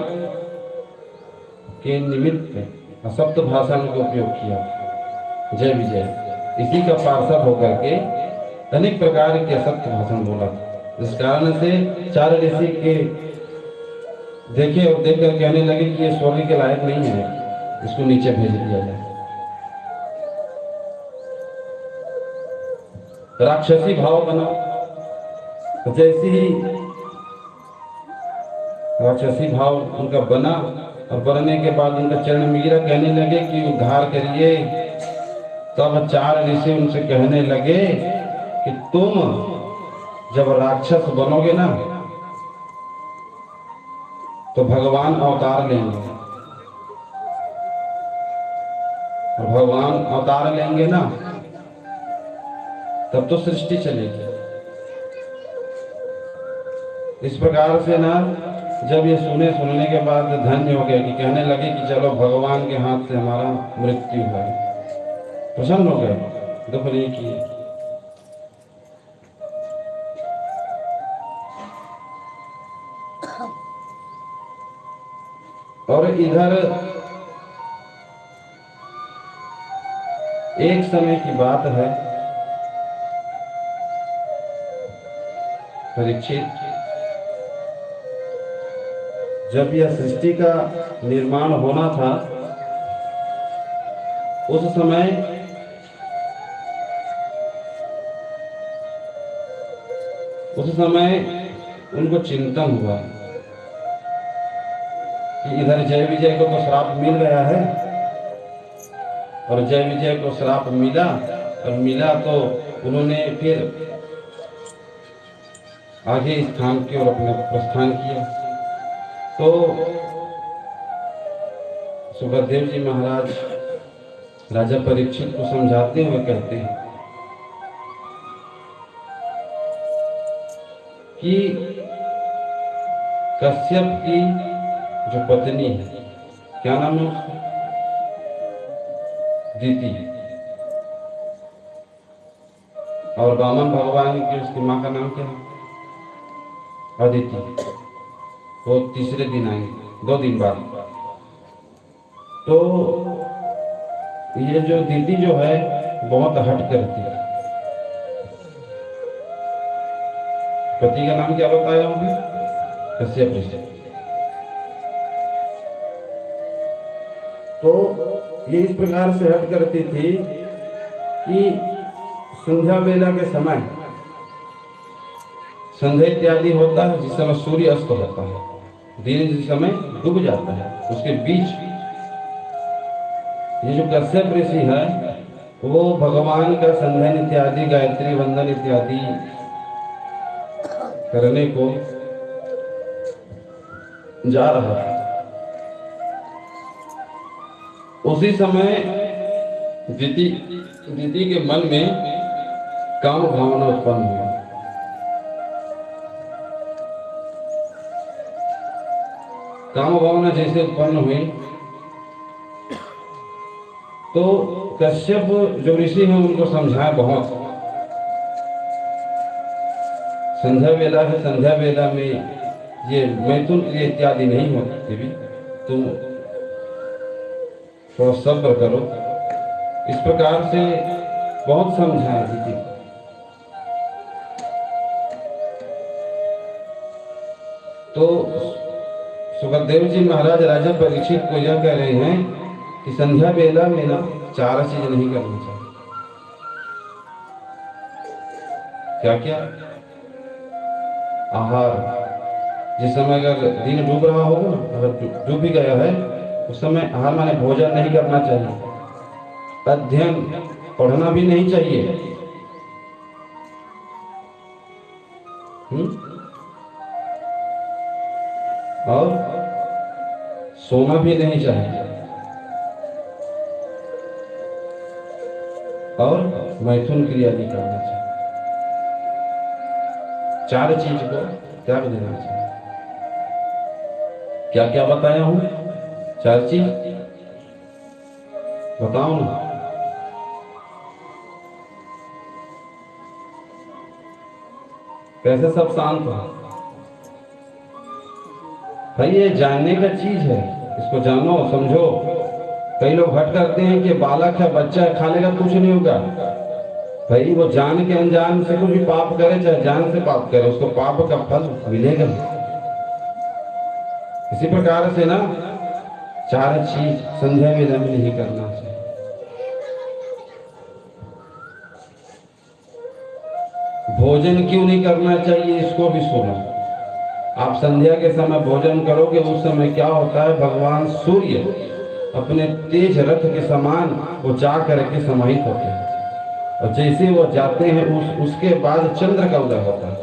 के निमित्त असत्य भाषा का उपयोग किया। जय विजय इसी का पार्षद होकर के अनेक प्रकार के असत्य भाषण बोला, जिस कारण से चार ऋषि के देखे और देखकर कहने लगे कि ये स्वर्ग के लायक नहीं है, इसको नीचे भेज दिया जाए। राक्षसी भाव बना, तो जैसे ही राक्षसी भाव उनका बना और बनने के बाद उनका चरण मीरा कहने लगे कि उद्धार करिए। तब चार ऋषि उनसे कहने लगे कि तुम जब राक्षस बनोगे ना तो भगवान अवतार लेंगे, और भगवान अवतार लेंगे ना तब तो सृष्टि चलेगी। इस प्रकार से ना जब ये सुनने के बाद धन्य हो गए कि कहने लगे कि चलो भगवान के हाथ से हमारा मृत्यु है, प्रसन्न हो गए, दुख नहीं किए। और इधर एक समय की बात है, परीक्षित जब यह सृष्टि का निर्माण होना था उस समय उनको चिंतन हुआ कि इधर जय विजय को तो श्राप मिल गया है, और जय विजय को श्राप मिला, और मिला तो उन्होंने फिर आगे स्थान की ओर अपने प्रस्थान किया। तो सुखदेव जी महाराज राजा परीक्षित को समझाते हुए कहते हैं कि कश्यप की जो पत्नी है, क्या नाम है उसका? दीति। और वामन भगवान की उसकी माँ का नाम क्या है? अदिति। वो तीसरे दिन आएंगे, 2 दिन बाद। तो ये जो दीदी जो है बहुत हट करती है। पति का नाम क्या बताया होंगे? कश्यप ऋषि। तो ये इस प्रकार से हट करती थी कि संध्या वेला के समय संध्या इत्यादि होता है, जिस समय सूर्य अस्त होता है, दिन जिस समय डूब जाता है, उसके बीच ये जो कश्यप ऋषि है वो भगवान का संध्या इत्यादि गायत्री वंदन इत्यादि करने को जा रहा है। उसी समय दीदी के मन में काम भावना उत्पन्न हुई। काम भावना जैसे उत्पन्न हुई तो कश्यप जो ऋषि हैं उनको समझाया बहुत। संध्या वेला है, संध्या वेला में ये मैथुन क्रिया इत्यादि नहीं होती भी, तुम थोड़ा सब्र करो। इस प्रकार से बहुत समझाया दीदी। तो सुखदेव जी महाराज राजा परीक्षित को यह कह रहे हैं कि संध्या वेला में ना 4 चीज नहीं करनी चाहिए। क्या क्या? आहार, जिस समय अगर दिन डूब रहा होगा ना, अगर डूब भी गया है उस समय आहार माने भोजन नहीं करना चाहिए। अध्ययन पढ़ना भी नहीं चाहिए। और सोना भी नहीं चाहिए, और मैथुन क्रिया नहीं करना चाहिए। 4 चीज को त्याग देना चाहिए। क्या क्या बताया हूं? 4 चीज बताओ ना। कैसे सब शांत हो? भाई ये जानने का चीज है, इसको जानो समझो। कई लोग हट करते हैं कि बालक है, बच्चा है, खा लेगा कुछ नहीं होगा। भाई वो जान के अनजान से कुछ भी पाप करे, चाहे जान से पाप करे, उसको पाप का फल मिलेगा। इसी प्रकार से ना चार चीज संध्या वेला में नहीं करना चाहिए। भोजन क्यों नहीं करना चाहिए, इसको भी सुनो। आप संध्या के समय भोजन करोगे, उस समय क्या होता है, भगवान सूर्य अपने तेज रथ के समान वो जा करके समाहित होते हैं, और जैसे वो जाते हैं उसके बाद चंद्र का उदय होता है।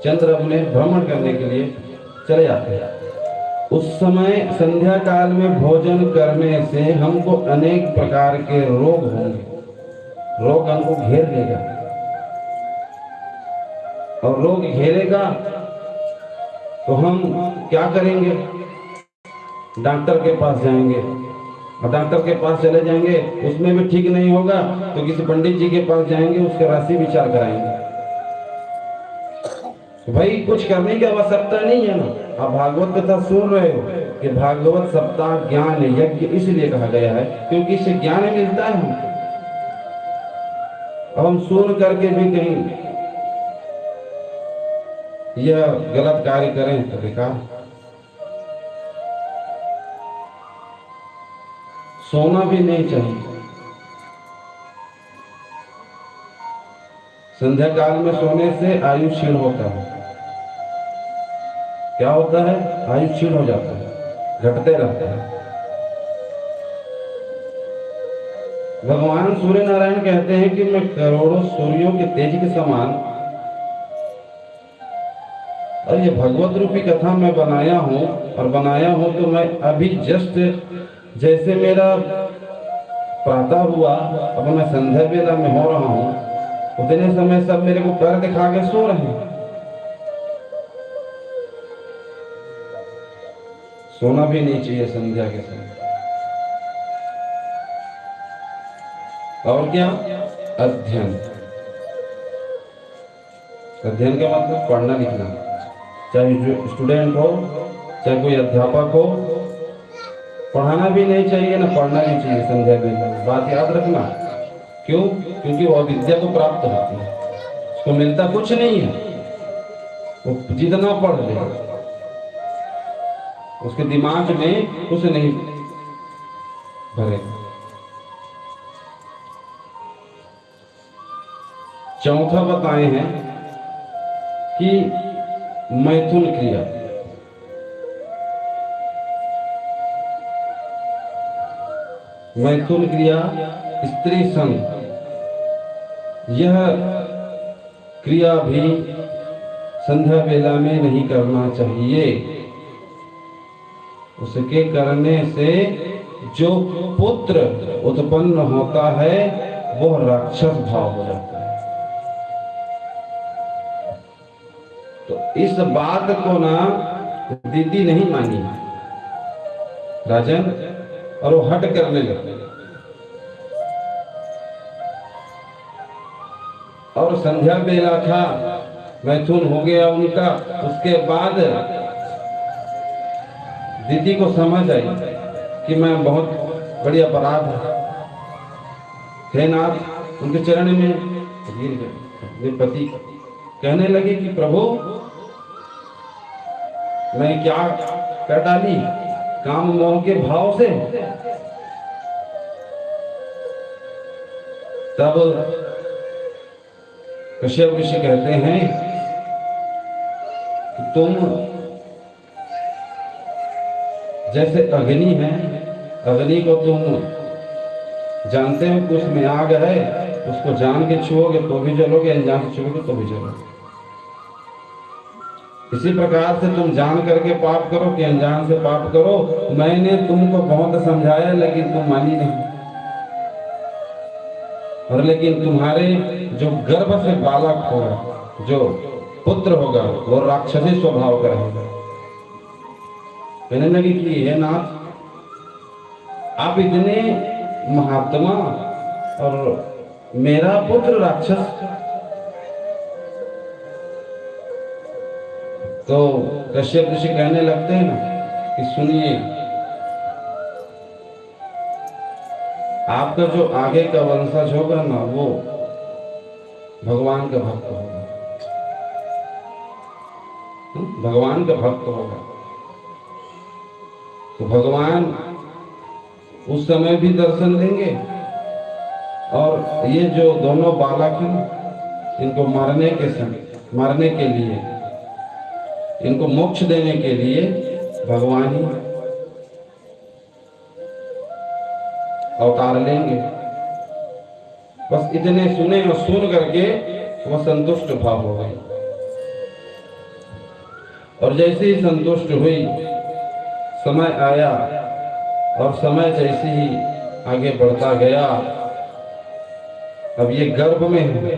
चंद्र अपने भ्रमण करने के लिए चले जाते हैं। उस समय संध्या काल में भोजन करने से हमको अनेक प्रकार के रोग होंगे, रोग हमको घेर लेगा, और रोग घेरेगा तो हम क्या करेंगे, डॉक्टर के पास जाएंगे, और डॉक्टर के पास चले जाएंगे, उसमें भी ठीक नहीं होगा तो किसी पंडित जी के पास जाएंगे, उसका राशि विचार कराएंगे। भाई कुछ करने की आवश्यकता नहीं है ना। आप भागवत कथा सुन रहे हो कि भागवत सप्ताह ज्ञान यज्ञ इसलिए कहा गया है क्योंकि इससे ज्ञान मिलता है हमको। अब हम सुन करके भी कहीं यह गलत कार्य करें तो बेकार। सोना भी नहीं चाहिए। संध्या काल में सोने से आयु क्षीण होता है। क्या होता है, आयु क्षीण हो जाता है, घटते रहता है। भगवान सूर्य नारायण कहते हैं कि मैं करोड़ों सूर्यों के तेज के समान, और ये भगवत रूपी कथा मैं बनाया हूं, और बनाया हूं तो मैं अभी जस्ट जैसे मेरा प्रातः हुआ, अब मैं संध्या वेला में हो रहा हूं, उतने समय सब मेरे को पैर दिखा के सो रहे हैं। सोना भी नहीं चाहिए संध्या के समय। और क्या, अध्ययन। अध्ययन का मतलब पढ़ना लिखना, चाहे जो स्टूडेंट हो चाहे कोई अध्यापक हो, पढ़ाना भी नहीं चाहिए ना पढ़ना भी चाहिए संध्या वेला। बात याद रखना। क्यों? क्योंकि वो अविद्या को प्राप्त होती है, उसको मिलता कुछ नहीं है। वो जितना पढ़ ले उसके दिमाग में कुछ नहीं भरेगा। चौथा बताए हैं कि मैथुन क्रिया। मैथुन क्रिया, स्त्री संग, यह क्रिया भी संध्या वेला में नहीं करना चाहिए। उसके करने से जो पुत्र उत्पन्न होता है वह राक्षस भाव हो जाता है। तो इस बात को ना दीदी नहीं मानी राजन, और वो हट करने लगे। और संध्या वेला था, मैथुन हो गया उनका। उसके बाद दीदी को समझ आई कि मैं बहुत बड़ी अपराध है नाथ, उनके चरण में गिर गए। पति कहने लगे कि प्रभु मैं क्या कर डाली काम मोह के भाव से। तब कश्यप ऋषि कहते हैं कि तुम जैसे अग्नि है, अग्नि को तुम जानते हो कि उसमें आग है, उसको जान के छुओगे तो भी जलोगे, अनजान से छुओगे तो भी जलोगे। इसी प्रकार से तुम जान करके पाप करो कि अनजान से पाप करो। मैंने तुमको बहुत समझाया लेकिन तुम मानी नहीं, और लेकिन तुम्हारे जो गर्भ से बालक होगा, जो पुत्र होगा, वो राक्षसी स्वभाव का रहेगा। कहने लगे कि हे नाथ, आप इतने महात्मा और मेरा पुत्र राक्षस। तो कश्यप ऋषि कहने लगते हैं ना कि सुनिए, आपका जो आगे का वंशज होगा ना वो भगवान का भक्त होगा, भगवान का भक्त होगा। तो भगवान उस समय भी दर्शन देंगे और ये जो दोनों बालक हैं इनको मारने के लिए, इनको मोक्ष देने के लिए भगवान ही अवतार लेंगे। बस इतने सुने और सुन करके वह संतुष्ट भाव हो गई। और जैसे ही संतुष्ट हुई, समय आया और समय जैसे ही आगे बढ़ता गया, अब ये गर्भ में है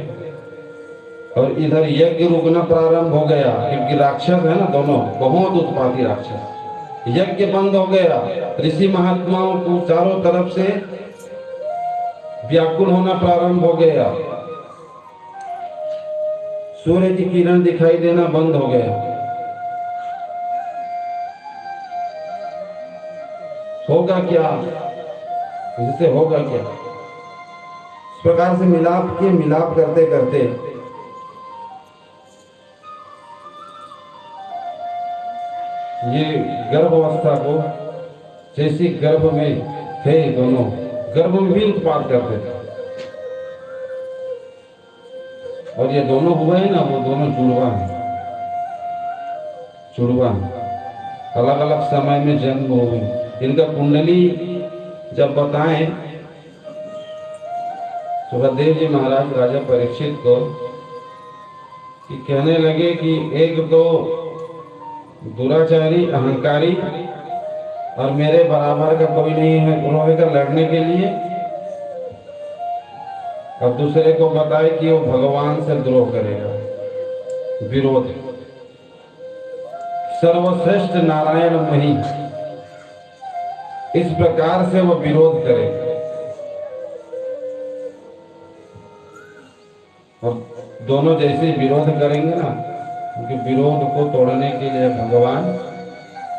और इधर यज्ञ रुकना प्रारंभ हो गया, क्योंकि राक्षस है ना, दोनों बहुत उत्पाती राक्षस। यज्ञ बंद हो गया, ऋषि महात्माओं को चारों तरफ से व्याकुल होना प्रारंभ हो गया, सूर्य की किरण दिखाई देना बंद हो गया। होगा क्या, इससे होगा क्या? इस प्रकार से मिलाप करते करते ये गर्भावस्था को, जैसे गर्भ में थे दोनों, गर्भ में भी उत्पाद करते थे। और ये दोनों हुए हैं ना, वो दोनों जुड़वा हैं, अलग अलग समय में जन्म हुए। इनका कुंडली जब बताएं सुखदेव जी महाराज राजा परीक्षित को कि कहने लगे कि एक तो दुराचारी, अहंकारी और मेरे बराबर का कोई नहीं है उन्होंने का लड़ने के लिए, और दूसरे को बताए कि वो भगवान से द्रोह करेगा, विरोध। सर्वश्रेष्ठ नारायण मही, इस प्रकार से वो विरोध करेगा। और दोनों जैसे विरोध करेंगे ना, उनके विरोध को तोड़ने के लिए भगवान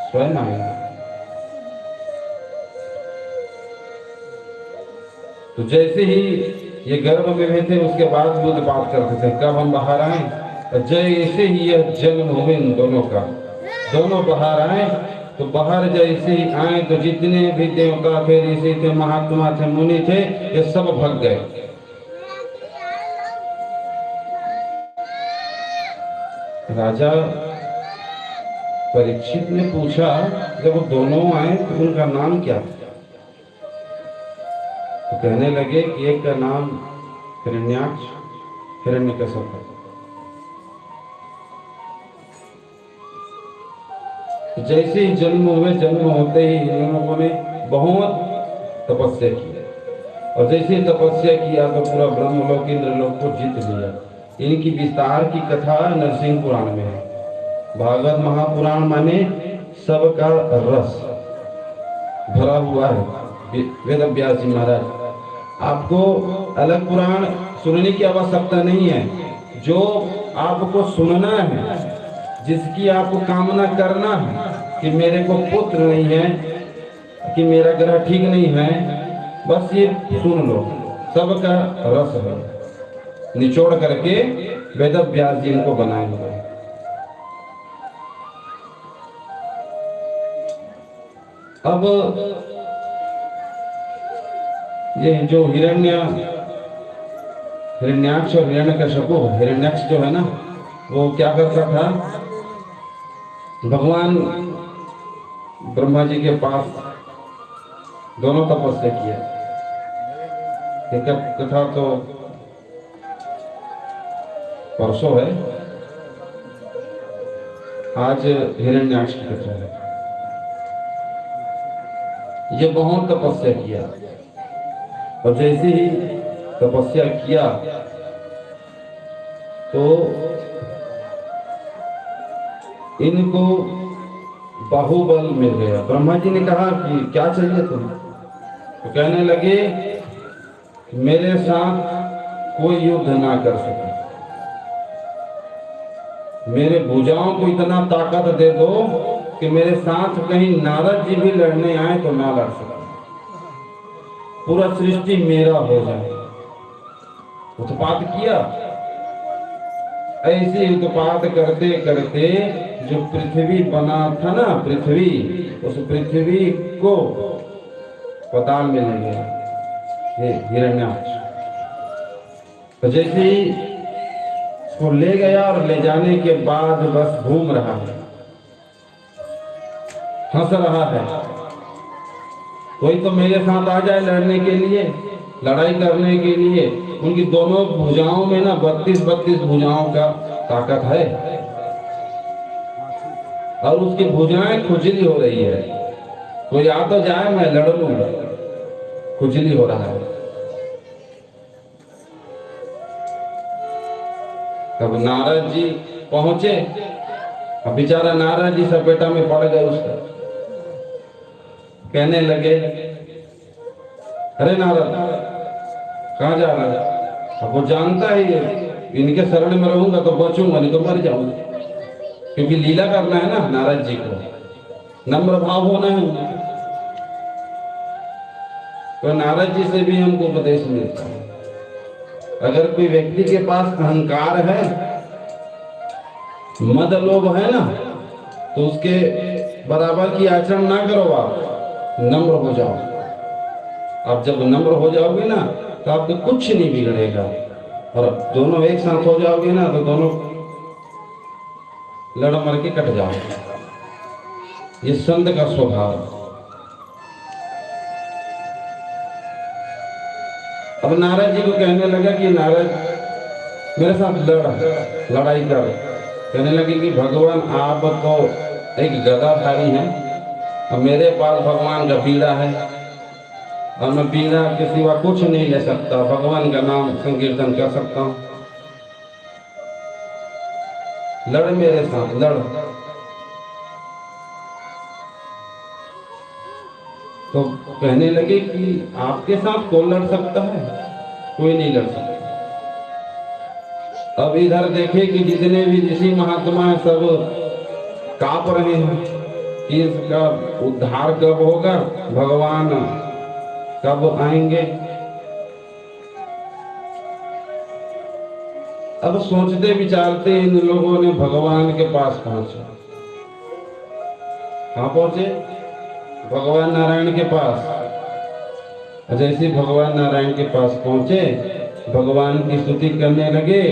स्वयं आएंगे। तो जैसे ही ये गर्भ में भी थे, उसके बाद भी बात करते थे कब हम बाहर आए। जैसे ही यह जन्म हुए इन दोनों का, दोनों बाहर आए, तो बाहर जैसे ही आए तो जितने भी देवता थे, ऋषि थे, महात्मा थे, मुनि थे, ये सब भग गए। राजा परीक्षित ने पूछा, जब वो दोनों आए तो उनका नाम क्या था? तो कहने लगे कि एक का नाम हिरण्याक्ष, हिरण्यकश्यप है। जैसे ही जन्म हुए, जन्म होते ही इन लोगों ने बहुत तपस्या की, और जैसे ही तपस्या किया तो पूरा ब्रह्मलोक, इंद्रलोक को जीत लिया। इनकी विस्तार की कथा नरसिंह पुराण में है। भागवत महापुराण माने सबका रस भरा हुआ है। वेद व्यास जी महाराज, आपको अलग पुराण सुनने की आवश्यकता नहीं है। जो आपको सुनना है, जिसकी आपको कामना करना है कि मेरे को पुत्र नहीं है, कि मेरा ग्रह ठीक नहीं है, बस ये सुन लो। सबका रस है, निचोड़ करके वेद व्यास जी इनको बनाए हुए। अब ये जो हिरण्याक्ष और हिरण्यकश्यप, हिरण्याक्ष जो है ना, वो क्या करता था, भगवान ब्रह्मा जी के पास दोनों तपस्या किया। एक कथा तो परसों है, आज हिरण्याक्ष की कथा है। ये बहुत तपस्या किया, और जैसे ही तपस्या किया तो इनको बाहुबल मिल गया। ब्रह्मा जी ने कहा कि क्या चाहिए तुम्हें? तो कहने लगे मेरे साथ कोई युद्ध ना कर सके, मेरे भुजाओं को इतना ताकत दे दो कि मेरे साथ कहीं नारद जी भी लड़ने आए तो ना लड़ सके, पूरा सृष्टि मेरा हो जाए। उत्पात किया। ऐसे उत्पात करते करते जो पृथ्वी बना था ना, पृथ्वी, उस पृथ्वी को पताल में ले गया ये हिरण्याक्ष। तो जैसे ही उसको ले गया और ले जाने के बाद बस घूम रहा है, हंस रहा है, कोई तो मेरे साथ आ जाए लड़ने के लिए, लड़ाई करने के लिए। उनकी दोनों भुजाओं में ना 32 भुजाओं का ताकत है और उसकी भुजाएं खुजली हो रही है। कोई आ तो जाए, मैं लड़ लूंगा, खुजली हो रहा है। तब नारद जी पहुंचे। अब बेचारा नारद जी सपेटा में पड़ गए उसका। कहने लगे, अरे नारद कहाँ जा रहा है? अब वो जानता है इनके शरण में रहूंगा तो बचूंगा, नहीं तो मर जाऊंगा, क्योंकि लीला करना है ना नारद जी को, नम्र भाव होना है उनको। तो नारद जी से भी हमको उपदेश मिलता है, अगर कोई व्यक्ति के पास अहंकार है, मद लोभ है ना, तो उसके बराबर की आचरण ना करो, आप नम्र हो जाओ। आप जब नम्र हो जाओगे ना तो आपको कुछ नहीं बिगड़ेगा, और दोनों एक साथ हो जाओगे ना तो दोनों लड़ मर के कट जाओगे। ये संत का स्वभाव। अब नारद जी को कहने लगा कि नारद मेरे साथ लड़ाई कर। कहने लगे कि भगवान आप तो एक गदाधारी हैं और मेरे पास भगवान का पीड़ा है और मैं पीड़ा के सिवा कुछ नहीं ले सकता, भगवान का नाम संकीर्तन कर सकता हूँ, लड़ मेरे साथ लड़। तो कहने लगे कि आपके साथ कौन लड़ सकता है? कोई नहीं लड़ सकता। अब इधर देखे कि जितने भी ऋषि महात्मा हैं सब कांप रहे हैं कि इसका उद्धार कब होगा, भगवान कब आएंगे। अब सोचते विचारते इन लोगों ने भगवान के पास पहुंचे। कहाँ पहुंचे? भगवान नारायण के पास। जैसे भगवान नारायण के पास पहुंचे, भगवान की स्तुति करने लगे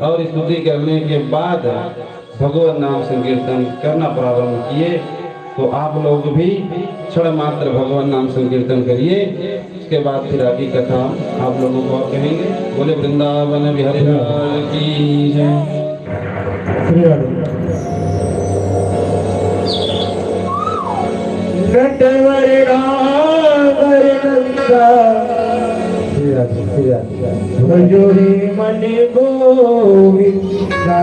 और स्तुति करने के बाद भगवान नाम संकीर्तन करना प्रारंभ किए। तो आप लोग भी क्षण मात्र भगवान नाम संकीर्तन करिए, उसके बाद फिर आगे कथा आप लोगों को कहेंगे। बोले वृंदावन बिहारी लाल की जय। भजोरे मन गोविंदा,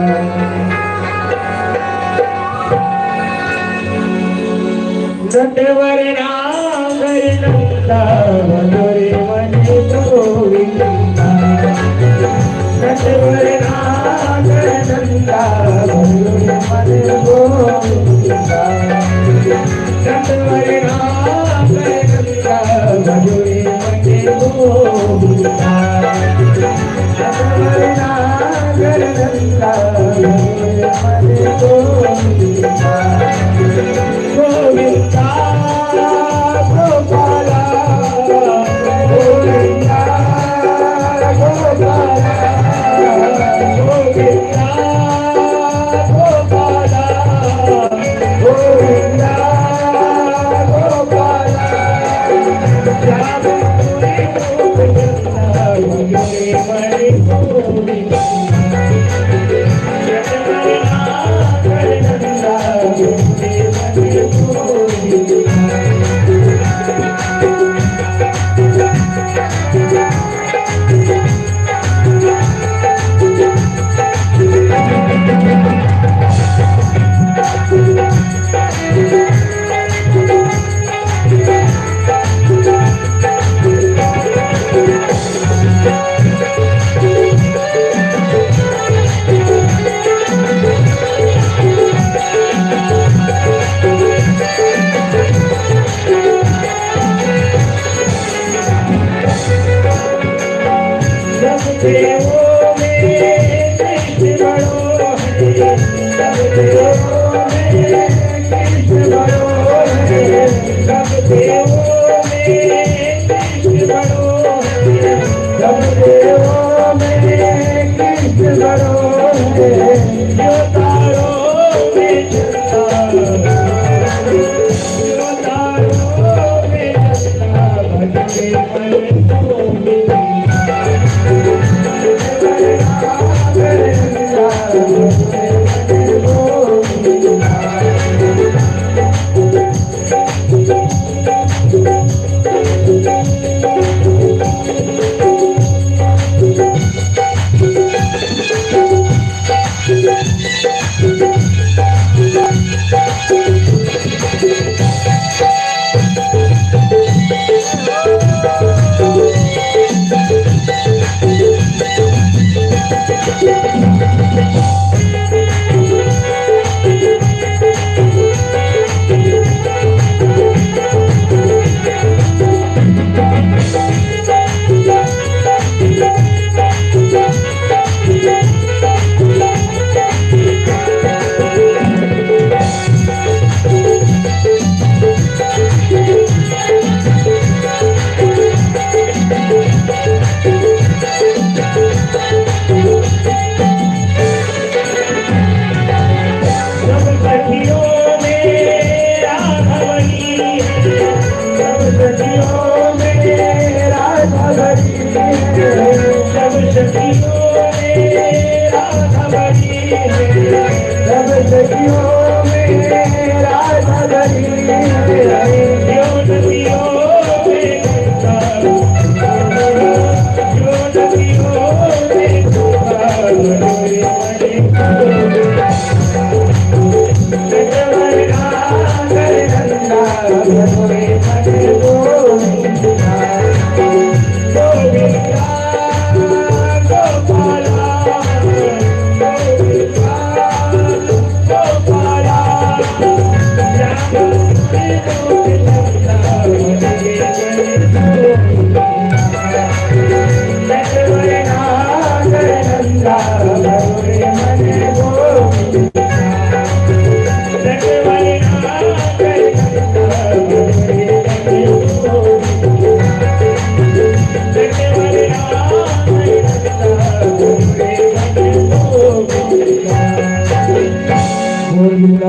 नटवर नागर नंदा, भजोरे मन गोविंदा, नटवर नागर नंदा, भजोरे मन गोविंदा, नटवर नागर नंदा, भजोरे मन गोविंदा, नटवर नागर नंदा, भजोरे मन गोविंदा, गोविंदा गोपाला, गोविंदा गोपाला, गोविंदा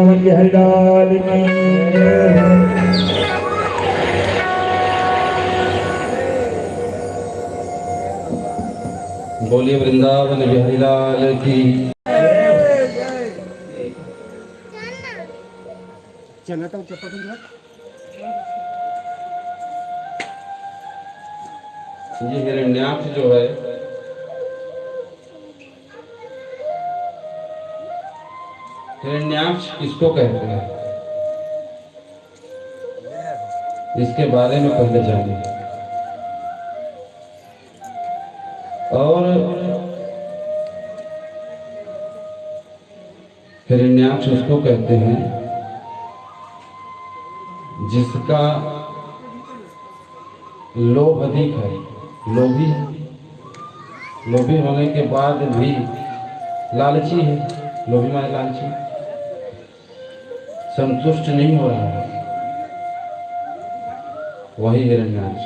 वृंदावन बिहारी लाल की जय। बोलिए वृंदावन बिहारी लाल की। चलता हूँ चप्पल ये हिरण्याक्ष जो है, हिरण्याक्ष किसको कहते हैं, इसके बारे में पहले जानिए। और हिरण्याक्ष उसको कहते हैं जिसका लोभ अधिक है, लोभी है, लोभी होने के बाद भी लालची है, लोभी माने लालची, संतुष्ट नहीं हो रहा है, वही हिरण्याक्ष।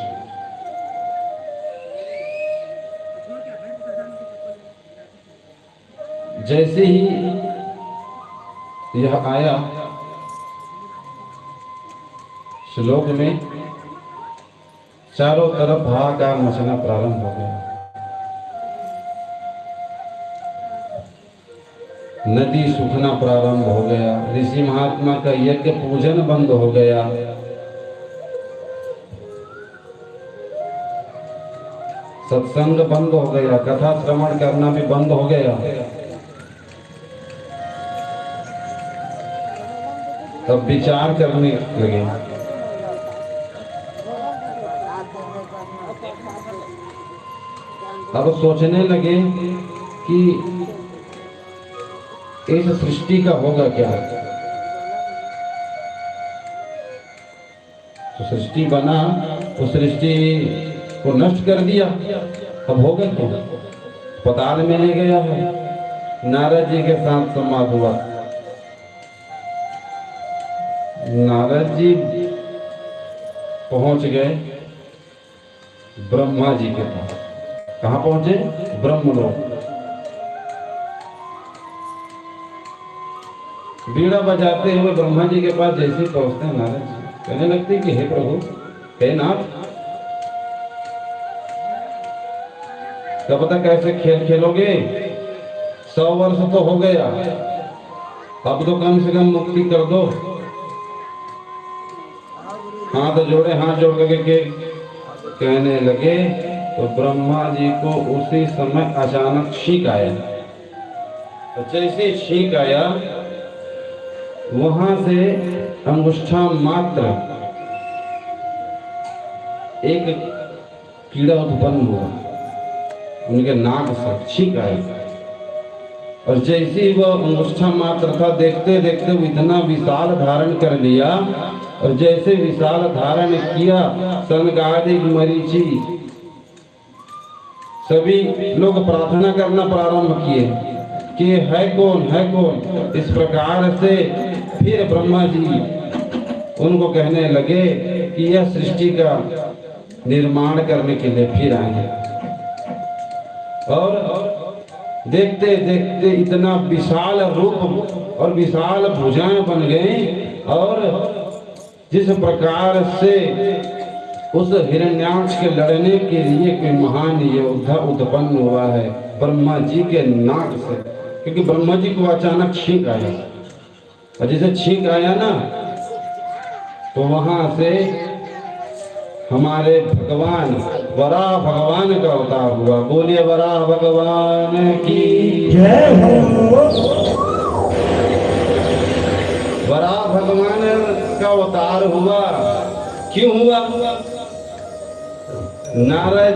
जैसे ही यह आया श्लोक में, चारों तरफ हाहाकार मचना प्रारंभ हो गया। नदी सूखना प्रारंभ हो गया, ऋषि महात्मा का यज्ञ पूजन बंद हो गया, सत्संग बंद हो गया, कथा श्रवण करना भी बंद हो गया। तब विचार करने लगे, अब सोचने लगे कि इस सृष्टि का होगा क्या। तो सृष्टि बना, उस सृष्टि को नष्ट कर दिया, अब होगा क्या। अस्पताल में ले गया है, नारद जी के साथ संवाद हुआ। नारद जी पहुंच गए ब्रह्मा जी के पास। कहाँ पहुंचे? ब्रह्मलोक। बीड़ा बजाते हुए ब्रह्मा जी के पास जैसे ही पहुंचते हैं, नारद जी कहने लगते कि हे प्रभु, हे नाथ, कब तक ऐसे खेल खेलोगे? 100 वर्ष तो हो गया, अब तो कम से कम मुक्ति कर दो। हाथ जोड़े, हाथ जोड़ के कहने लगे। तो ब्रह्मा जी को उसी समय अचानक छींक आया। तो जैसे छींक आया, वहां से अंगुष्ठा मात्र एक कीड़ा उत्पन्न हुआ, उनके नाक से छींक आया। और जैसे ही वह अंगुष्ठा मात्र था, देखते देखते वो इतना विशाल धारण कर लिया। और जैसे विशाल धारण किया, सनकादिक मरीचि सभी लोग प्रार्थना करना प्रारंभ किए कि है कौन, है कौन। इस प्रकार से फिर ब्रह्मा जी उनको कहने लगे कि यह सृष्टि का निर्माण करने के लिए फिर आए। और देखते देखते इतना विशाल रूप और विशाल भुजाएं बन गई। और जिस प्रकार से उस हिरण्याक्ष के लड़ने के लिए कोई महान योद्धा उत्पन्न हुआ है ब्रह्मा जी के नाक से, क्योंकि ब्रह्मा जी को अचानक छींक आया। और जैसे छींक आया ना, तो वहां से हमारे भगवान वराह भगवान का अवतार हुआ। बोलिए वराह भगवान की जय हो। वराह भगवान का अवतार हुआ। क्यों हुआ? नारद